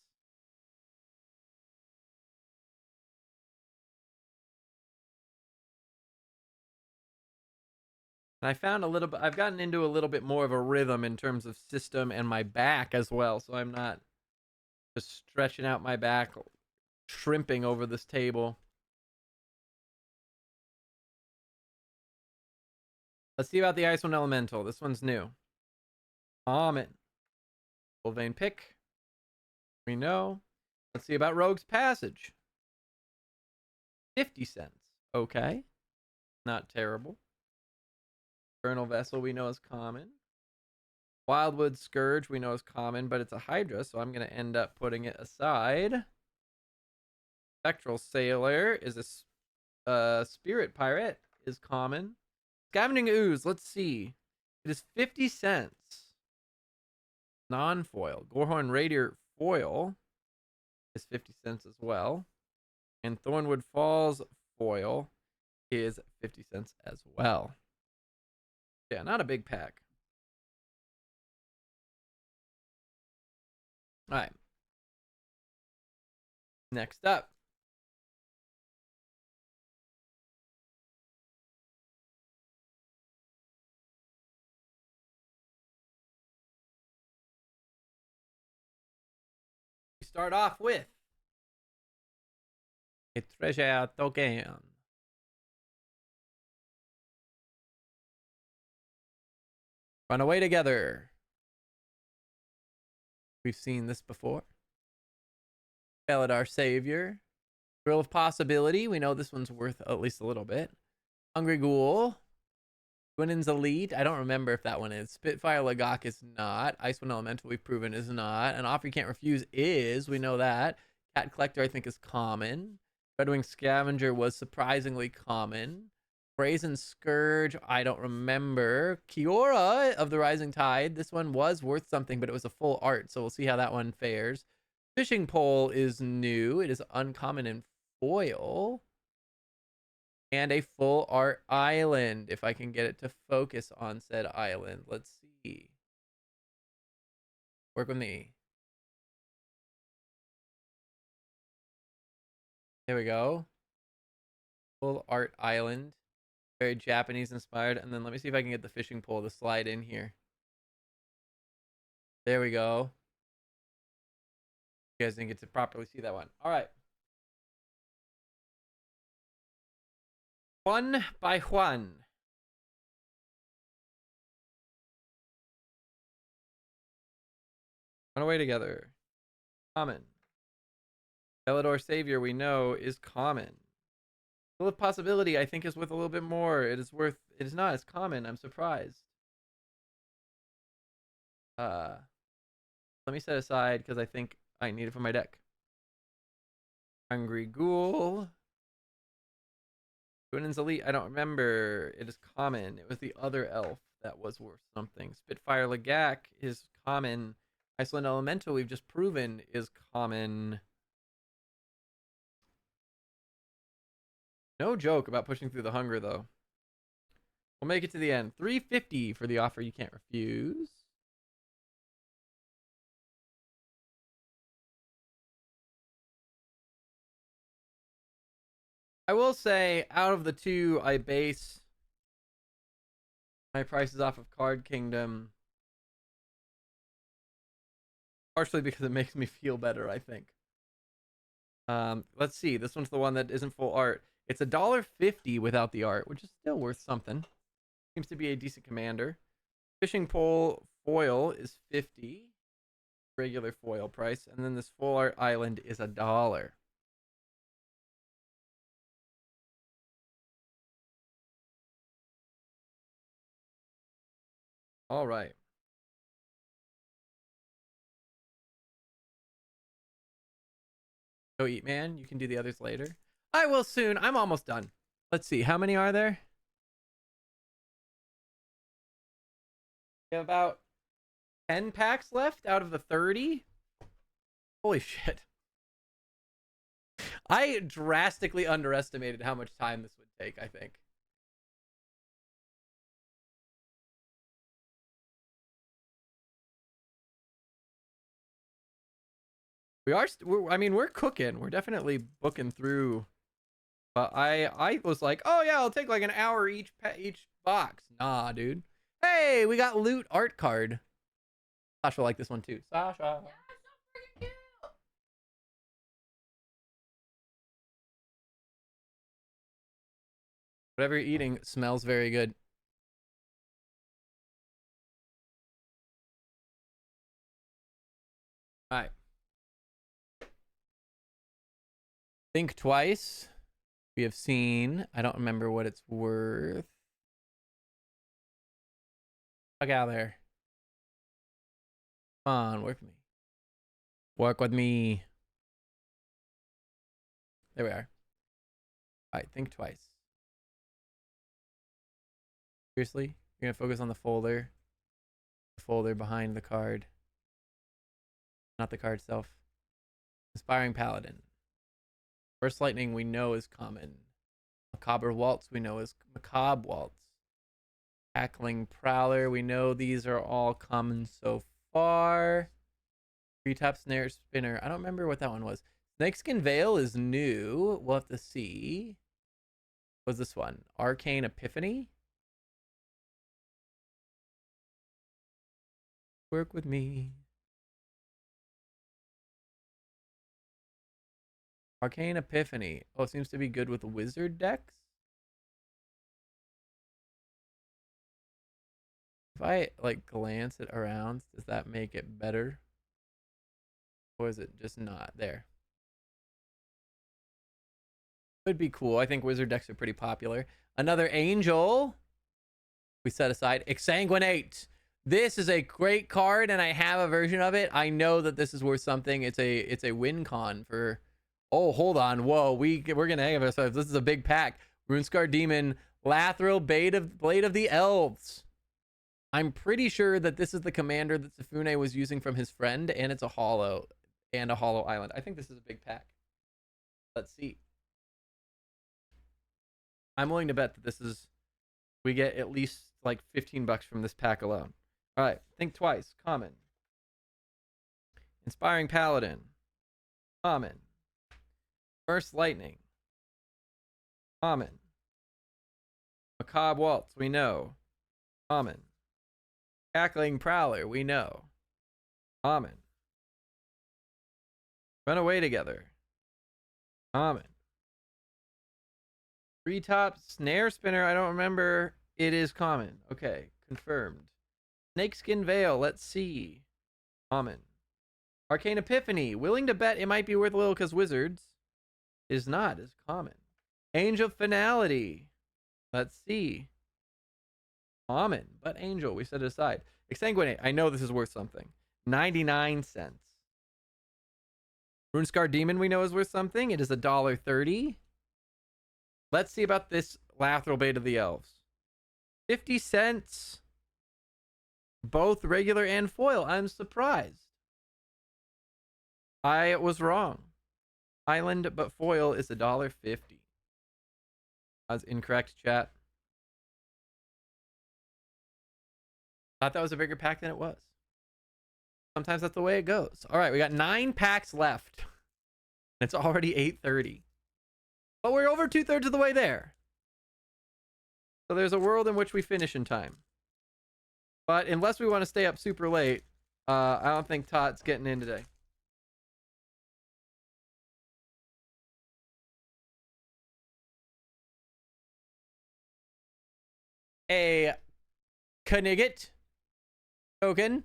And I found a little bit, I've gotten into a little bit more of a rhythm in terms of system and my back as well. So I'm not just stretching out my back, shrimping over this table. Let's see about the Icewind Elemental. This one's new. Common. Full Vein Pick. We know. Let's see about Rogue's Passage. 50 cents. Okay. Not terrible. Infernal Vessel we know is common. Wildwood Scourge we know is common, but it's a Hydra, so I'm going to end up putting it aside. Spectral Sailor is a Spirit Pirate is common. Scavenging Ooze, let's see. It is 50 cents. Non-foil. Gorehorn Raider foil is 50 cents as well. And Thornwood Falls foil is 50 cents as well. Yeah, not a big pack. All right. Next up. We start off with a treasure token. Run away together. We've seen this before. Felidar Savior. Thrill of Possibility. We know this one's worth at least a little bit. Hungry Ghoul. Gwynen's Elite. I don't remember if that one is. Spitfire Lagok is not. Icewind Elemental we've proven is not. An Offer You Can't Refuse is. We know that. Cat Collector I think is common. Redwing Scavenger was surprisingly common. Brazen Scourge, I don't remember. Kiora of the Rising Tide. This one was worth something, but it was a full art, so we'll see how that one fares. Fishing Pole is new. It is uncommon in foil. And a full art island, if I can get it to focus on said island. Let's see. Work with me. There we go. Full art island. Very Japanese inspired. And then let me see if I can get the fishing pole to slide in here. There we go. You guys didn't get to properly see that one. All right. One by one. Run away together. Common. Felidar Savior we know is common. Full of Possibility I think is worth a little bit more. It is not as common. I'm surprised. Let me set aside because I think I need it for my deck. Hungry Ghoul. Gwynen's Elite, I don't remember. It is common. It was the other elf that was worth something. Spitfire Lagak is common. Icewind Elemental, we've just proven, is common. No joke about pushing through the hunger, though. We'll make it to the end. $3.50 for the Offer You Can't Refuse. I will say, out of the two, I base my prices off of Card Kingdom. Partially because it makes me feel better, I think. Let's see. This one's the one that isn't full art. It's $1.50 without the art, which is still worth something. Seems to be a decent commander. Fishing Pole foil is $50. Regular foil price. And then this full art island is $1. All right. Go eat, man. You can do the others later. I will soon. I'm almost done. Let's see. How many are there? We have about 10 packs left out of the 30. Holy shit. I drastically underestimated how much time this would take, I think. We're cooking. We're definitely booking through But I was like, oh yeah, I'll take like an hour each box. Nah, dude. Hey, we got loot art card. Sasha will like this one too. Sasha.
Yeah, it's so freaking cute.
Whatever you're eating smells very good. All right. Think twice. We have seen. I don't remember what it's worth. Fuck out of there. Come on, work with me. Work with me. There we are. All right, think twice. Seriously? You're going to focus on the folder? The folder behind the card. Not the card itself. Inspiring Paladin. First Lightning we know is common. Macabre Waltz we know is Macabre Waltz. Cackling Prowler, we know these are all common so far. Treetop Snare Spinner, I don't remember what that one was. Snakeskin Veil is new. We'll have to see. What's this one? Arcane Epiphany? Work with me. Arcane Epiphany. Oh, it seems to be good with wizard decks. If I like glance it around, does that make it better? Or is it just not there? Could be cool. I think wizard decks are pretty popular. Another angel. We set aside. Exsanguinate. This is a great card, and I have a version of it. I know that this is worth something. It's a win con for. Oh, hold on. Whoa, we're gonna hang ourselves. This is a big pack. Runescar Demon, Lathril, Blade of the Elves. I'm pretty sure that this is the commander that Sifune was using from his friend, and it's a hollow island. I think this is a big pack. Let's see. I'm willing to bet that this is. We get at least like $15 from this pack alone. All right, think twice. Common. Inspiring Paladin. Common. First Lightning. Common. Macabre Waltz, we know. Common. Cackling Prowler, we know. Common. Run away together. Common. Treetop Snare Spinner, I don't remember. It is common. Okay, confirmed. Snakeskin Veil, let's see. Common. Arcane Epiphany, willing to bet it might be worth a little because wizards. Is not as common. Angel Finality, let's see. Common, but angel, we set it aside. Exsanguinate, I know this is worth something. 99 cents. Runescar Demon, we know is worth something. It is $1.30. Let's see about this Lathril Blade of the Elves. 50 cents. Both regular and foil. I'm surprised. I was wrong. Island, but foil is $1.50. I was incorrect, chat. Thought that was a bigger pack than it was. Sometimes that's the way it goes. All right, we got 9 packs left. It's already 8:30. But we're over 2/3 of the way there. So there's a world in which we finish in time. But unless we want to stay up super late, I don't think Todd's getting in today. A Knigget token,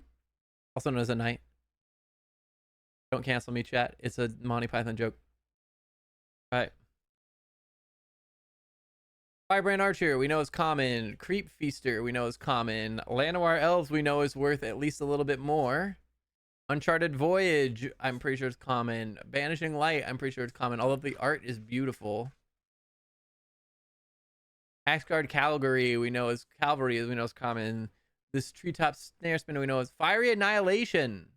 also known as a knight. Don't cancel me, chat. It's a Monty Python joke. All right. Firebrand Archer, we know is common. Creep Feaster, we know is common. Llanowar Elves, we know is worth at least a little bit more. Uncharted Voyage, I'm pretty sure it's common. Banishing Light, I'm pretty sure it's common. All of the art is beautiful. Axguard Cavalry, we know is common. This Treetop Snare Spinner, we know is Fiery Annihilation.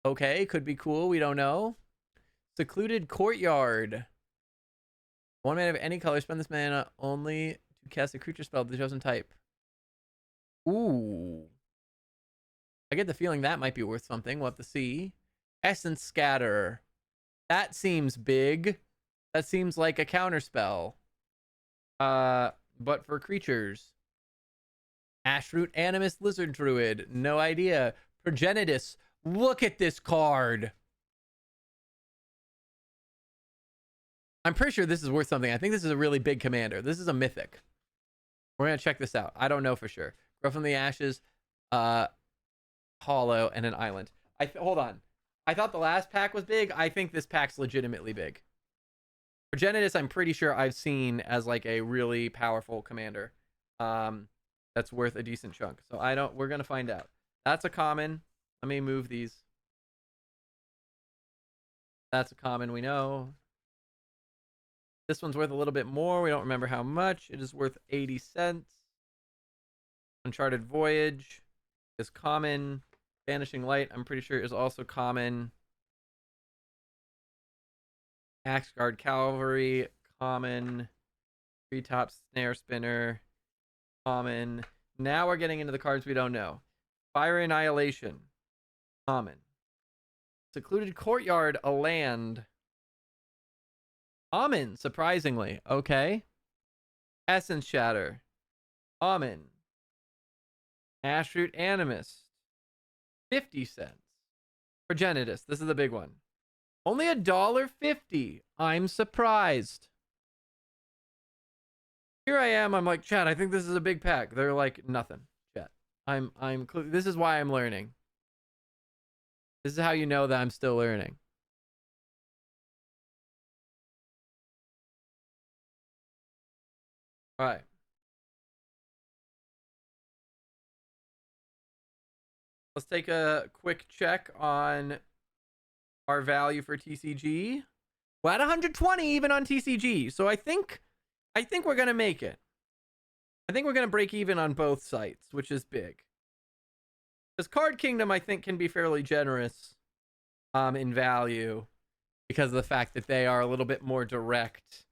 Okay, could be cool. We don't know. Secluded Courtyard. 1 mana of any color. Spend this mana only to cast a creature spell of the chosen type. Ooh. I get the feeling that might be worth something. We'll have to see. Essence Scatter. That seems big. That seems like a counterspell. But for creatures. Ashroot Animus Lizard Druid. No idea. Progenitus. Look at this card. I'm pretty sure this is worth something. I think this is a really big commander. This is a mythic. We're going to check this out. I don't know for sure. Grow from the Ashes. Hollow and an island. Hold on. I thought the last pack was big. I think this pack's legitimately big. Progenitus, I'm pretty sure I've seen as like a really powerful commander. That's worth a decent chunk. So we're gonna find out. That's a common. Let me move these. That's a common, we know. This one's worth a little bit more. We don't remember how much. It is worth 80 cents. Uncharted Voyage is common. Vanishing Light, I'm pretty sure, is also common. Axguard Cavalry, common. Treetop Snare Spinner, common. Now we're getting into the cards we don't know. Fire Annihilation, common. Secluded Courtyard, a land. Common, surprisingly. Okay. Essence Shatter, common. Ashroot Animus, 50 cents. Progenitus, this is the big one. Only $1.50. I'm surprised. Here I am. I'm like, chat, I think this is a big pack. They're like, nothing. Chat. This is why I'm learning. This is how you know that I'm still learning. All right. Let's take a quick check on our value for TCG. We're at 120 even on TCG. So I think we're going to make it. I think we're going to break even on both sites, which is big. Because Card Kingdom, I think, can be fairly generous in value because of the fact that they are a little bit more direct.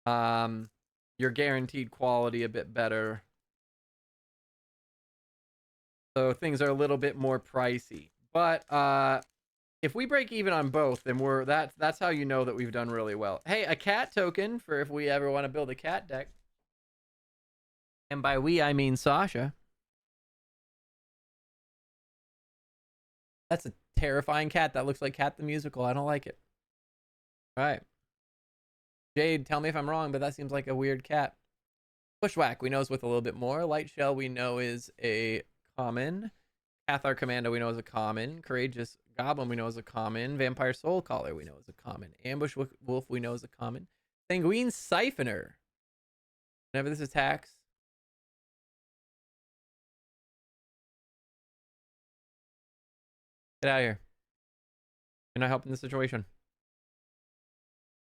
You're guaranteed quality a bit better. So things are a little bit more pricey. But if we break even on both, then that's how you know that we've done really well. Hey, a cat token for if we ever want to build a cat deck. And by we, I mean Sasha. That's a terrifying cat. That looks like Cat the Musical. I don't like it. All right. Jade, tell me if I'm wrong, but that seems like a weird cat. Bushwhack, we know is worth a little bit more. Light Shell, we know is a common. Cathar Commando, we know is a common. Courageous Goblin, we know is a common. Vampire Soul Caller, we know is a common. Ambush Wolf, we know is a common. Sanguine Siphoner. Whenever this attacks. Get out of here. You're not helping the situation.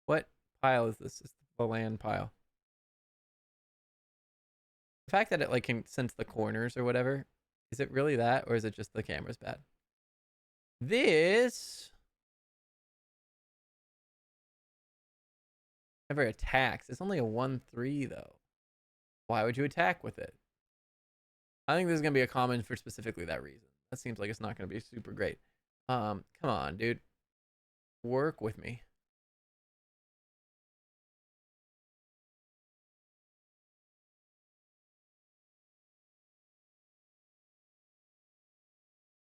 What pile is this? It's the land pile. The fact that it like can sense the corners or whatever, is it really that, or is it just the camera's bad? This never attacks. It's only a 1/3 though. Why would you attack with it? I think this is gonna be a common for specifically that reason. That seems like it's not gonna be super great. Come on, dude. Work with me.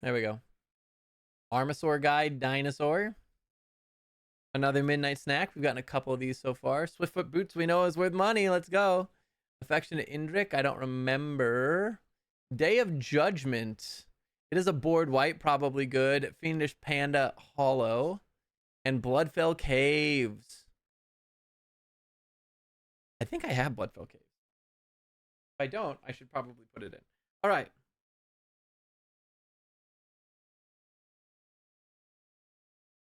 There we go. Armasaur Guide Dinosaur. Another Midnight Snack. We've gotten a couple of these so far. Swiftfoot Boots we know is worth money. Let's go. Affectionate Indrik. I don't remember. Day of Judgment. It is a board white. Probably good. Fiendish Panda Hollow. And Bloodfell Caves. I think I have Bloodfell Caves. If I don't, I should probably put it in. All right.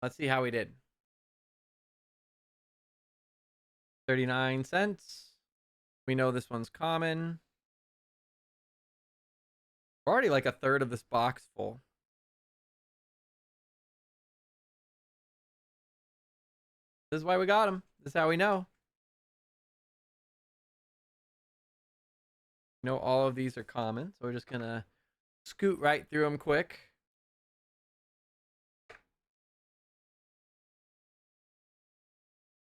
Let's see how we did. 39 cents. We know this one's common. We're already like a third of this box full. This is why we got them. This is how we know. You know, all of these are common, so we're just gonna scoot right through them quick.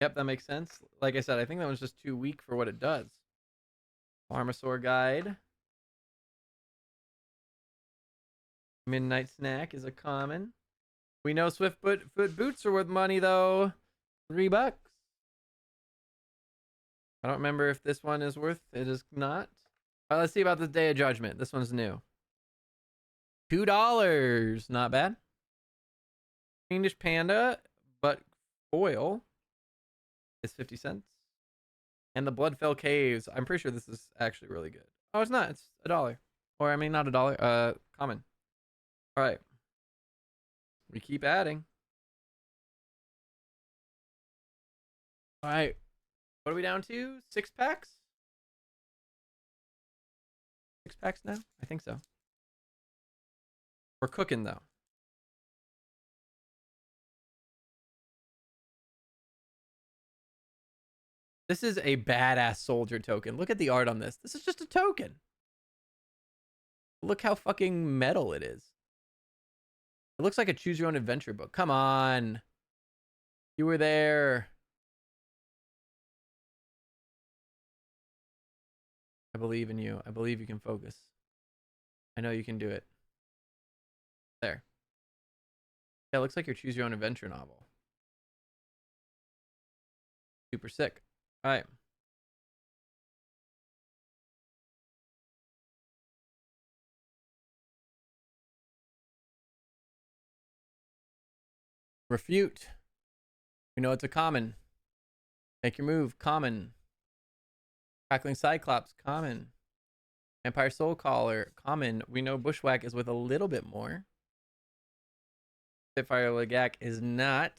Yep, that makes sense. Like I said, I think that was just too weak for what it does. Armosaur Guide. Midnight Snack is a common. We know Swiftfoot boots are worth money though. $3. I don't remember if this one is worth. It is not. All right, let's see about the Day of Judgment. This one's new. $2. Not bad. Fiendish Panda, but foil is 50 cents. And the Bloodfell Caves. I'm pretty sure this is actually really good. Oh, it's not. It's $1. Or I mean, not $1. Common. All right. We keep adding. All right. What are we down to? 6 packs? 6 packs now? I think so. We're cooking though. This is a badass soldier token. Look at the art on this. This is just a token. Look how fucking metal it is. It looks like a choose your own adventure book. Come on. You were there. I believe in you. I believe you can focus. I know you can do it. There. Yeah, it looks like your choose your own adventure novel. Super sick. All right. Refute. We know it's a common. Make your move. Common. Crackling Cyclops. Common. Vampire Soul Caller. Common. We know Bushwhack is with a little bit more. Spitfire Legak is not.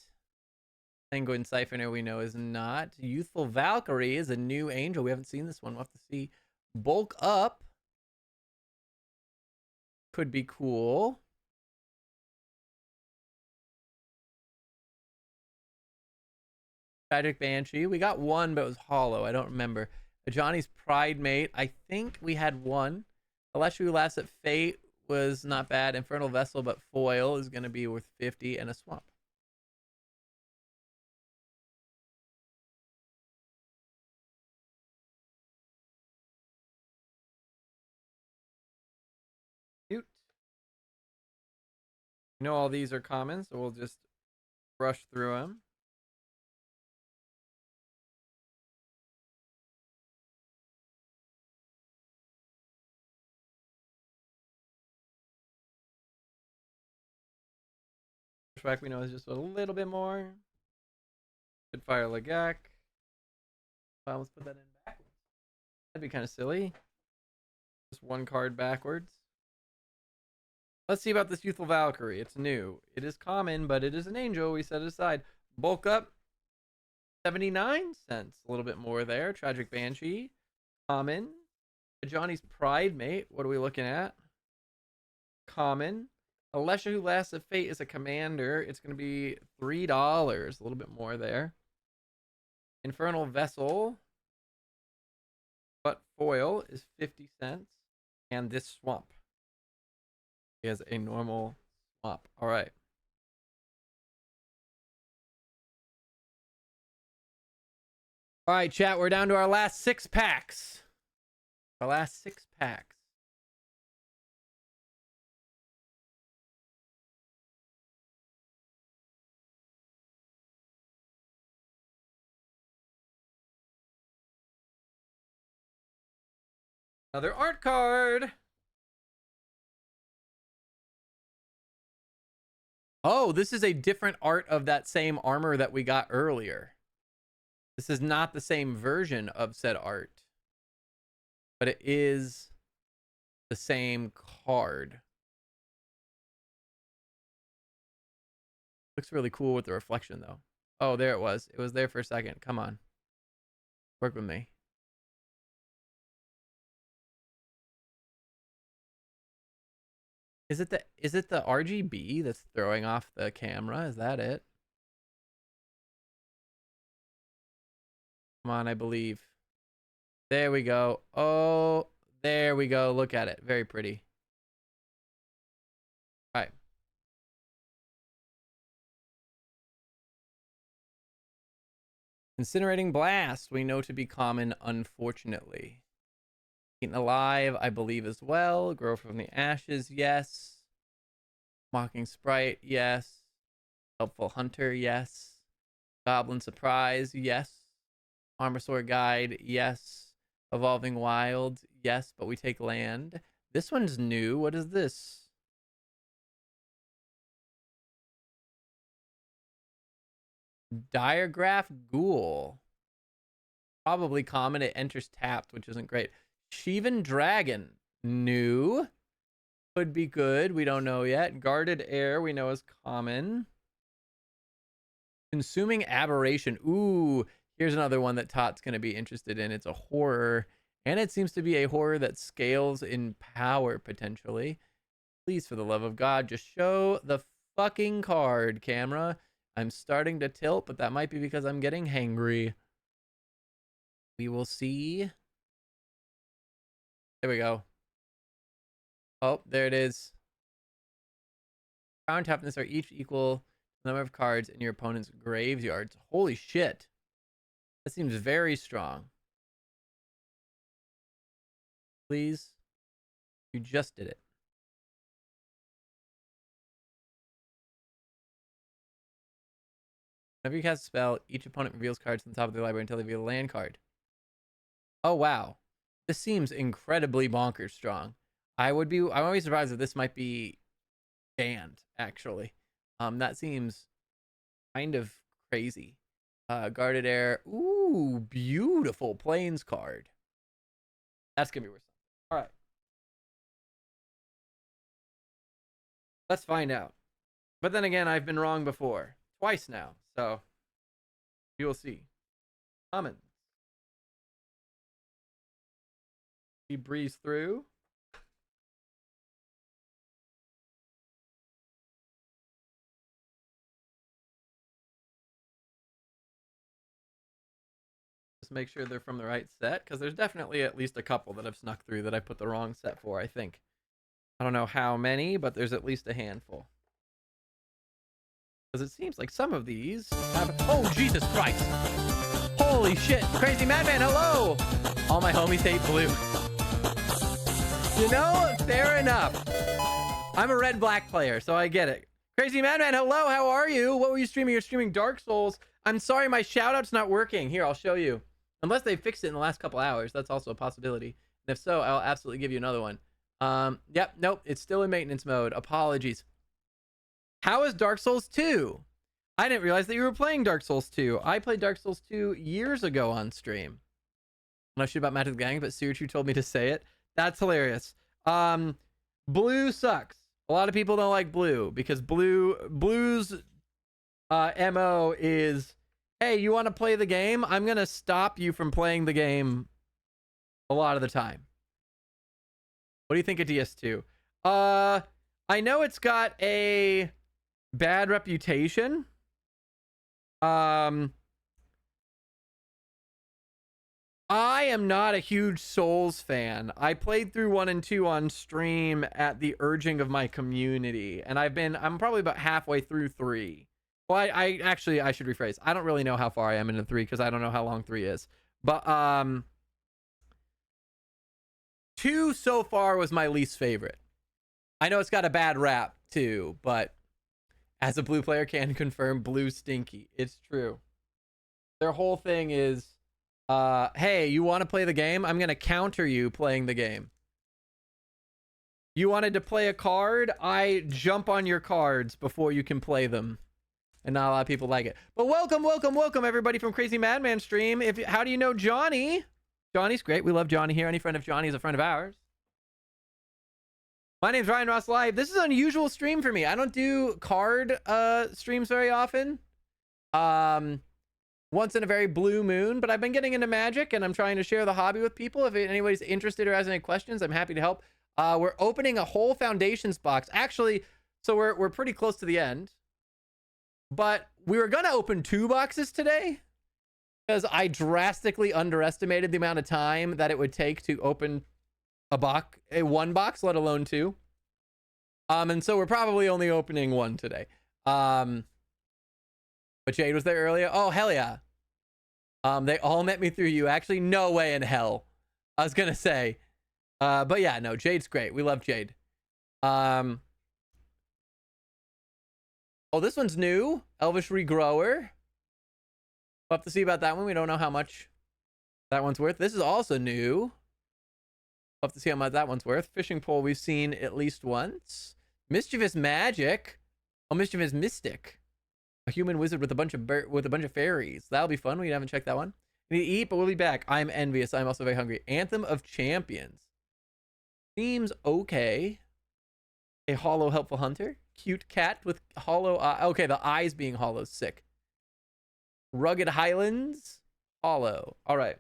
Sanguine Siphoner we know is not. Youthful Valkyrie is a new angel. We haven't seen this one. We'll have to see. Bulk Up. Could be cool. Tragic Banshee. We got one, but it was hollow. I don't remember. Johnny's Pride Mate. I think we had one. Alessio Last at Fate was not bad. Infernal Vessel, but foil is going to be worth 50 and a swamp. Cute. You know all these are common, so we'll just rush through them. Bushwhack we know is just a little bit more. Spitfire Legak. Well, let's put that in backwards. That'd be kind of silly. Just one card backwards. Let's see about this Youthful Valkyrie. It's new. It is common, but it is an angel. We set it aside. Bulk Up. 79 cents. A little bit more there. Tragic Banshee. Common. Johnny's Pride Mate. What are we looking at? Common. Alesha Who Lasts of Fate is a commander. It's going to be $3. A little bit more there. Infernal Vessel. But foil is 50 cents. And this swamp is a normal swamp. All right. All right, chat. We're down to our last 6 packs. Our last 6 packs. Another art card. Oh, this is a different art of that same armor that we got earlier. This is not the same version of said art, but it is the same card. Looks really cool with the reflection, though. Oh, there it was. It was there for a second. Come on. Work with me. Is it the RGB that's throwing off the camera? Is that it? Come on, I believe. There we go. Oh, there we go. Look at it. Very pretty. All right. Incinerating Blast, we know to be common, unfortunately. Eaten Alive, I believe as well. Grow from the Ashes, yes. Mocking Sprite, yes. Helpful Hunter, yes. Goblin Surprise, yes. Armor Sword Guide, yes. Evolving Wild, yes, but we take land. This one's new. What is this? Diregraph Ghoul. Probably common. It enters tapped, which isn't great. Shivan Dragon. New. Could be good. We don't know yet. Guarded Air, we know is common. Consuming Aberration. Ooh, here's another one that Tot's going to be interested in. It's a horror, and it seems to be a horror that scales in power, potentially. Please, for the love of God, just show the fucking card, camera. I'm starting to tilt, but that might be because I'm getting hangry. We will see. There we go. Oh, there it is. Power and toughness are each equal to the number of cards in your opponent's graveyards. Holy shit. That seems very strong. Please. You just did it. Whenever you cast a spell, each opponent reveals cards from the top of their library until they reveal a land card. Oh, wow. This seems incredibly bonkers strong. I'm always surprised that this might be banned, actually. That seems kind of crazy. Guarded Air. Ooh, beautiful Plains card. That's gonna be worth something. All right. Let's find out. But then again, I've been wrong before. Twice now. So, you will see. Commons. We breeze through. Just make sure they're from the right set, because there's definitely at least a couple that I've snuck through that I put the wrong set for, I think. I don't know how many, but there's at least a handful. Because it seems like some of these have... Oh, Jesus Christ! Holy shit! Crazy Madman, hello! All my homies hate blue. You know, fair enough. I'm a red-black player, so I get it. Crazy Madman, hello, how are you? What were you streaming? You're streaming Dark Souls. I'm sorry, my shout-out's not working. Here, I'll show you. Unless they fixed it in the last couple hours. That's also a possibility. And if so, I'll absolutely give you another one. Yep, nope, it's still in maintenance mode. Apologies. How is Dark Souls 2? I didn't realize that you were playing Dark Souls 2. I played Dark Souls 2 years ago on stream. I don't know shit about Magic the Gang, but Sirichu told me to say it. That's hilarious. Blue sucks. A lot of people don't like blue because blue's MO is, hey, you want to play the game? I'm going to stop you from playing the game a lot of the time. What do you think of DS2? I know it's got a bad reputation. I am not a huge Souls fan. I played through 1 and 2 on stream at the urging of my community, and I'm probably about halfway through 3. Well, I should rephrase. I don't really know how far I am into 3 because I don't know how long 3 is. But 2 so far was my least favorite. I know it's got a bad rap too, but as a blue player can confirm, blue stinky. It's true. Their whole thing is, hey, you want to play the game? I'm going to counter you playing the game. You wanted to play a card? I jump on your cards before you can play them. And not a lot of people like it. But welcome everybody from Crazy Madman stream. How do you know Johnny? Johnny's great. We love Johnny here. Any friend of Johnny is a friend of ours. My name's Ryan Ross Live. This is an unusual stream for me. I don't do card streams very often. Once in a very blue moon, but I've been getting into Magic and I'm trying to share the hobby with people. If anybody's interested or has any questions, I'm happy to help. We're opening a whole Foundations box. Actually, so we're pretty close to the end. But we were going to open 2 boxes today because I drastically underestimated the amount of time that it would take to open one box, let alone 2. And so we're probably only opening 1 today. But Jade was there earlier. Oh, hell yeah. They all met me through you. Actually, no way in hell. I was gonna say. But yeah, no, Jade's great. We love Jade. Oh, this one's new. Elvish Regrower. We'll have to see about that one. We don't know how much that one's worth. This is also new. We'll have to see how much that one's worth. Fishing pole we've seen at least once. Mischievous Magic. Oh, Mischievous Mystic. A human wizard with a bunch of fairies. That'll be fun. We haven't checked that one. We need to eat, but we'll be back. I'm envious. I'm also very hungry. Anthem of Champions. Seems okay. A hollow helpful hunter. Cute cat with hollow eye. Okay, the eyes being hollow. Sick. Rugged Highlands. Hollow. All right.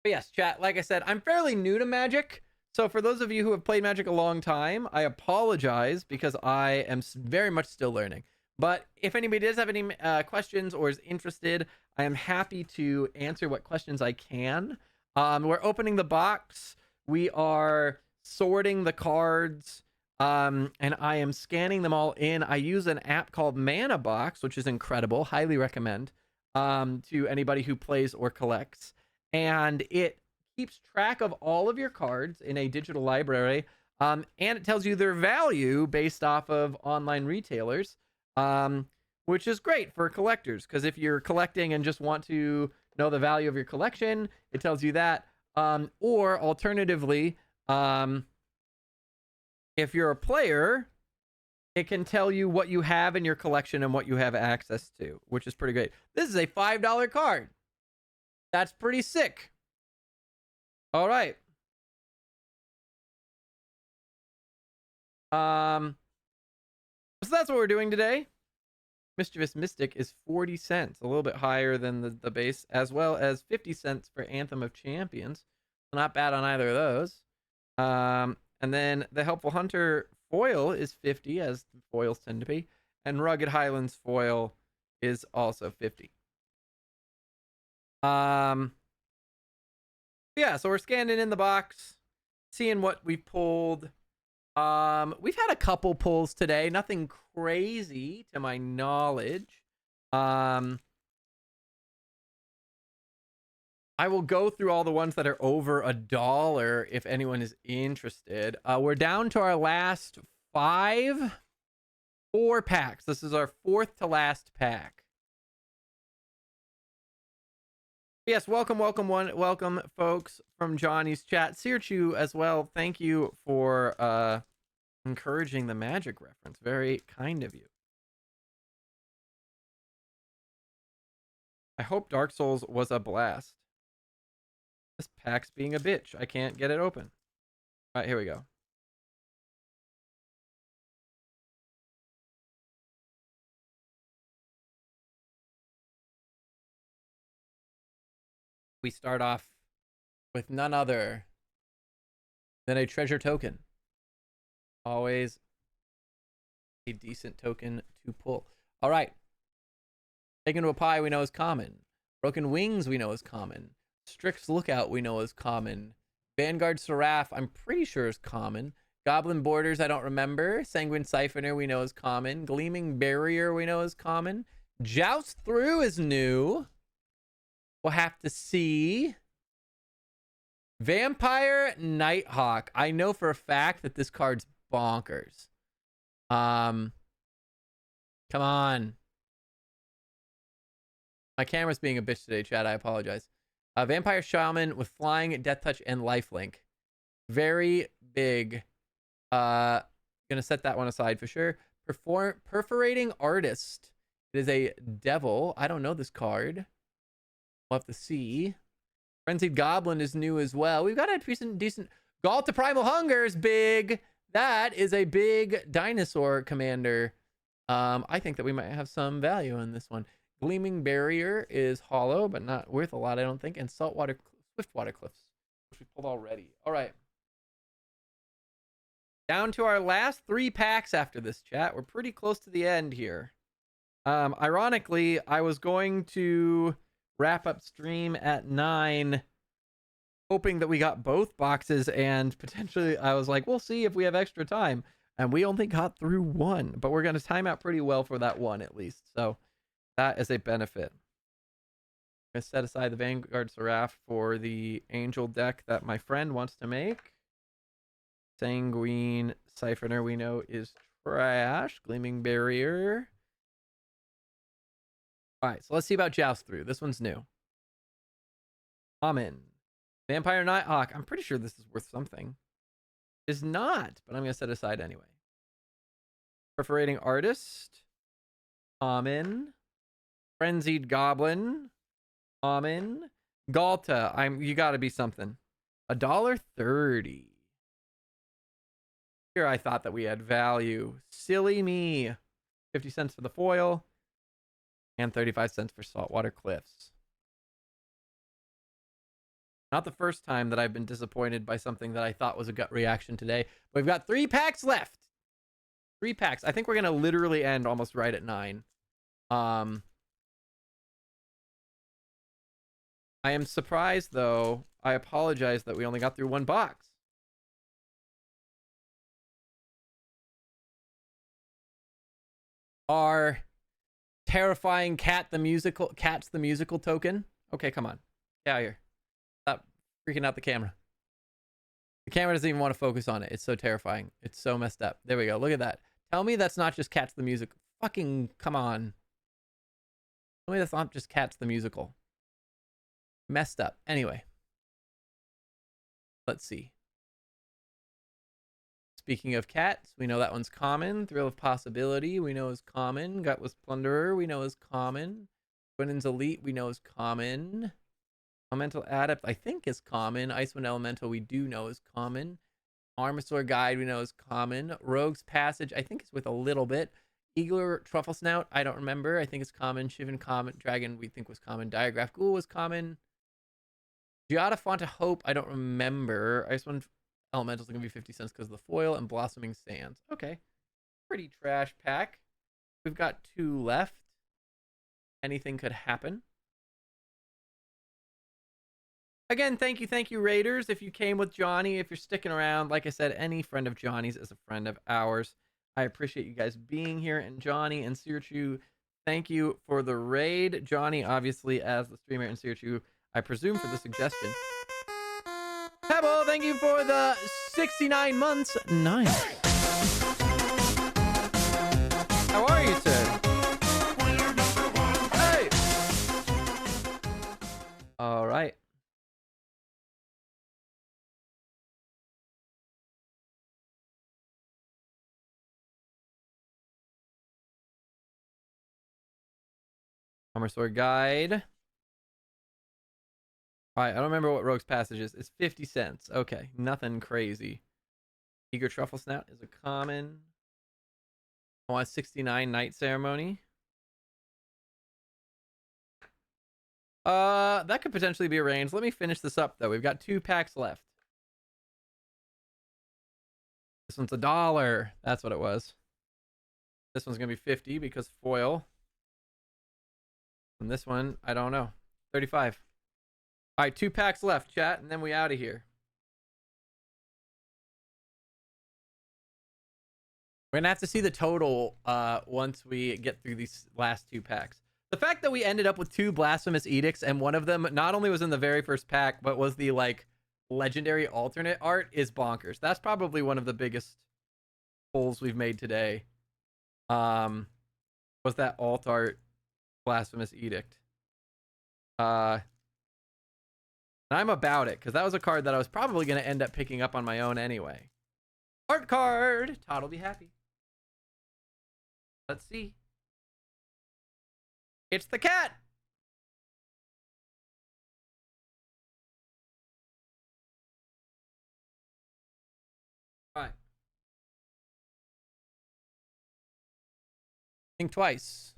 But yes, chat, like I said, I'm fairly new to Magic. So for those of you who have played Magic a long time, I apologize because I am very much still learning. But if anybody does have any questions or is interested, I am happy to answer what questions I can. We're opening the box. We are sorting the cards. And I am scanning them all in. I use an app called Mana Box, which is incredible. Highly recommend to anybody who plays or collects. And it keeps track of all of your cards in a digital library. And it tells you their value based off of online retailers, which is great for collectors. Because if you're collecting and just want to know the value of your collection, it tells you that. Or alternatively, if you're a player, it can tell you what you have in your collection and what you have access to, which is pretty great. This is a $5 card. That's pretty sick. All right. So that's what we're doing today. Mischievous Mystic is 40 cents, a little bit higher than the base, as well as 50 cents for Anthem of Champions. Not bad on either of those. And then the Helpful Hunter foil is 50, as foils tend to be. And Rugged Highlands foil is also 50. Yeah, so we're scanning in the box, seeing what we pulled. We've had a couple pulls today, nothing crazy to my knowledge. I will go through all the ones that are over $1 if anyone is interested. We're down to our last 4 packs. This is our 4th to last pack. Yes, welcome folks from Johnny's chat. Searchu as well. Thank you for encouraging the Magic reference. Very kind of you. I hope Dark Souls was a blast. This pack's being a bitch. I can't get it open. All right, here we go. We start off with none other than a treasure token. Always a decent token to pull. All right. Taken to a Pie we know is common. Broken Wings we know is common. Strix Lookout we know is common. Vanguard Seraph I'm pretty sure is common. Goblin Borders I don't remember. Sanguine Siphoner we know is common. Gleaming Barrier we know is common. Joust Through is new. We'll have to see. Vampire Nighthawk. I know for a fact that this card's bonkers. Come on. My camera's being a bitch today, chat. I apologize. Vampire Shaman with Flying, Death Touch, and Lifelink. Very big. Gonna set that one aside for sure. Perforating Artist. It is a devil. I don't know this card. We'll have to see. Frenzied Goblin is new as well. We've got a decent. Galt to Primal Hunger is big. That is a big dinosaur commander. I think that we might have some value in this one. Gleaming Barrier is hollow, but not worth a lot, I don't think. And Swiftwater Cliffs, which we pulled already. All right. Down to our last 3 packs after this, chat. We're pretty close to the end here. Ironically, I was going to wrap up stream at 9, hoping that we got both boxes, and potentially I was like, we'll see if we have extra time. And we only got through 1, but we're going to time out pretty well for that 1 at least. So that is a benefit. I'm gonna set aside the Vanguard Seraph for the Angel deck that my friend wants to make. Sanguine Siphoner we know is trash. Gleaming Barrier. Alright, so let's see about Joust Through. This one's new. Common. Vampire Nighthawk. I'm pretty sure this is worth something. It's not, but I'm going to set it aside anyway. Perforating Artist. Common. Frenzied Goblin. Common. Galta. You got to be something. $1.30. Here I thought that we had value. Silly me. 50 cents for the foil. And 35 cents for Saltwater Cliffs. Not the first time that I've been disappointed by something that I thought was a gut reaction today. We've got 3 packs left. 3 packs. I think we're going to literally end almost right at 9. I am surprised, though. I apologize that we only got through 1 box. Our terrifying Cats the Musical token. Okay, come on. Get out of here. Stop freaking out the camera. The camera doesn't even want to focus on it. It's so terrifying. It's so messed up. There we go. Look at that. Tell me that's not just Cats the Musical. Fucking come on. Tell me that's not just Cats the Musical. Messed up. Anyway. Let's see. Speaking of cats, we know that one's common. Thrill of Possibility, we know is common. Gutless Plunderer, we know is common. Gwynen's Elite, we know is common. Elemental Adept, I think is common. Icewind Elemental, we do know is common. Armasaur Guide, we know is common. Rogue's Passage, I think it's with a little bit. Eagler Truffle Snout, I don't remember. I think it's common. Shivan Comet Dragon, we think was common. Diagraph Ghoul was common. Giada Font of Hope, I don't remember. Icewind Elemental's going to be 50 cents because of the foil. And Blossoming Sands. Okay. Pretty trash pack. We've got 2 left. Anything could happen. Again, thank you, Raiders. If you came with Johnny, if you're sticking around, like I said, any friend of Johnny's is a friend of ours. I appreciate you guys being here. And Johnny and Sirchu, thank you for the raid. Johnny, obviously, as the streamer, and Sirchu, I presume, for the suggestion. Pebble, thank you for the 69 months. Nice. How are you, sir? Hey! All right. Armasaur Guide. All right, I don't remember what Rogue's Passage is. It's 50 cents. Okay, nothing crazy. Eager Truffle Snout is a common. I want 69 Night Ceremony. That could potentially be arranged. Let me finish this up, though. We've got 2 packs left. This one's $1. That's what it was. This one's going to be 50 because foil. And this one, I don't know. 35. All right, 2 packs left, chat, and then we out of here. We're going to have to see the total once we get through these last 2 packs. The fact that we ended up with 2 Blasphemous Edicts, and one of them not only was in the very first pack, but was the, like, legendary alternate art is bonkers. That's probably one of the biggest pulls we've made today. Was that alt art Blasphemous Edict. I'm about it, because that was a card that I was probably going to end up picking up on my own anyway. Art card! Todd will be happy. Let's see. It's the cat! Alright. Think twice.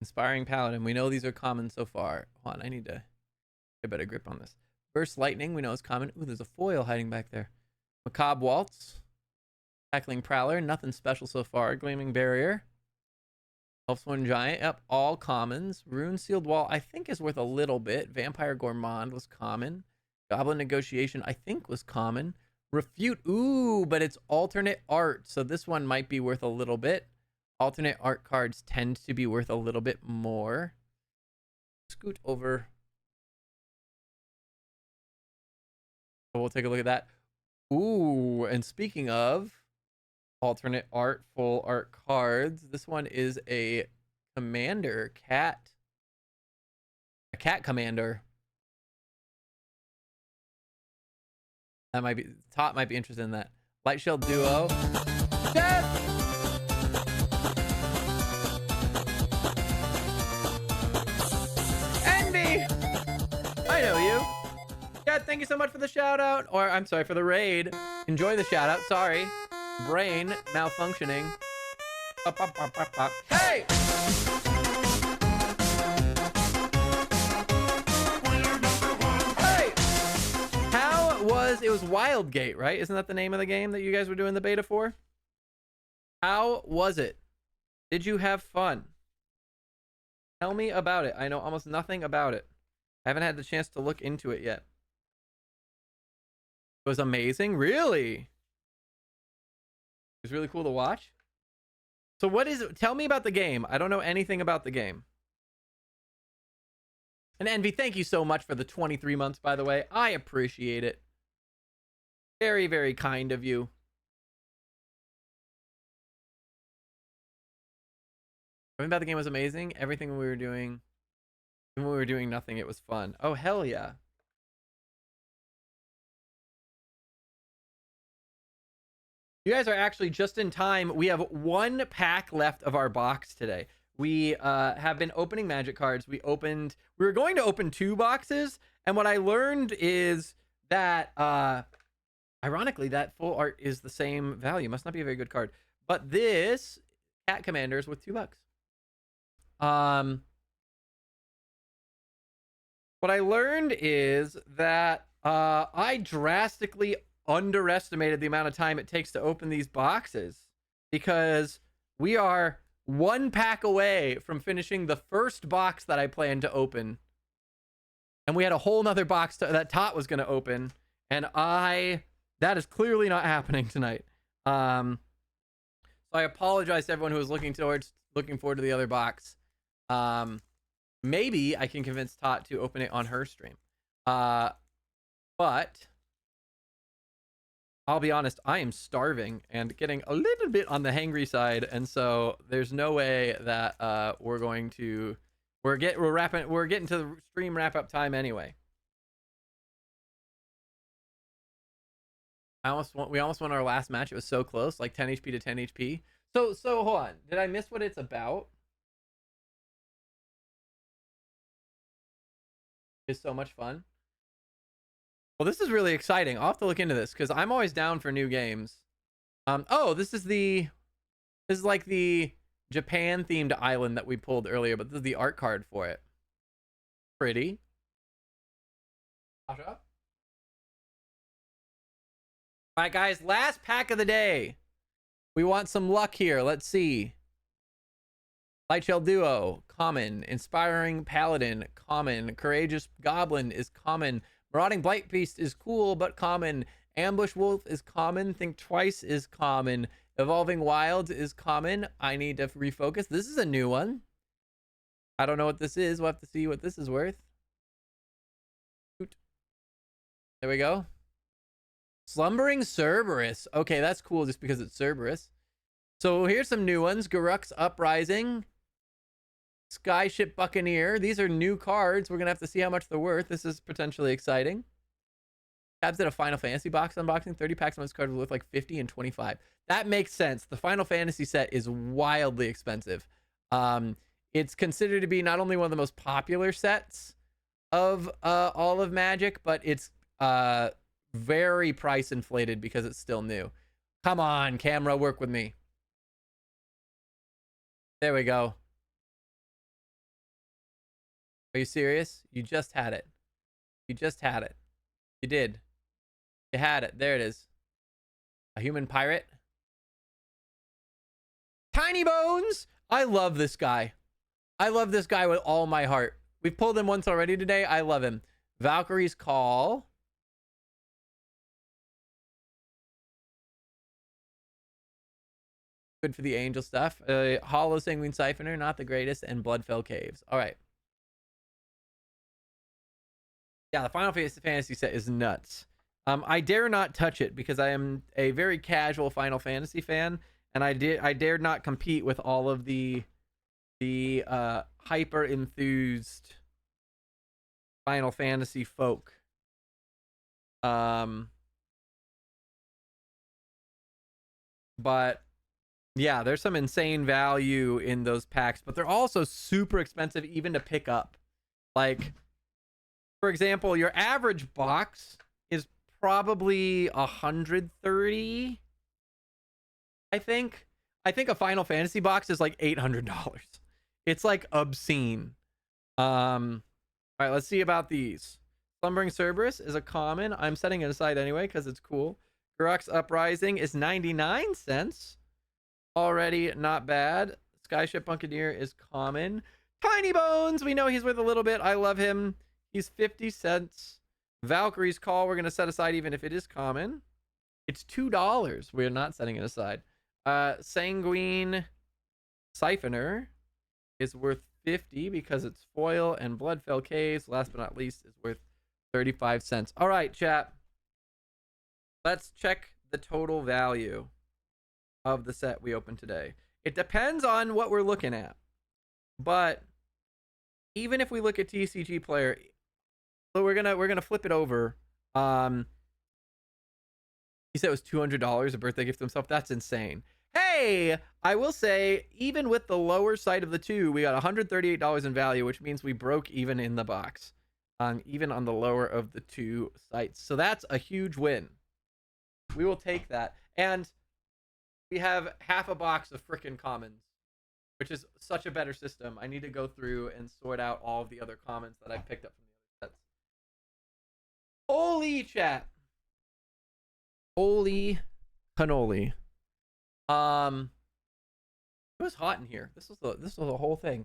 Inspiring Paladin. We know these are common so far. Hold on, I need to get a better grip on this. Burst Lightning, we know is common. Ooh, there's a foil hiding back there. Macabre Waltz. Tackling Prowler, nothing special so far. Gleaming Barrier. Elfsworn Giant, yep, all commons. Rune Sealed Wall, I think is worth a little bit. Vampire Gourmand was common. Goblin Negotiation, I think was common. Refute, ooh, but it's alternate art, so this one might be worth a little bit. Alternate art cards tend to be worth a little bit more. scoot over. So we'll take a look at that. Ooh, and speaking of alternate art, full art cards, this one is a commander cat. A cat commander. That might be, Top might be interested in that. Light Shell Duo. Death! Envy! I know you. Yeah, thank you so much for the shout out. Or I'm sorry, for the raid. Enjoy the shout out. Sorry. Brain malfunctioning. Up, up, up, up, up. Hey! Hey! It was Wildgate, right? Isn't that the name of the game that you guys were doing the beta for? How was it? Did you have fun? Tell me about it. I know almost nothing about it. I haven't had the chance to look into it yet. It was amazing. Really? It was really cool to watch. So what is it? Tell me about the game. I don't know anything about the game. And Envy, thank you so much for the 23 months, by the way. I appreciate it. Very, very kind of you. Everything about the game was amazing. Everything we were doing, even when we were doing nothing, it was fun. Oh, hell yeah. You guys are actually just in time. We have one pack left of our box today. We have been opening Magic cards. We were going to open 2 boxes. And what I learned is that, ironically, that full art is the same value. Must not be a very good card. But this Cat Commander is worth $2. What I learned is that I drastically underestimated the amount of time it takes to open these boxes, because we are 1 pack away from finishing the first box that I planned to open, and we had a whole nother box that Tot was going to open, and that is clearly not happening tonight. So I apologize to everyone who was looking forward to the other box. Maybe I can convince Tot to open it on her stream, but I'll be honest, I am starving and getting a little bit on the hangry side, and so there's no way that we're getting to the stream wrap up time anyway. We almost won our last match. It was so close, like 10 HP to 10 HP. So hold on. Did I miss what it's about? It's so much fun. Well, this is really exciting. I'll have to look into this because I'm always down for new games. Oh, this is like the Japan themed island that we pulled earlier, but this is the art card for it. Pretty. All right, guys, last pack of the day. We want some luck here. Let's see. Light Shell Duo, common. Inspiring Paladin, common. Courageous Goblin is common. Marauding Blight Beast is cool, but common. Ambush Wolf is common. Think Twice is common. Evolving Wilds is common. I need to refocus. This is a new one. I don't know what this is. We'll have to see what this is worth. There we go. Slumbering Cerberus. Okay, that's cool just because it's Cerberus. So here's some new ones. Garruk's Uprising. Skyship Buccaneer. These are new cards. We're going to have to see how much they're worth. This is potentially exciting. Tabs did a Final Fantasy box unboxing. 30 packs on this card worth like 50 and 25. That makes sense. The Final Fantasy set is wildly expensive. It's considered to be not only one of the most popular sets of all of Magic, but it's very price inflated because it's still new. Come on, camera, work with me. There we go. Are you serious? You just had it. You just had it. You did. You had it. There it is. A human pirate. Tiny Bones! I love this guy. I love this guy with all my heart. We've pulled him once already today. I love him. Valkyrie's Call. Good for the angel stuff. Hollow Sanguine Siphoner, not the greatest. And Bloodfell Caves. All right. Yeah, the Final Fantasy set is nuts. I dare not touch it because I am a very casual Final Fantasy fan, and I dared not compete with all of the hyper enthused Final Fantasy folk. But yeah, there's some insane value in those packs, but they're also super expensive even to pick up. Like, for example, your average box is probably 130. I think a Final Fantasy box is like $800. It's like obscene. All right, let's see about these. Slumbering Cerberus is a common. I'm setting it aside anyway because it's cool. Garruk's Uprising is 99 cents. Already not bad. Skyship Buccaneer is common. Tiny Bones, we know he's worth a little bit. I love him. He's 50 cents. Valkyrie's Call, we're going to set aside even if it is common. It's $2. We're not setting it aside. Sanguine Siphoner is worth 50 because it's foil, and Bloodfell Caves, last but not least, is worth 35 cents. All right, chat. Let's check the total value of the set we opened today. It depends on what we're looking at. But even if we look at TCG Player, so we're gonna flip it over. He said it was $200, a birthday gift to himself. That's insane. Hey, I will say, even with the lower side of the two, we got $138 in value, which means we broke even in the box, even on the lower of the two sites. So that's a huge win. We will take that. And we have half a box of frickin' commons, which is such a better system. I need to go through and sort out all of the other commons that I picked up from the other sets. Holy chat. Holy cannoli. It was hot in here. This was the whole thing.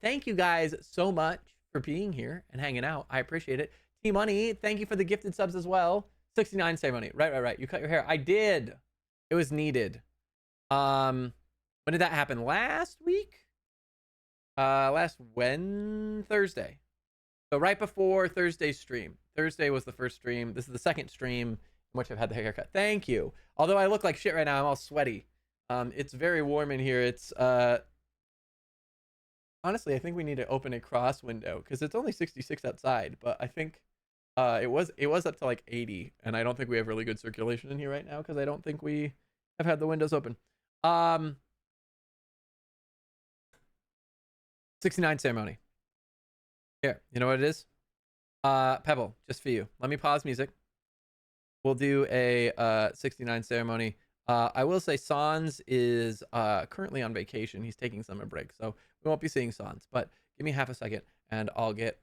Thank you guys so much for being here and hanging out. I appreciate it. T-Money, thank you for the gifted subs as well. 69 ceremony. Right. You cut your hair. I did. It was needed. When did that happen? Last week? Thursday. So right before Thursday's stream. Thursday was the first stream. This is the second stream in which I've had the haircut. Thank you. Although I look like shit right now, I'm all sweaty. It's very warm in here. It's honestly, I think we need to open a cross window because it's only 66 outside, but I think it was up to like 80, and I don't think we have really good circulation in here right now because I don't think we have had the windows open. 69 ceremony. Here, you know what it is? Pebble, just for you. Let me pause music. We'll do a 69 ceremony. I will say Sans is currently on vacation. He's taking summer break, so we won't be seeing Sans. But give me half a second, and I'll get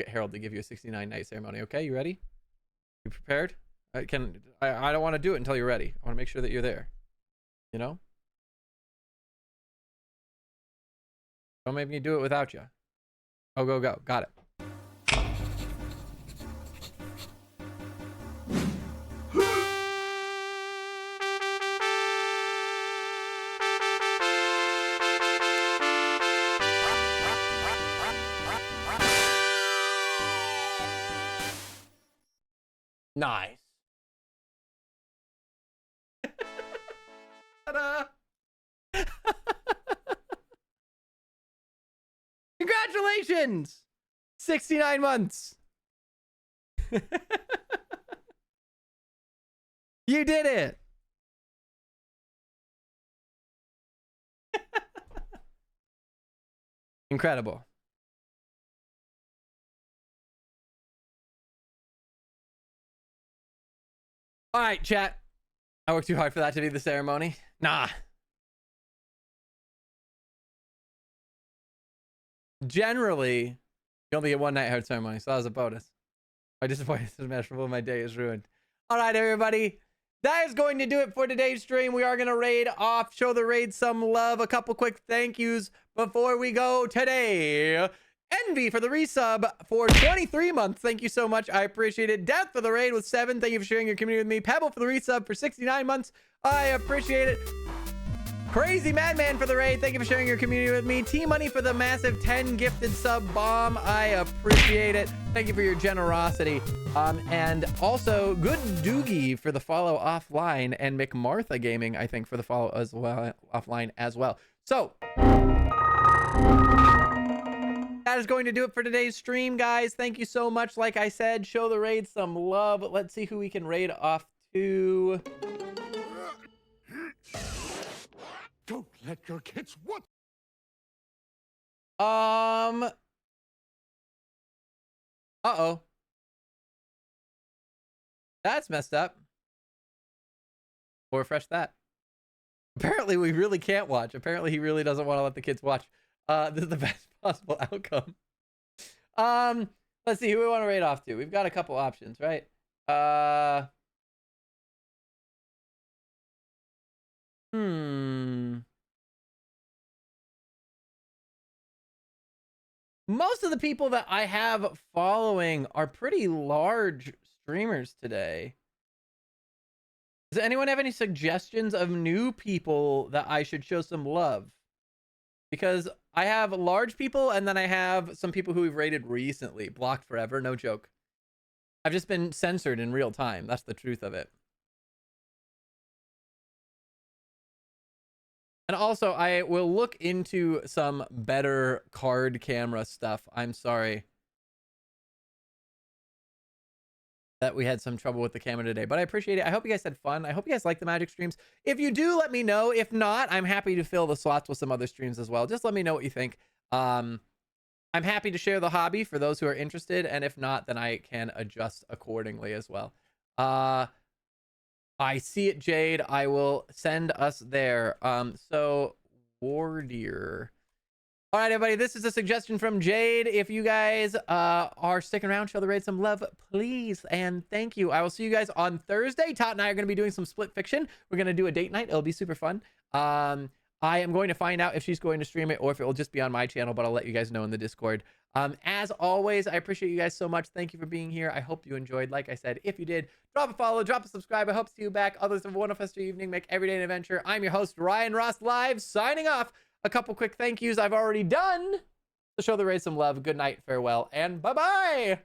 Harold to give you a 69 night ceremony. Okay, you ready? You prepared? I don't want to do it until you're ready. I want to make sure that you're there. You know? Don't make me do it without you. Go. Got it. Nice. Ta-da! Congratulations! 69 months. You did it. Incredible. All right, chat. I worked too hard for that to be the ceremony. Nah. Generally, you only get one night hard ceremony, so that was a bonus. My disappointment is immeasurable. My day is ruined. All right, everybody. That is going to do it for today's stream. We are going to raid off, show the raid some love. A couple quick thank yous before we go today. Envy for the resub for 23 months. Thank you so much. I appreciate it. Death for the raid with 7. Thank you for sharing your community with me. Pebble for the resub for 69 months. I appreciate it. Crazy Madman for the raid. Thank you for sharing your community with me. T-Money for the massive 10 gifted sub bomb. I appreciate it. Thank you for your generosity. And also Good Doogie for the follow offline, and McMartha Gaming, I think, for the follow as well offline as well. So that is going to do it for today's stream, guys. Thank you so much. Like I said, show the raid some love. Let's see who we can raid off to.
Don't let your kids what?
Uh-oh. That's messed up. We'll refresh that. Apparently we really can't watch. Apparently he really doesn't want to let the kids watch. This is the best possible outcome. Let's see who we want to raid off to. We've got a couple options, right? Most of the people that I have following are pretty large streamers today. Does anyone have any suggestions of new people that I should show some love? Because I have large people, and then I have some people who we've rated recently. Blocked forever, no joke. I've just been censored in real time. That's the truth of it. And also, I will look into some better card camera stuff. I'm sorry that we had some trouble with the camera today, but I appreciate it. I hope you guys had fun. I hope you guys like the Magic streams. If you do, let me know. If not, I'm happy to fill the slots with some other streams as well. Just let me know what you think. I'm happy to share the hobby for those who are interested, and if not, then I can adjust accordingly as well. I see it, Jade. I will send us there. So Wardeer. All right, everybody, this is a suggestion from Jade. If you guys are sticking around, show the raid some love, please, and thank you. I will see you guys on Thursday. Tot and I are going to be doing some split fiction. We're going to do a date night. It'll be super fun. I am going to find out if she's going to stream it or if it will just be on my channel, but I'll let you guys know in the Discord. As always, I appreciate you guys so much. Thank you for being here. I hope you enjoyed. Like I said, if you did, drop a follow, drop a subscribe. I hope to see you back. Others have a wonderful evening. Make every day an adventure. I'm your host, Ryan Ross Live, signing off. A couple quick thank yous I've already done to show the raid some love. Good night, farewell, and bye-bye.